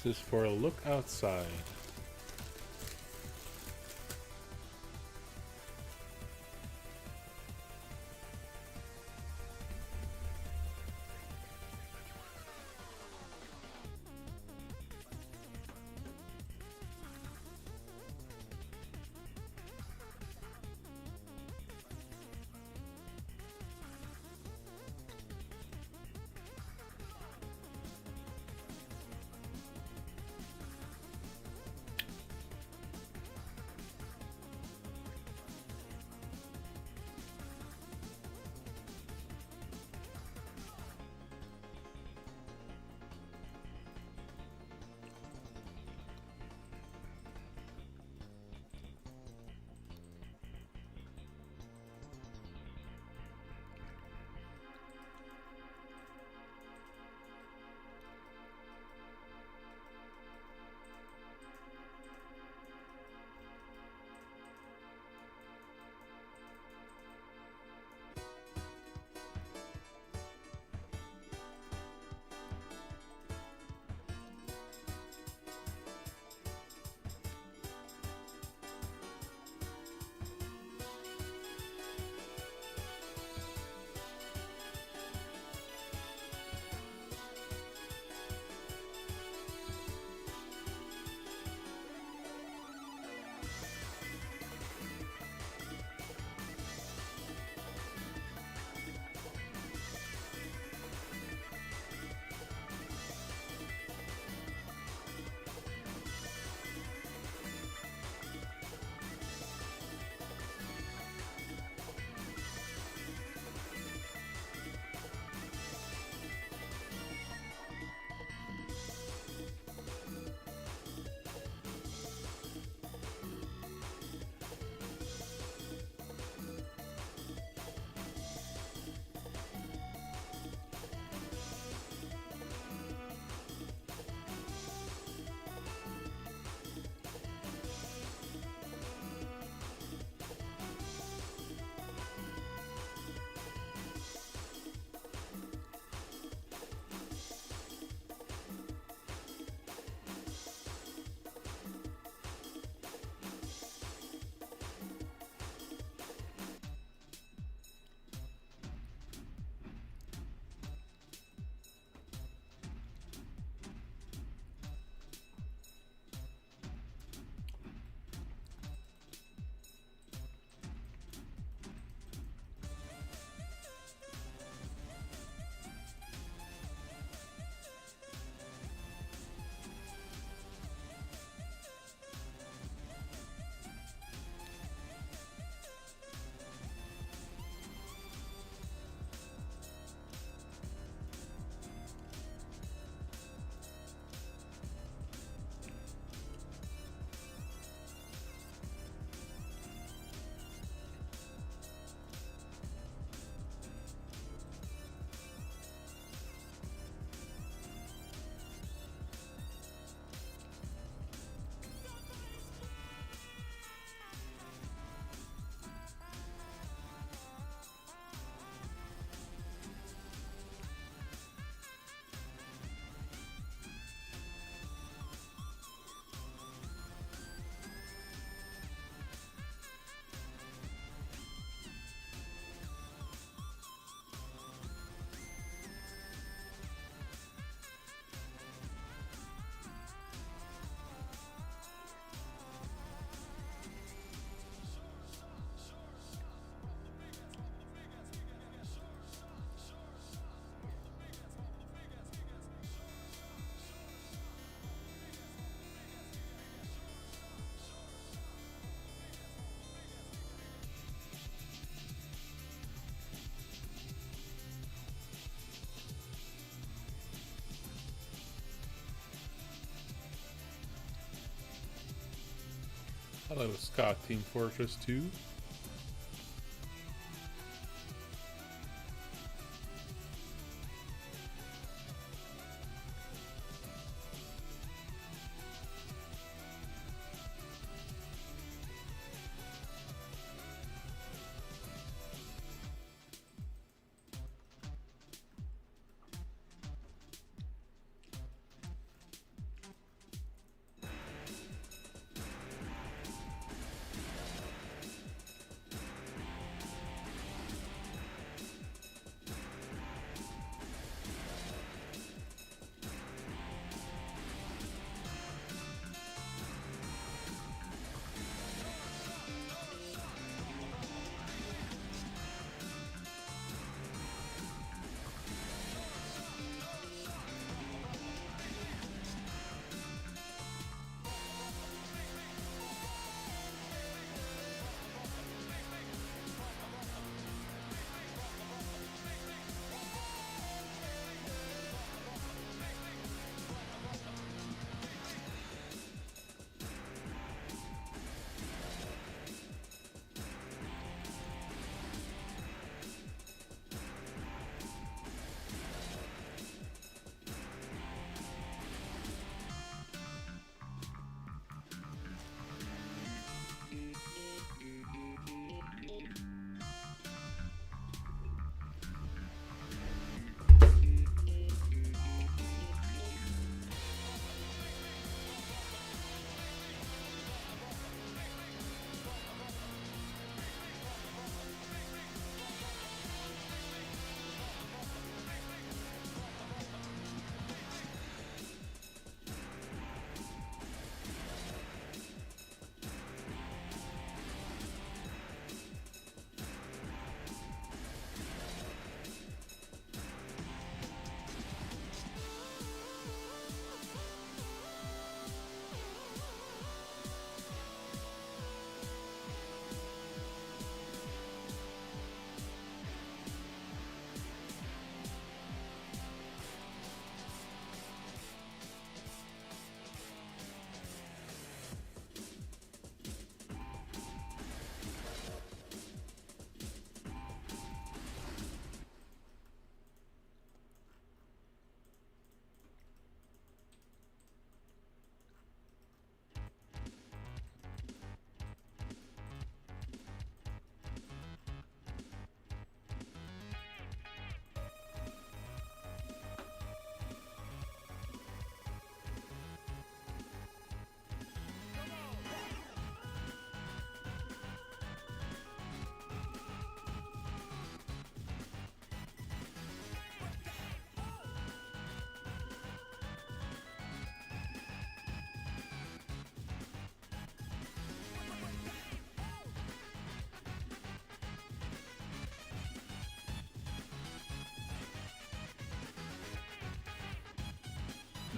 This is for a look outside. Hello, Scott, Team Fortress 2.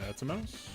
That's a mouse.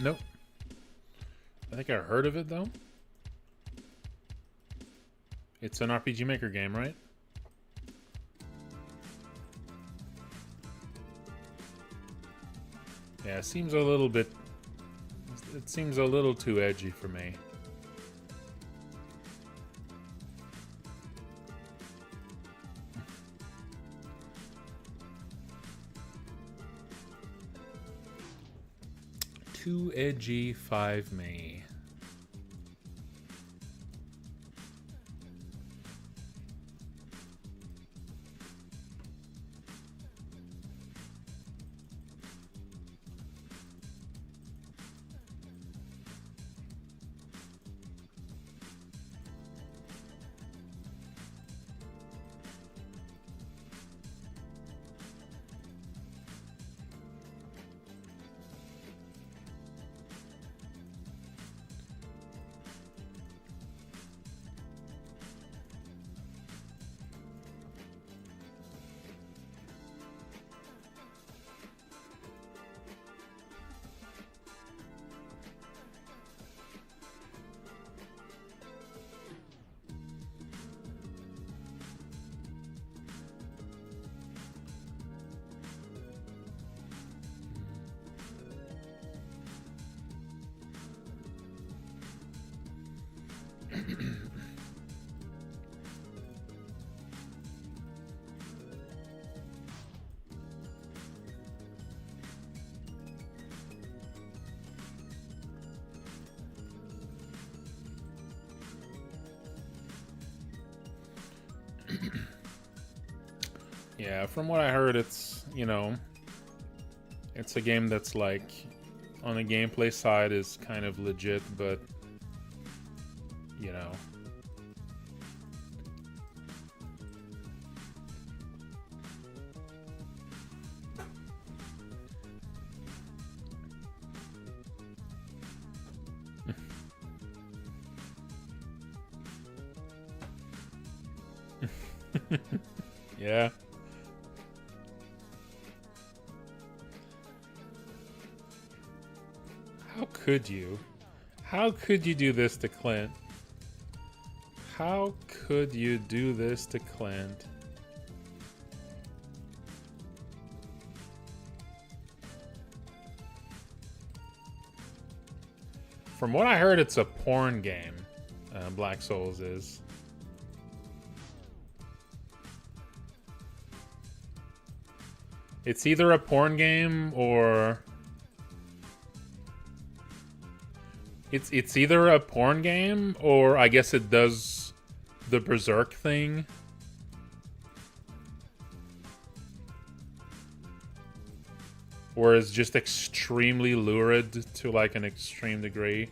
Nope. I think I heard of it, though. It's an RPG Maker game, right? Yeah, it seems a little bit... It seems a little too edgy for me. Too edgy, 5 me. Yeah, from what I heard, it's, you know, it's a game that's like, on the gameplay side is kind of legit, but, you know. Yeah. How could you? How could you do this to Clint? How could you do this to Clint? From what I heard, it's a porn game. Black Souls is. It's either a porn game or... It's either a porn game or I guess it does the Berserk thing. Or is just extremely lurid to like an extreme degree.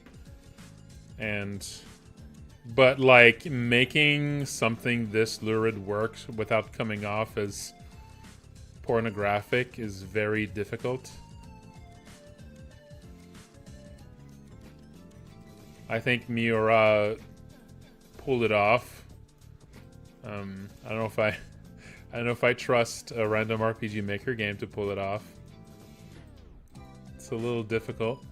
But like making something this lurid works without coming off as pornographic is very difficult. I think Miura pulled it off. I don't know if I don't know if I trust a random RPG Maker game to pull it off. It's a little difficult.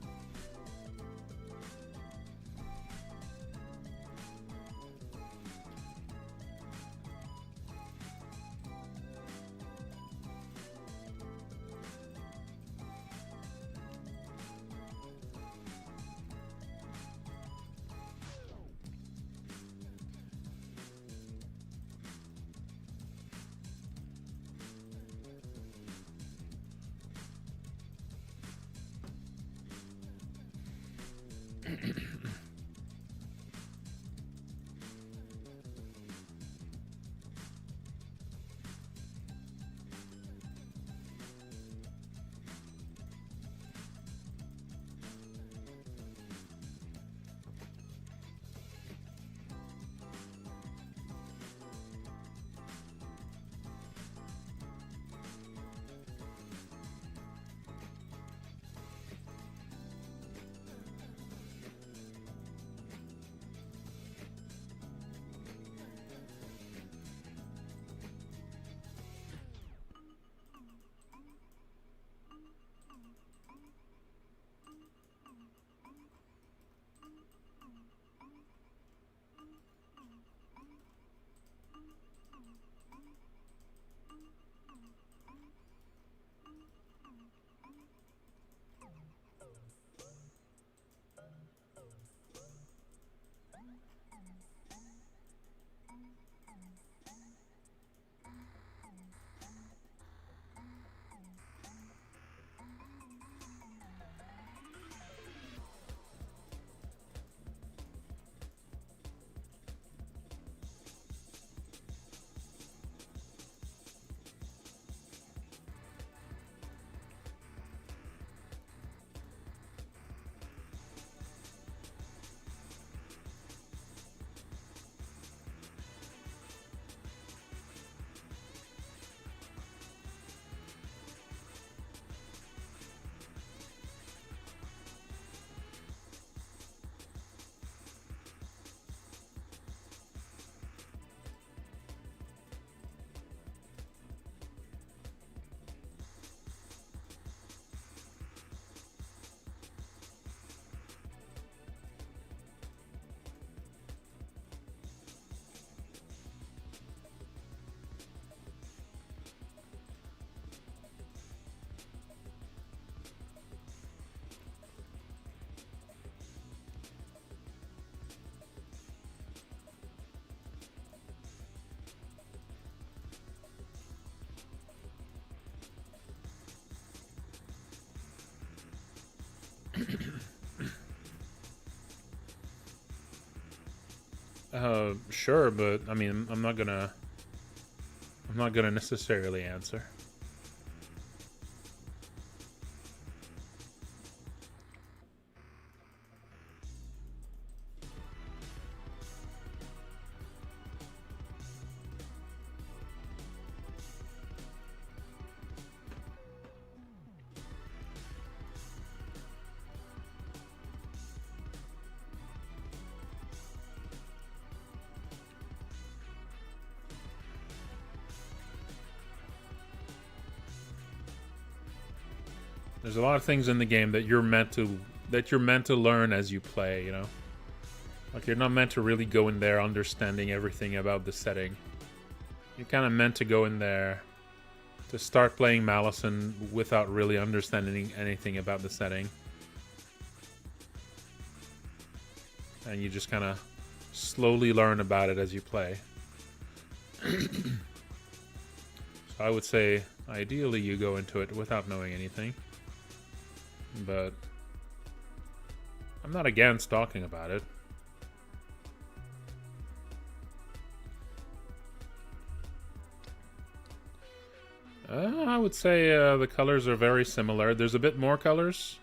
Sure, but I mean, I'm not gonna necessarily answer. There's a lot of things in the game that you're meant to learn as you play, you know? Like, you're not meant to really go in there understanding everything about the setting. You're kind of meant to go in there to start playing Malison without really understanding anything about the setting. And you just kind of slowly learn about it as you play. So I would say, ideally, you go into it without knowing anything. But I'm not against talking about it. I would say the colors are very similar. There's a bit more colors.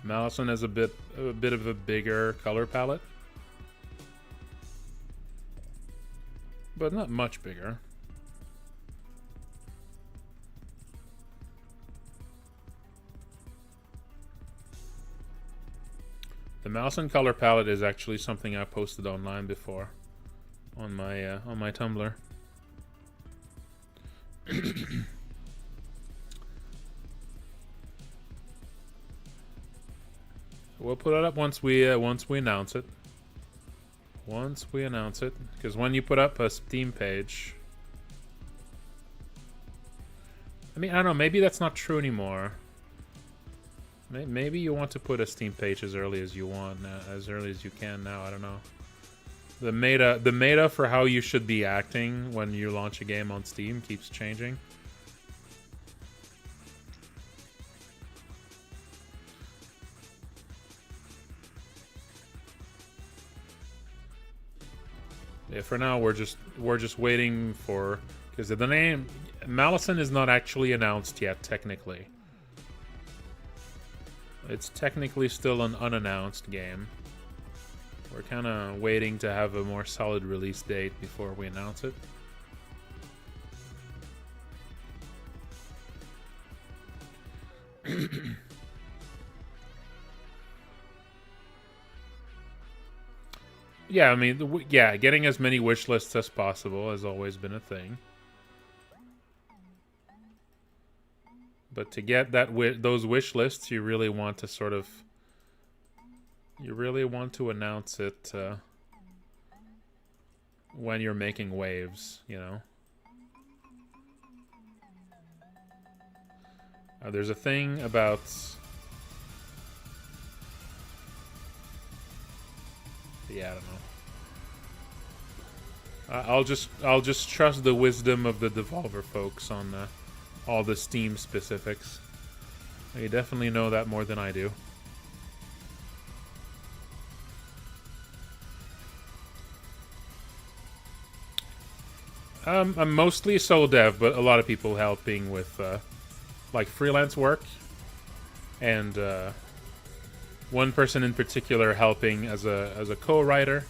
Malison has a bit of a bigger color palette, but not much bigger. The mouse and color palette is actually something I posted online before on my Tumblr. We'll put it up once we announce it. Once we announce it, because when you put up a Steam page, I mean, I don't know. Maybe that's not true anymore. Maybe you want to put a Steam page as early as you want, as early as you can now. I don't know. The meta for how you should be acting when you launch a game on Steam keeps changing. Yeah, for now we're just waiting for, because the name Malison is not actually announced yet technically. It's technically still an unannounced game. We're kind of waiting to have a more solid release date before we announce it. Yeah, I mean, yeah, getting as many wish lists as possible has always been a thing. But to get those wish lists, you really want to sort of... You really want to announce it when you're making waves, you know? There's a thing about... Yeah, I don't know. I'll just trust the wisdom of the Devolver folks on all the Steam specifics. They definitely know that more than I do. I'm mostly solo dev, but a lot of people helping with like freelance work, and one person in particular helping as a co-writer,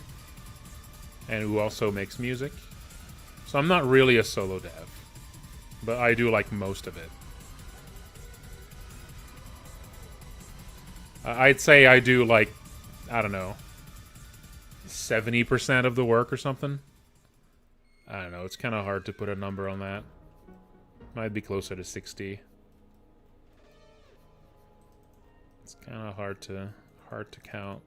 and who also makes music. So I'm not really a solo dev, but I do like most of it. I'd say I do like, I don't know, 70% of the work or something. I don't know, it's kind of hard to put a number on that. Might be closer to 60. It's kind of hard to count.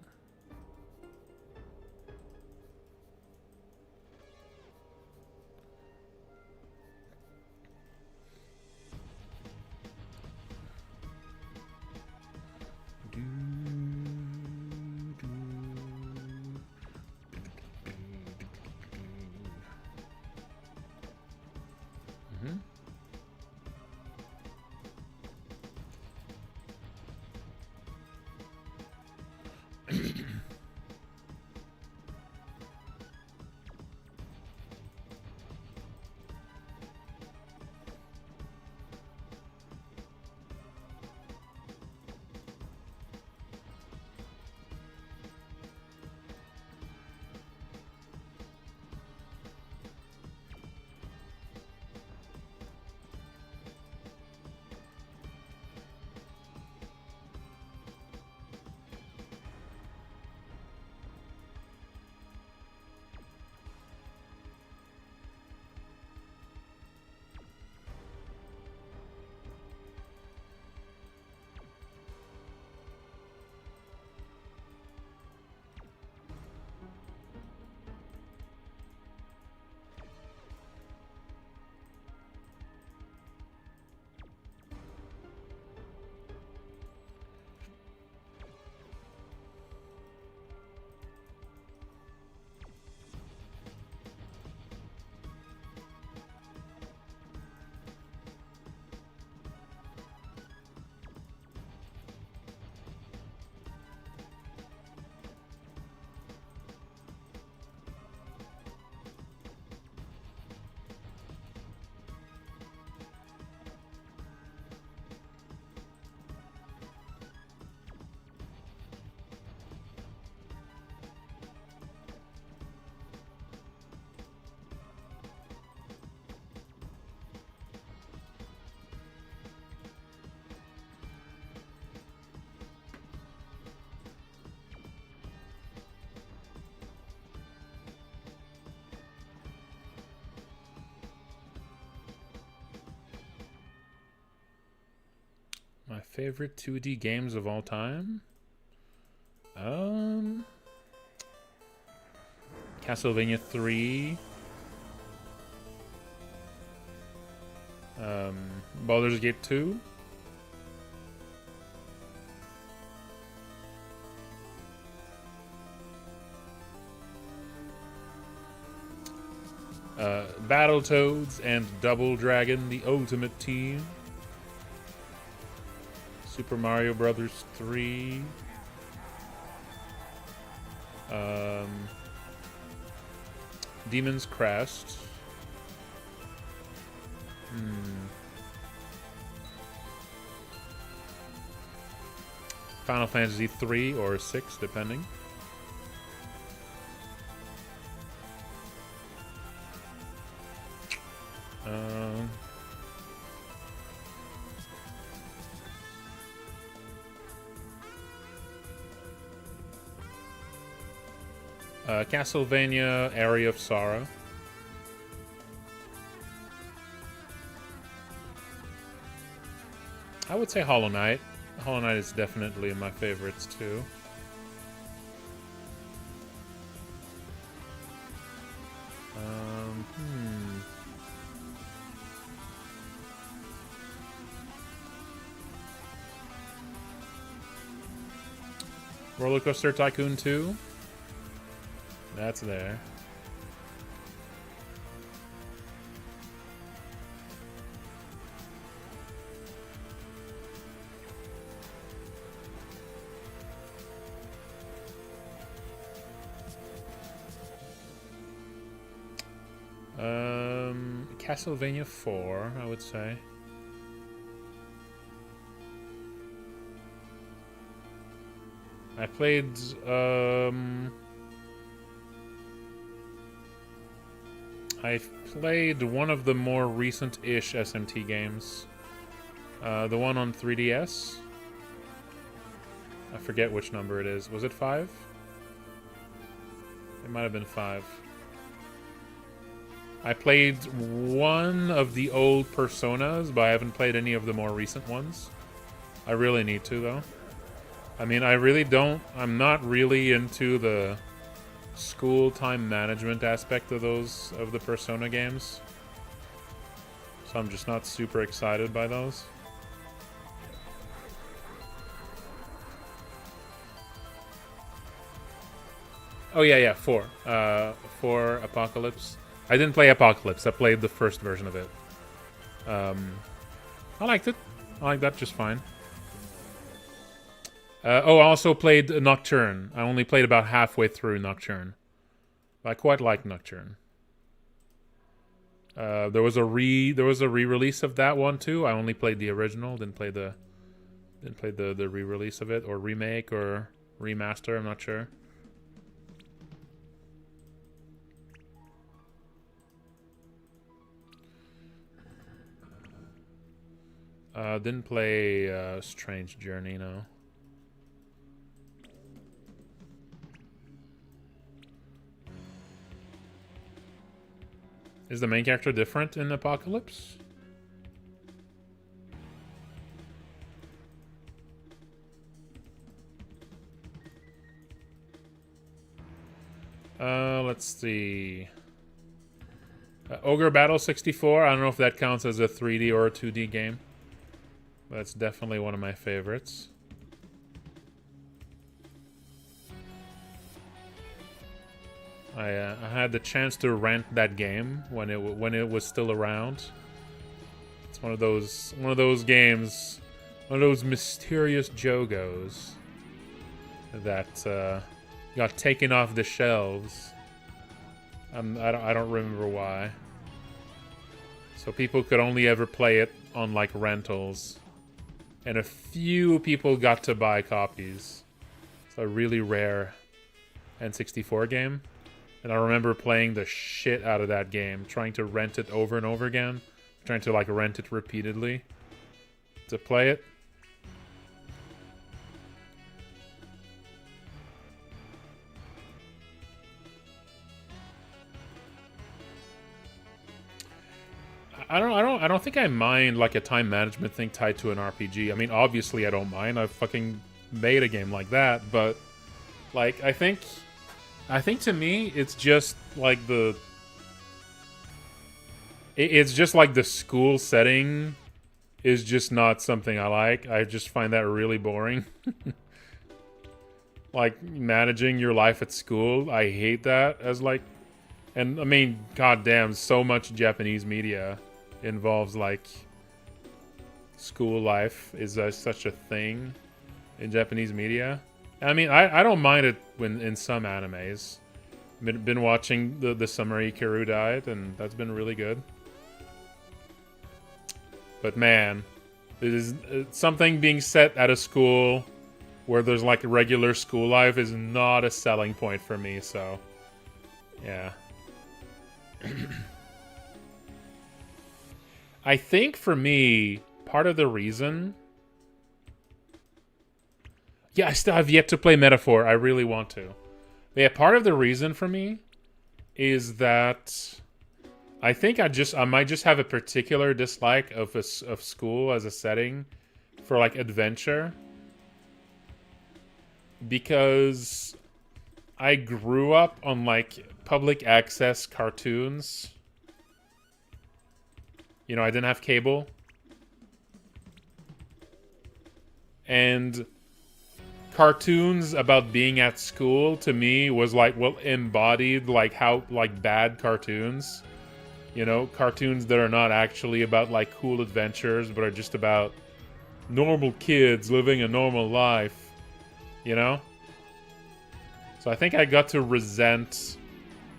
Favorite 2D games of all time? Castlevania 3. Baldur's Gate 2. Battletoads and Double Dragon, the Ultimate Team. Super Mario Brothers 3. Demon's Crest. Final Fantasy 3 or 6, depending. Castlevania Area of Sorrow. I would say Hollow Knight. Hollow Knight is definitely in my favorites too. Roller Coaster Tycoon 2. That's there. Castlevania 4, I would say. I played I've played one of the more recent-ish SMT games. The one on 3DS. I forget which number it is. Was it 5? It might have been 5. I played one of the old Personas, but I haven't played any of the more recent ones. I really need to, though. I mean, I really don't... I'm not really into the school time management aspect of those, of the Persona games. So I'm just not super excited by those. Oh, yeah, 4. 4 Apocalypse. I didn't play Apocalypse. I played the first version of it. I liked it. I liked that just fine. I also played Nocturne. I only played about halfway through Nocturne. But I quite like Nocturne. There was a re-release of that one too. I only played the original. Didn't play the re-release of it, or remake, or remaster. I'm not sure. Didn't play Strange Journey, no. Is the main character different in Apocalypse? Let's see. Ogre Battle 64. I don't know if that counts as a 3D or a 2D game. That's definitely one of my favorites. I had the chance to rent that game when it was still around. It's one of those games, one of those mysterious Jogos that got taken off the shelves. I don't remember why. So people could only ever play it on like rentals. And a few people got to buy copies. It's a really rare N64 game. And I remember playing the shit out of that game, trying to rent it over and over again, trying to like rent it repeatedly to play it. I don't think I mind like a time management thing tied to an RPG. I mean, obviously I don't mind. I've fucking made a game like that, but like I think to me it's just like it's just like the school setting is just not something I like. I just find that really boring. Like managing your life at school, I hate that as like, and I mean, goddamn, so much Japanese media involves like school life is such a thing in Japanese media. I mean, I don't mind it when in some animes. Been watching the Summer Hikaru Died, and that's been really good. But man, it is something being set at a school where there's like regular school life is not a selling point for me. So, yeah. I think for me, part of the reason... Yeah, I still have yet to play Metaphor. I really want to. But yeah, part of the reason for me is that I think I might just have a particular dislike of school as a setting for like adventure, because I grew up on like public access cartoons. You know, I didn't have cable. And cartoons about being at school to me was like, well, embodied like how like bad cartoons. You know, cartoons that are not actually about like cool adventures, but are just about normal kids living a normal life. You know? So I think I got to resent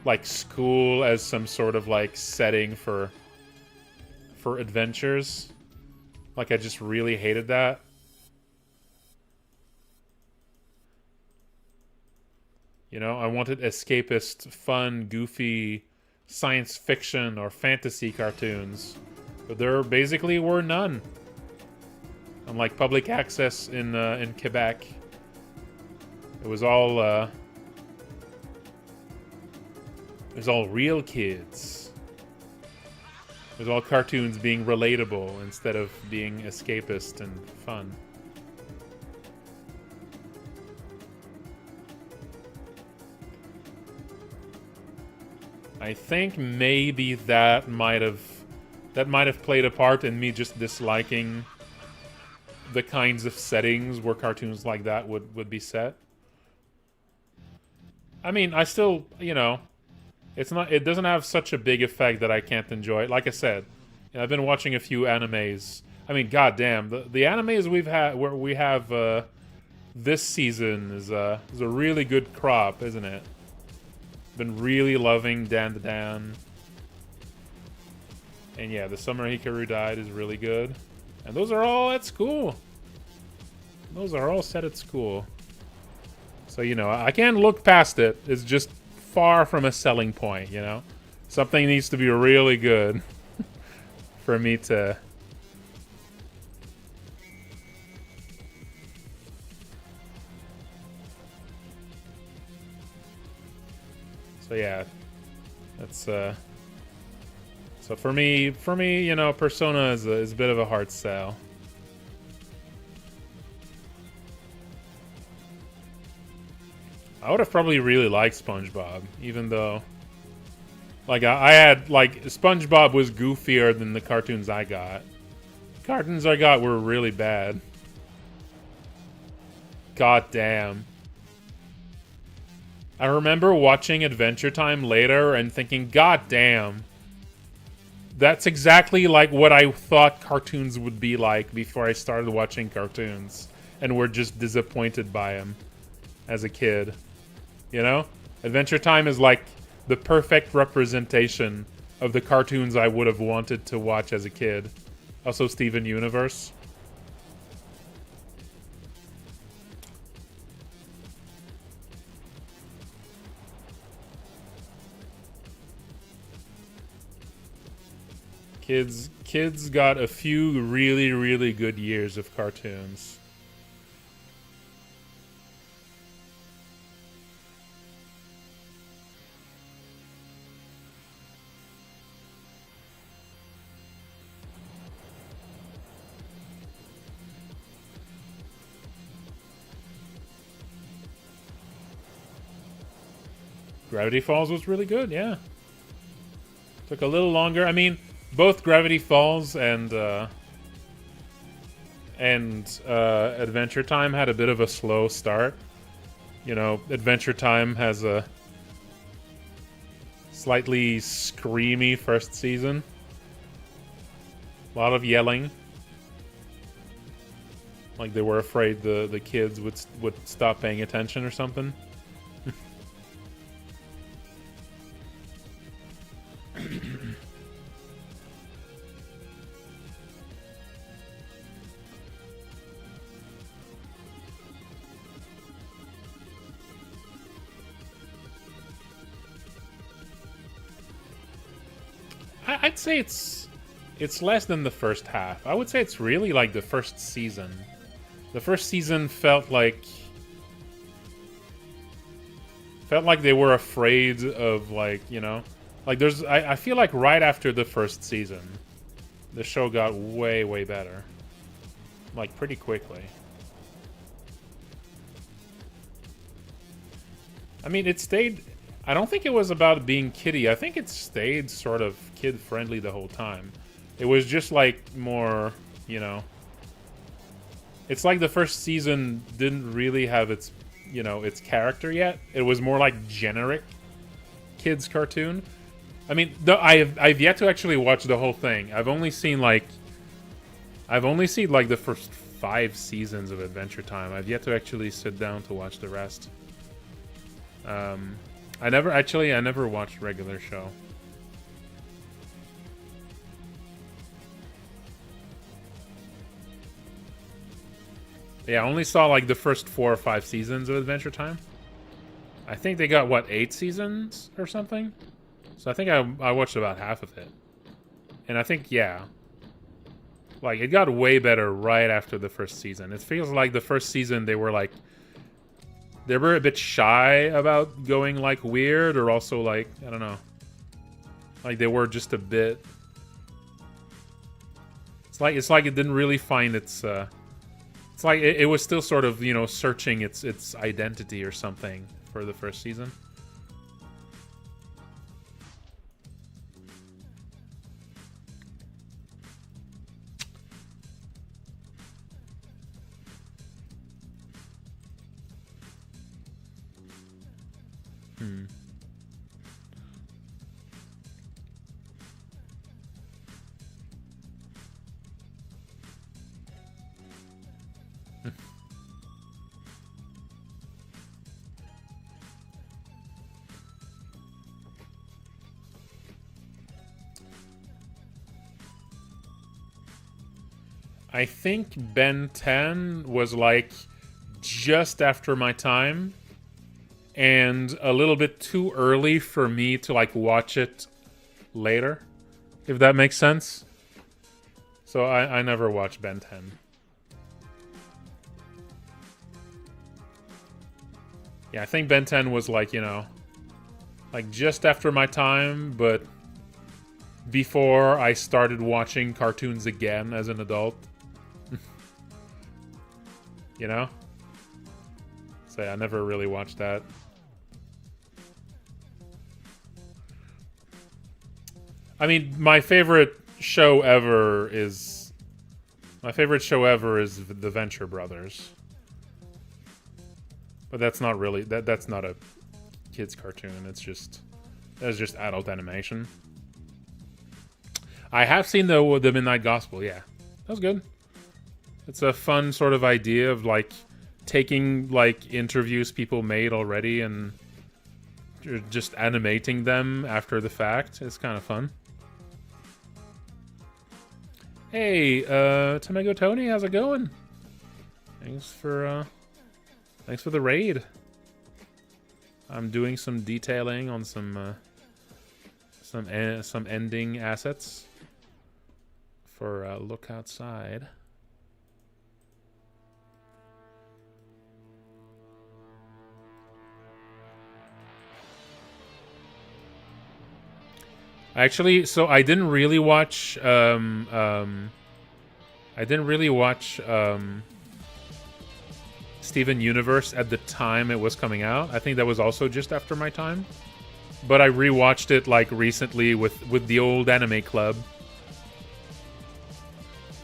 like school as some sort of like setting for adventures. Like I just really hated that. You know, I wanted escapist, fun, goofy science fiction or fantasy cartoons, but there basically were none. Unlike public access in Quebec, it was all real kids. It was all cartoons being relatable instead of being escapist and fun. I think maybe that might have played a part in me just disliking the kinds of settings where cartoons like that would be set. I mean, I still, you know, it doesn't have such a big effect that I can't enjoy it. Like I said, you know, I've been watching a few animes. I mean, goddamn, the animes we have this season is a really good crop, isn't it? Been really loving Dan the Dan. And yeah, the Summer Hikaru Died is really good. And those are all at school. Those are all set at school. So, you know, I can't look past it. It's just far from a selling point, you know? Something needs to be really good for me to... So yeah, that's so for me, you know, Persona is a bit of a hard sell. I would have probably really liked SpongeBob, even though, like, I had like SpongeBob was goofier than the cartoons I got. The cartoons I got were really bad. God damn. I remember watching Adventure Time later and thinking, God damn. That's exactly like what I thought cartoons would be like before I started watching cartoons. And were just disappointed by them as a kid. You know? Adventure Time is like the perfect representation of the cartoons I would have wanted to watch as a kid. Also Steven Universe. Kids got a few really, really good years of cartoons. Gravity Falls was really good, yeah. Took a little longer. I mean, both Gravity Falls and Adventure Time had a bit of a slow start. You know, Adventure Time has a slightly screamy first season. A lot of yelling. Like they were afraid the kids would stop paying attention or something. I'd say it's less than the first half. I would say it's really like the first season. The first season felt like they were afraid of, like, you know, like there's I feel like right after the first season the show got way better, like pretty quickly. I mean, it stayed, I don't think it was about being kiddie. I think it stayed sort of kid friendly the whole time. It was just like more, you know, it's like the first season didn't really have its, you know, its character yet. It was more like generic kids cartoon. I mean, I've yet to actually watch the whole thing. I've only seen like the first 5 seasons of Adventure Time. I've yet to actually sit down to watch the rest. I never watched regular show. Yeah, I only saw like the first 4 or 5 seasons of Adventure Time. I think they got, what, 8 seasons or something? So I think I watched about half of it. And I think, yeah, like it got way better right after the first season. It feels like the first season they were a bit shy about going like weird, or also like, I don't know, like they were just a bit, it's like it didn't really find its it's like it was still sort of, you know, searching its identity or something for the first season. I think Ben 10 was like just after my time and a little bit too early for me to like watch it later, if that makes sense. So I never watched Ben 10. Yeah, I think Ben 10 was like, you know, like just after my time, but before I started watching cartoons again as an adult. You know? So yeah, I never really watched that. I mean, my favorite show ever is The Venture Brothers. But that's not really that's not a kids cartoon. That's just adult animation. I have seen the Midnight Gospel, yeah. That was good. It's a fun sort of idea of like taking like interviews people made already and just animating them after the fact. It's kind of fun. Hey, Tamego Tony, how's it going? Thanks for the raid. I'm doing some detailing on some ending assets for Look Outside. Actually, so I didn't really watch Steven Universe at the time it was coming out. I think that was also just after my time. but I rewatched it like recently with the old anime club.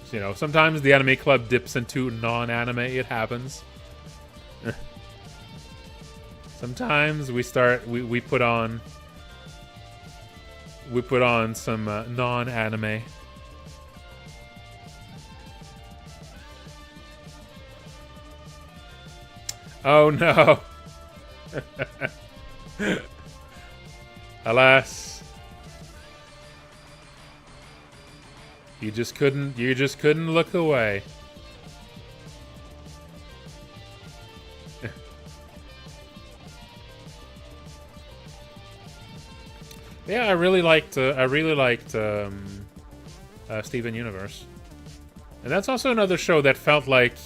So, you know, sometimes the anime club dips into non-anime. It happens. Sometimes we put on some non-anime. Oh no. Alas. You just couldn't look away. Yeah, I really liked Steven Universe. And that's also another show that felt like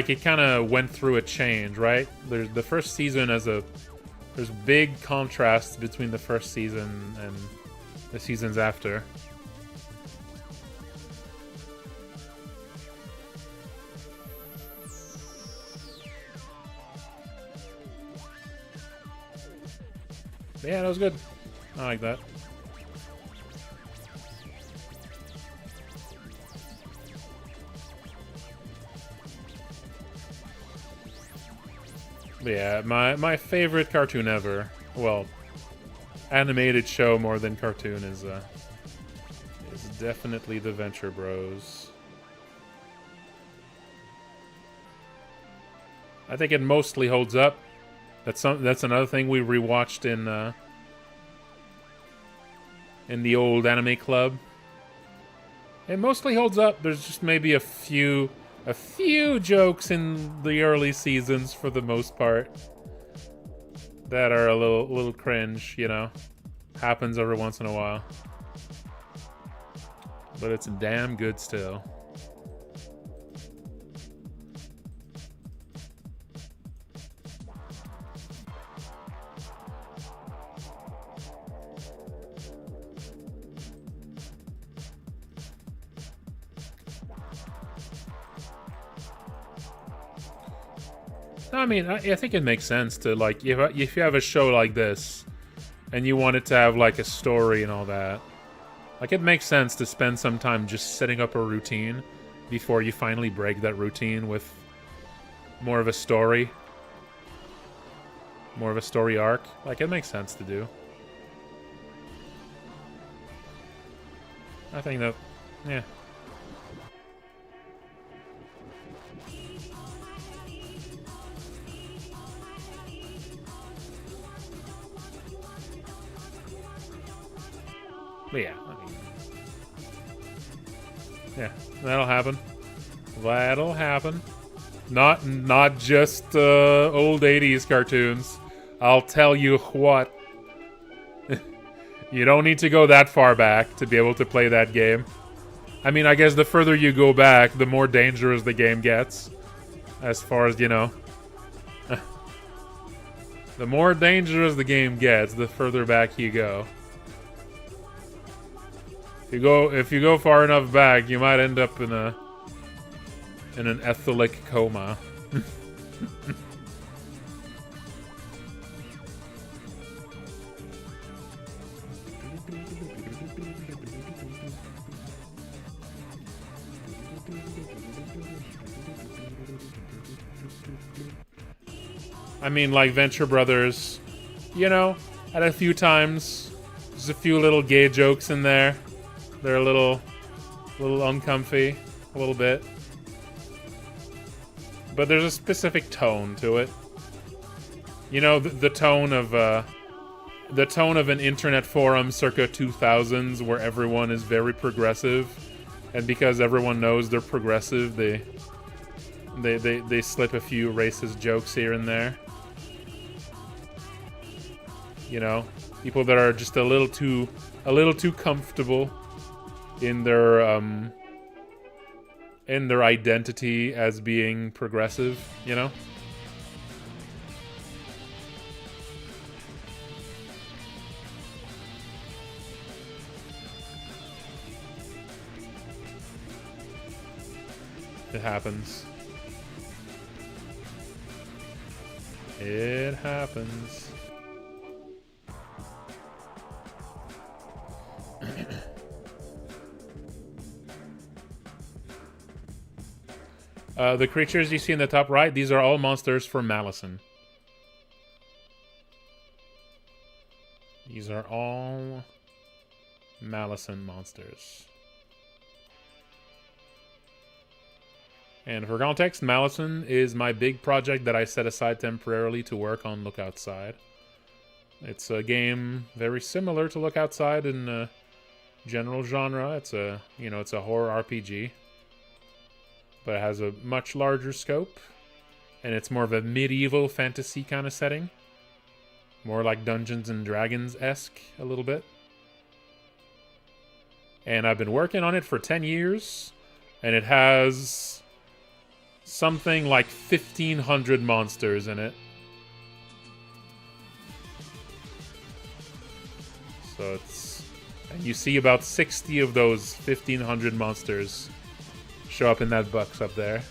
it kind of went through a change, right? There's the first season there's big contrasts between the first season and the seasons after. But yeah, that was good. I like that. But yeah, my favorite cartoon ever, well, animated show more than cartoon, is definitely the Venture Bros. I think it mostly holds up. That's another thing we rewatched in the old anime club. It mostly holds up. There's just maybe a few jokes in the early seasons, for the most part, that are a little cringe, you know. Happens every once in a while. But it's damn good still. I mean, I think it makes sense to, like, if you have a show like this and you want it to have like a story and all that, like, it makes sense to spend some time just setting up a routine before you finally break that routine with more of a story arc. Like, it makes sense to do. I think that, yeah. But yeah, I mean, yeah, that'll happen. That'll happen. Not just old 80s cartoons. I'll tell you what. You don't need to go that far back to be able to play that game. I mean, I guess the further you go back, the more dangerous the game gets. As far as, you know. The more dangerous the game gets, the further back you go. If you go far enough back, you might end up in an ethylene coma. I mean, like Venture Brothers, you know, at a few times, there's a few little gay jokes in there. They're a little uncomfy, a little bit. But there's a specific tone to it. You know, the tone of an internet forum circa 2000s where everyone is very progressive, and because everyone knows they're progressive, they slip a few racist jokes here and there. You know, people that are just a little too comfortable in their identity as being progressive, you know? It happens. It happens. The creatures you see in the top right, these are all monsters from Malison. These are all Malison monsters. And for context, Malison is my big project that I set aside temporarily to work on Look Outside. It's a game very similar to Look Outside in general genre. It's a, it's a horror RPG. But it has a much larger scope. And it's more of a medieval fantasy kind of setting. More like Dungeons and Dragons-esque a little bit. And I've been working on it for 10 years. And it has something like 1,500 monsters in it. So it's... And you see about 60 of those 1,500 monsters show up in that box up there.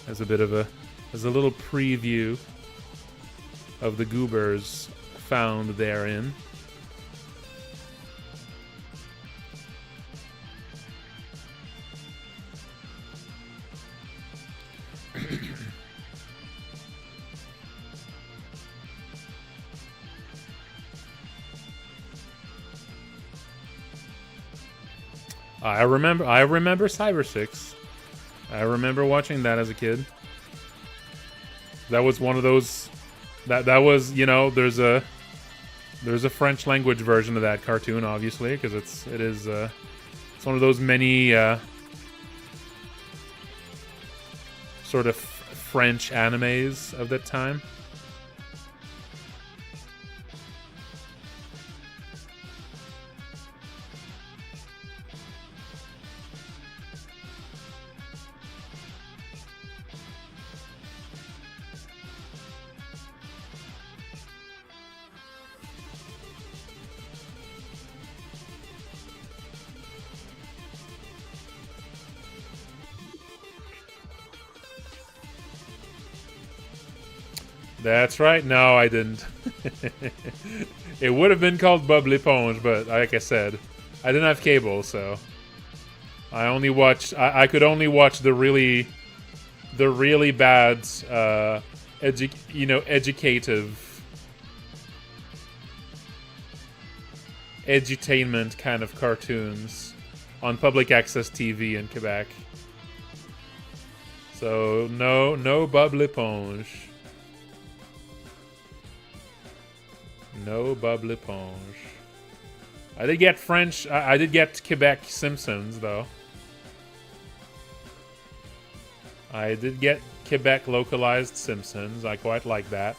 As a bit of a... As a little preview of the goobers found therein. I remember Cyber 6. I remember watching that as a kid. That was one of those that was, there's a French language version of that cartoon, obviously, because it's one of those many sort of French animes of that time. That's right. No, I didn't. It would have been called Bubbly Ponge, but like I said, I didn't have cable, so I only watched. I could only watch the really bad, educative, edutainment kind of cartoons on public access TV in Quebec. So no Bubbly Ponge. No Bubbly Ponge. I did get French. I did get Quebec Simpsons, though. I did get Quebec localized Simpsons. I quite like that.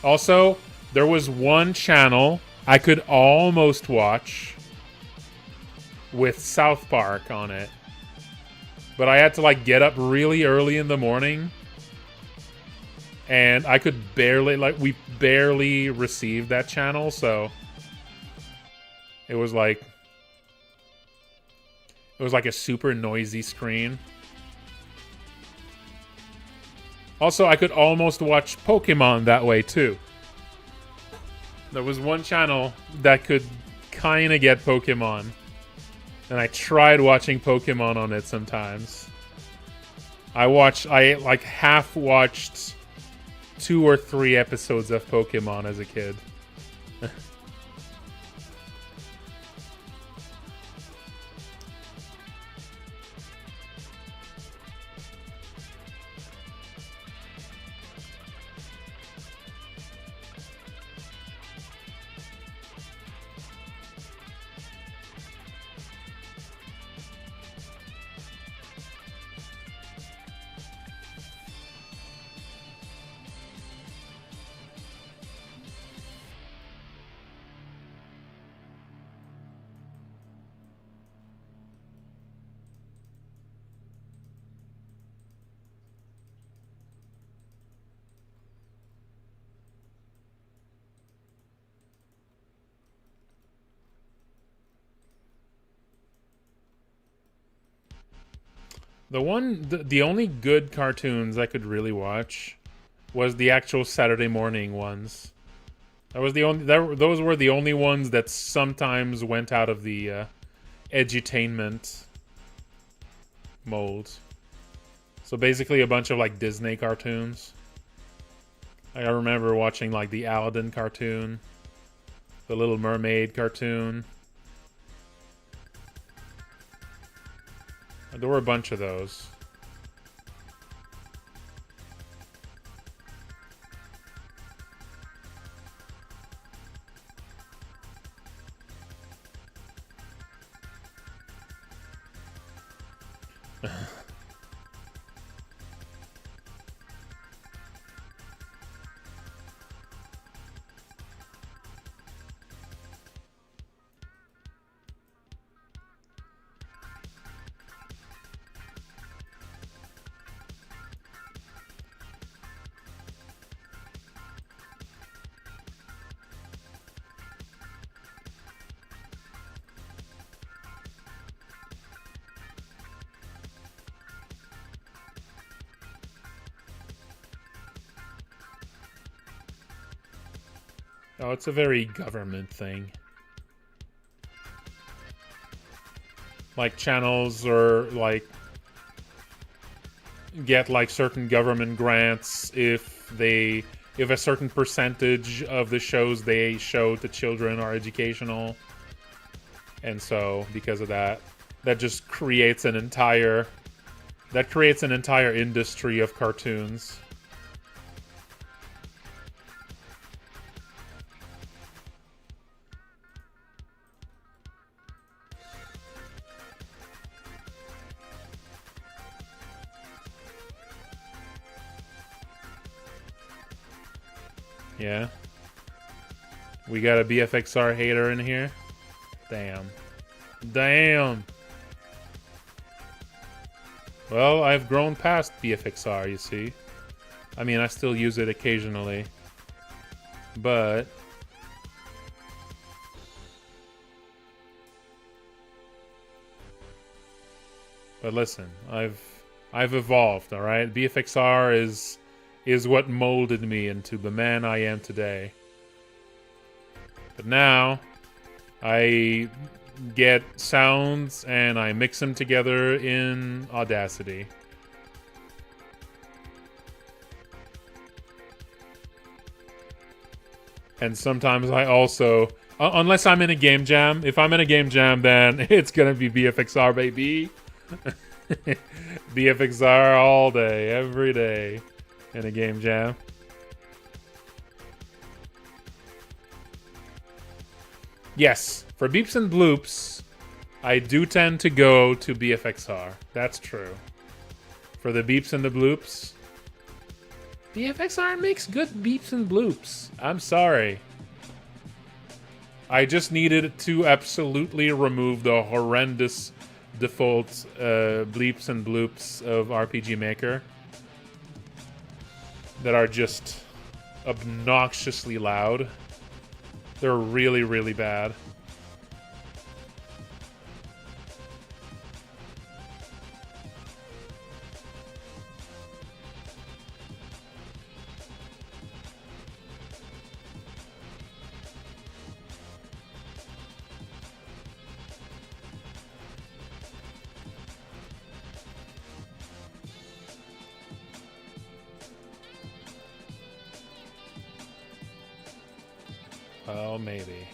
Also, there was one channel I could almost watch with South Park on it. But I had to, get up really early in the morning. And I could barely, we barely received that channel, so it was like a super noisy screen. Also, I could almost watch Pokemon that way, too. There was one channel that could kind of get Pokemon, and I tried watching Pokemon on it sometimes. I half watched 2 or 3 episodes of Pokemon as a kid. The only good cartoons I could really watch was the actual Saturday morning ones. Those were the only ones that sometimes went out of the edutainment mold. So basically a bunch of like Disney cartoons. I remember watching like the Aladdin cartoon, the Little Mermaid cartoon. There were a bunch of those. Oh, it's a very government thing. Like channels or like get like certain government grants if a certain percentage of the shows they show to children are educational. And so because of that, that just creates an entire industry of cartoons. Yeah. We got a BFXR hater in here. Damn. Damn. Well, I've grown past BFXR, you see. I mean, I still use it occasionally. But listen, I've evolved, all right? BFXR is what molded me into the man I am today. But now I get sounds and I mix them together in Audacity. And sometimes I also, unless I'm in a game jam, if I'm in a game jam, then it's gonna be BFXR, baby. BFXR all day, every day in a game jam. Yes, for beeps and bloops, I do tend to go to BFXR. That's true. For the beeps and the bloops, BFXR makes good beeps and bloops. I'm sorry. I just needed to absolutely remove the horrendous default bleeps and bloops of RPG Maker that are just obnoxiously loud. They're really, really bad. Well, maybe.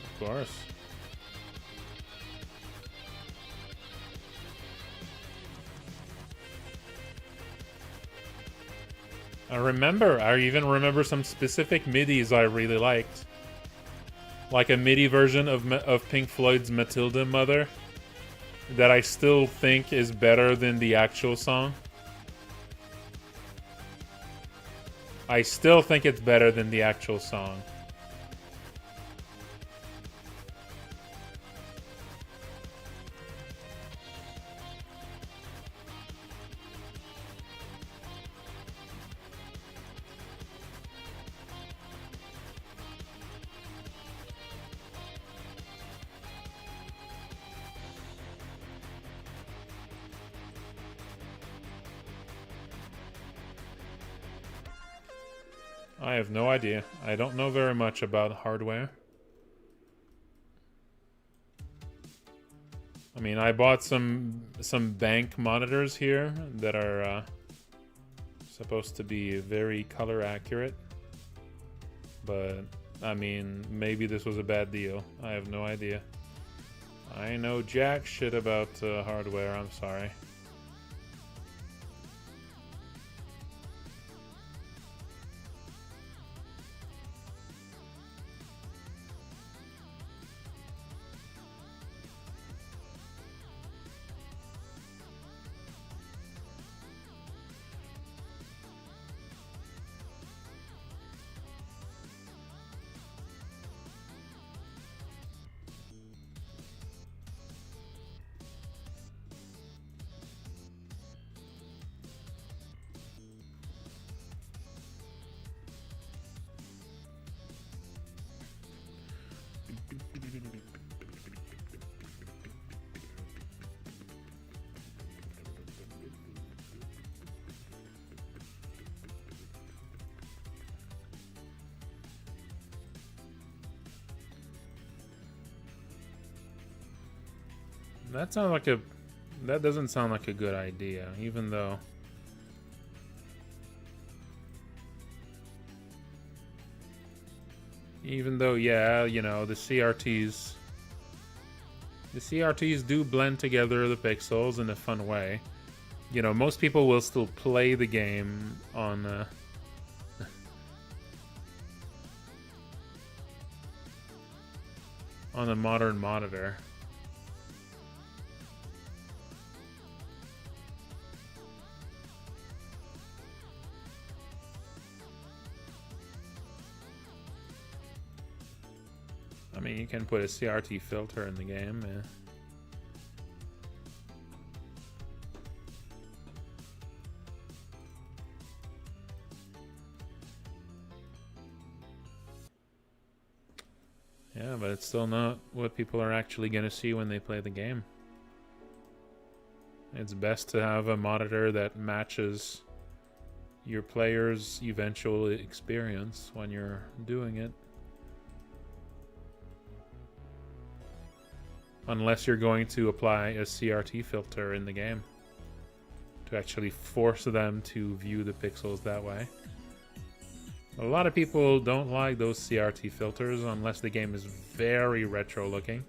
Of course. I even remember some specific MIDIs I really liked. Like a MIDI version of Pink Floyd's Matilda Mother that I still think is better than the actual song. I still think it's better than the actual song. I have no idea. I don't know very much about hardware. I mean, I bought some bank monitors here that are supposed to be very color accurate. But, I mean, maybe this was a bad deal. I have no idea. I know jack shit about hardware, I'm sorry. That doesn't sound like a good idea, even though yeah, you know, the CRTs do blend together the pixels in a fun way. You know, most people will still play the game on on a modern monitor. I mean, you can put a CRT filter in the game. Yeah. Yeah, but it's still not what people are actually going to see when they play the game. It's best to have a monitor that matches your player's eventual experience when you're doing it. Unless you're going to apply a CRT filter in the game to actually force them to view the pixels that way. A lot of people don't like those CRT filters unless the game is very retro looking.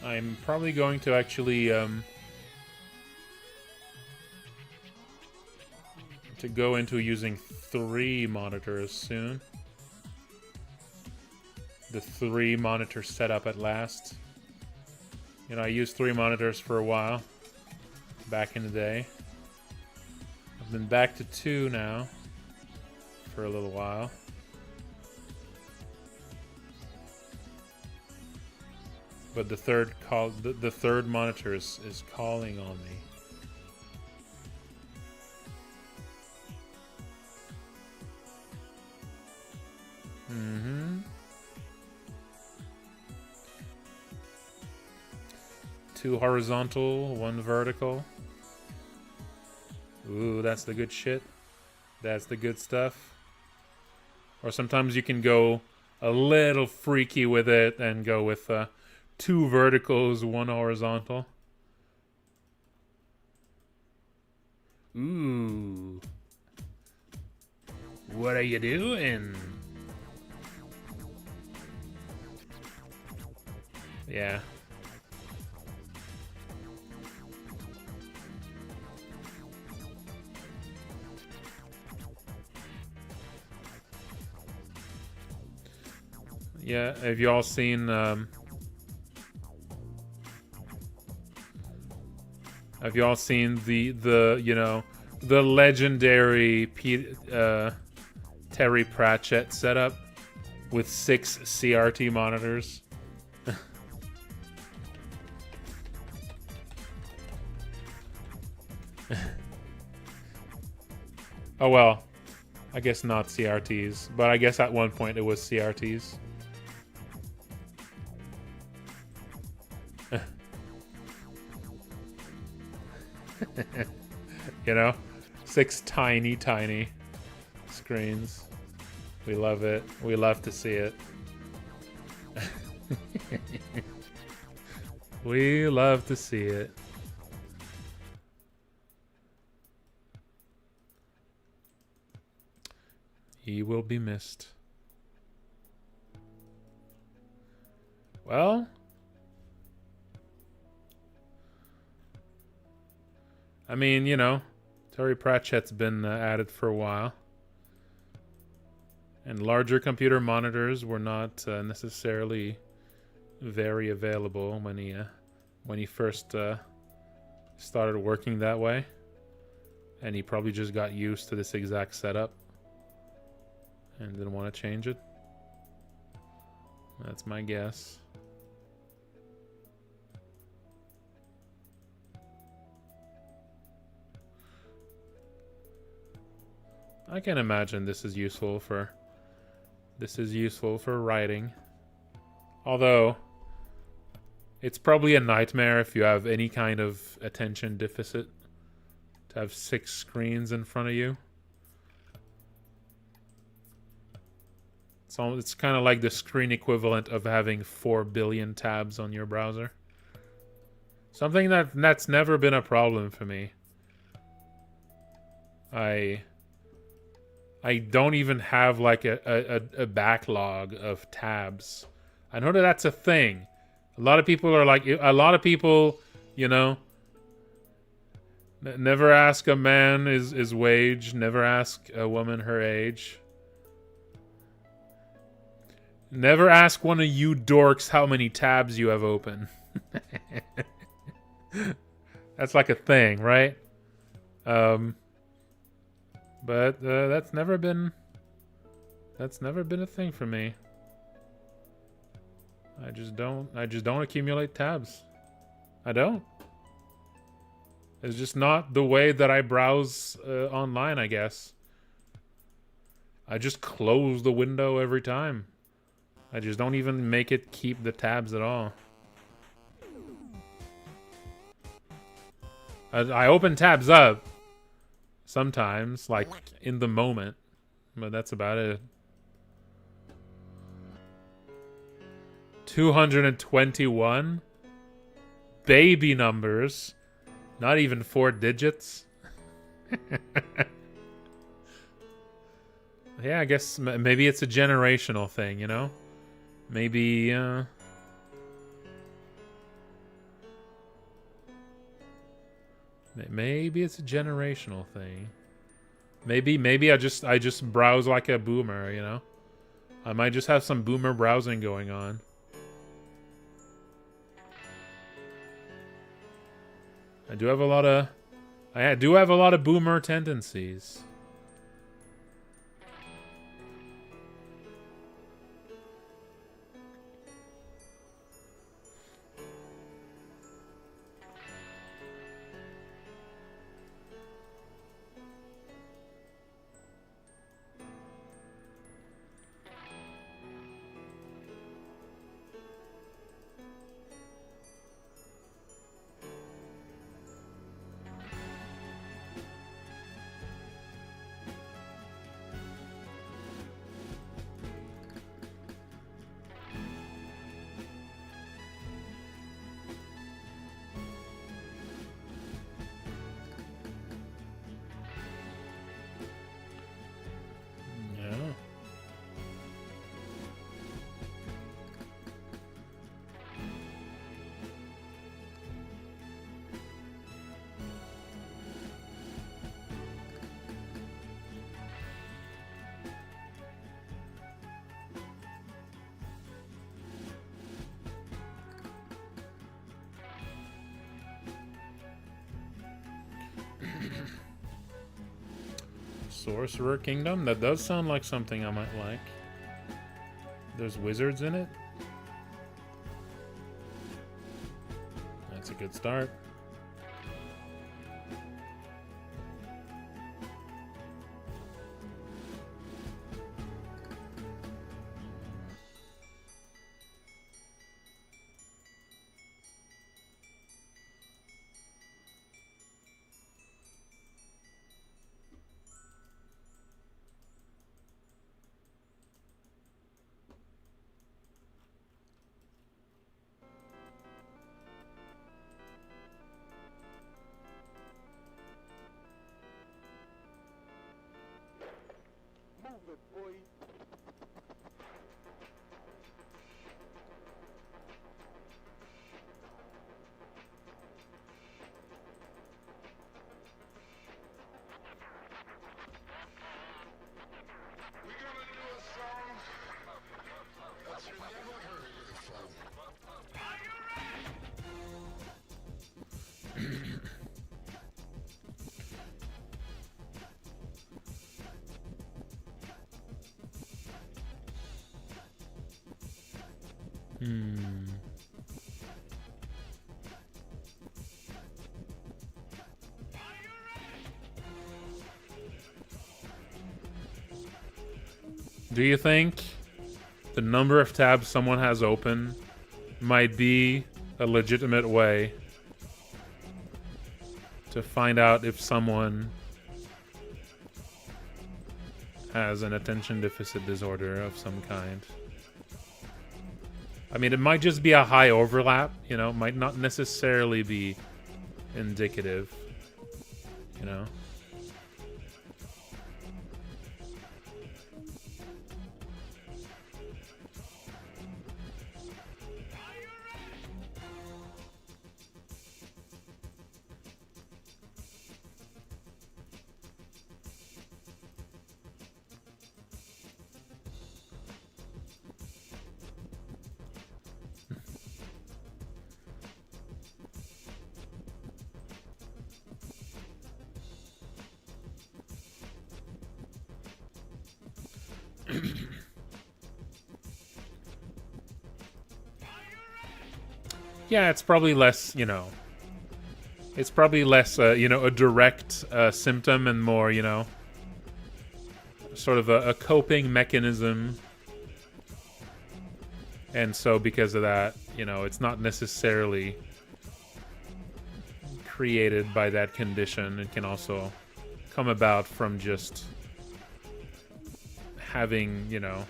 I'm probably going to actually to go into using 3 monitors soon. The 3 monitor setup at last. You know, I used 3 monitors for a while back in the day. I've been back to 2 now for a little while. But the third monitor is calling on me. Mm-hmm. 2 horizontal, 1 vertical. Ooh, that's the good shit. That's the good stuff. Or sometimes you can go a little freaky with it and go with 2 verticals, 1 horizontal. Ooh. What are you doing? Yeah. Yeah, have you all seen have you all seen the you know, the legendary Terry Pratchett setup with 6 CRT monitors? Oh well, I guess not CRTs, but I guess at one point it was CRTs. You know, 6 tiny screens. We love it. We love to see it. We love to see it. He will be missed. Well, I mean, you know, Terry Pratchett's been added for a while. And larger computer monitors were not necessarily very available when he first started working that way. And he probably just got used to this exact setup and didn't want to change it. That's my guess. I can imagine this is useful for writing. Although it's probably a nightmare if you have any kind of attention deficit to have 6 screens in front of you. It's kind of like the screen equivalent of having 4 billion tabs on your browser. Something that's never been a problem for me. I don't even have like a backlog of tabs. I know that's a thing. A lot of people are like, you know, never ask a man his wage, never ask a woman her age. Never ask one of you dorks how many tabs you have open. That's like a thing, right? But that's never been a thing for me. I just don't accumulate tabs. I don't. It's just not the way that I browse online, I guess. I just close the window every time. I just don't even make it keep the tabs at all. I open tabs up sometimes, like in the moment, but that's about it. 221 baby numbers, not even 4 digits. Yeah, I guess maybe it's a generational thing, you know? Maybe maybe it's a generational thing. Maybe I just browse like a boomer, you know? I might just have some boomer browsing going on. I do have a lot of boomer tendencies. Sorcerer Kingdom? That does sound like something I might like. There's wizards in it? That's a good start. Do you think the number of tabs someone has open might be a legitimate way to find out if someone has an attention deficit disorder of some kind? I mean, it might just be a high overlap, you know, might not necessarily be indicative, you know? Yeah, it's probably less, you know, it's probably less, you know, a direct symptom and more, you know, sort of a coping mechanism. And so because of that, you know, it's not necessarily created by that condition. It can also come about from just having, you know,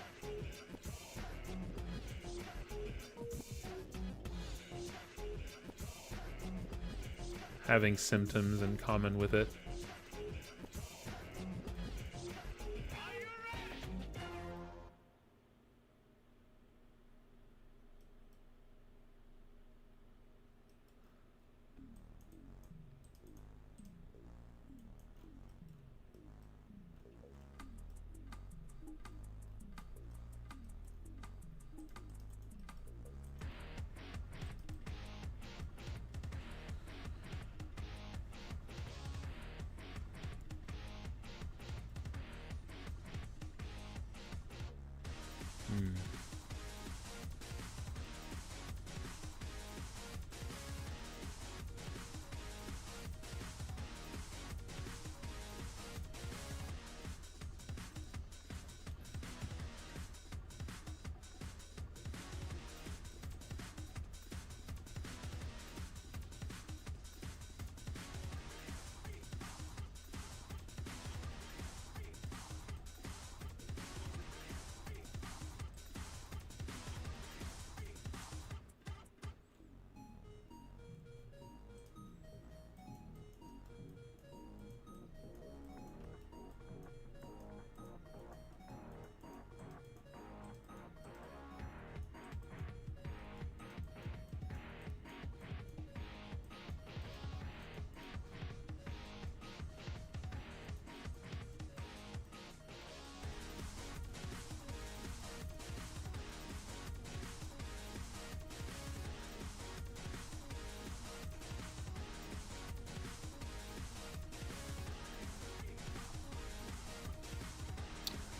having symptoms in common with it.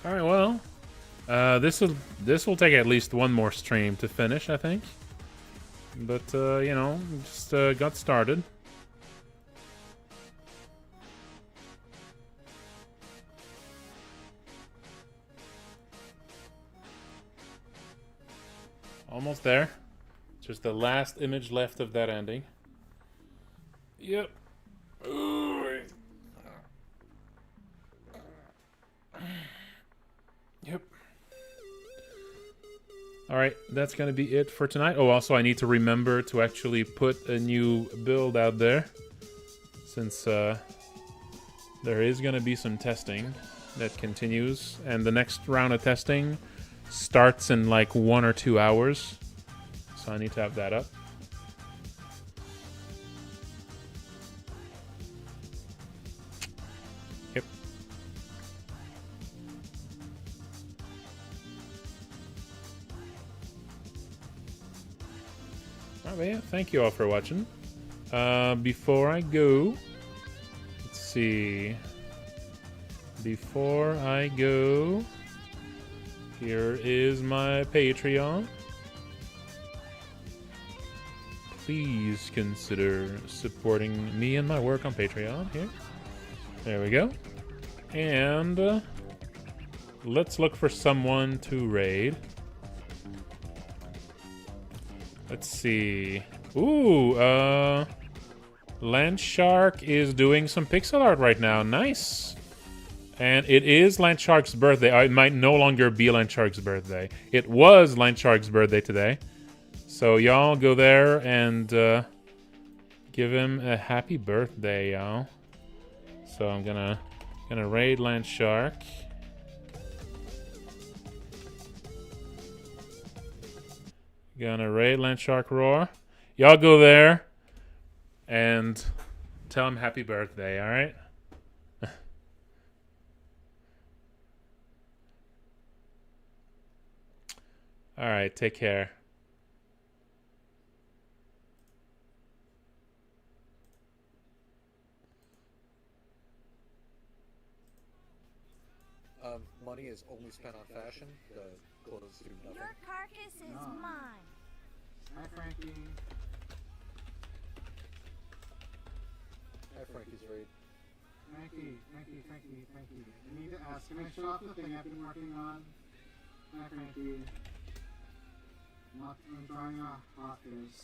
All right, well, this will take at least one more stream to finish, I think. But you know, just got started. Almost there. Just the last image left of that ending. Yep. Yep. Alright, that's gonna be it for tonight. Oh, also I need to remember to actually put a new build out there. Since there is gonna be some testing that continues. And the next round of testing starts in like 1 or 2 hours. So I need to have that up. Yep. Alright, yeah, thank you all for watching. Before I go, let's see. Before I go, here is my Patreon. Please consider supporting me and my work on Patreon here. There we go. And let's look for someone to raid. Let's see. Ooh, Landshark is doing some pixel art right now. Nice. And it is Landshark's birthday. It might no longer be Landshark's birthday. It was Landshark's birthday today. So y'all go there and give him a happy birthday, y'all. So I'm gonna raid Landshark. Gonna raid Landshark Roar. Y'all go there and tell him happy birthday, alright? Alright, take care. Money is only spent on fashion. The clothes do nothing. Your carcass is mine. Hi, Frankie. Hi, Frankie's raid. Frankie. I need to ask, can I show off the thing I've been working on? Hi, Frankie. I'm drawing a hot face.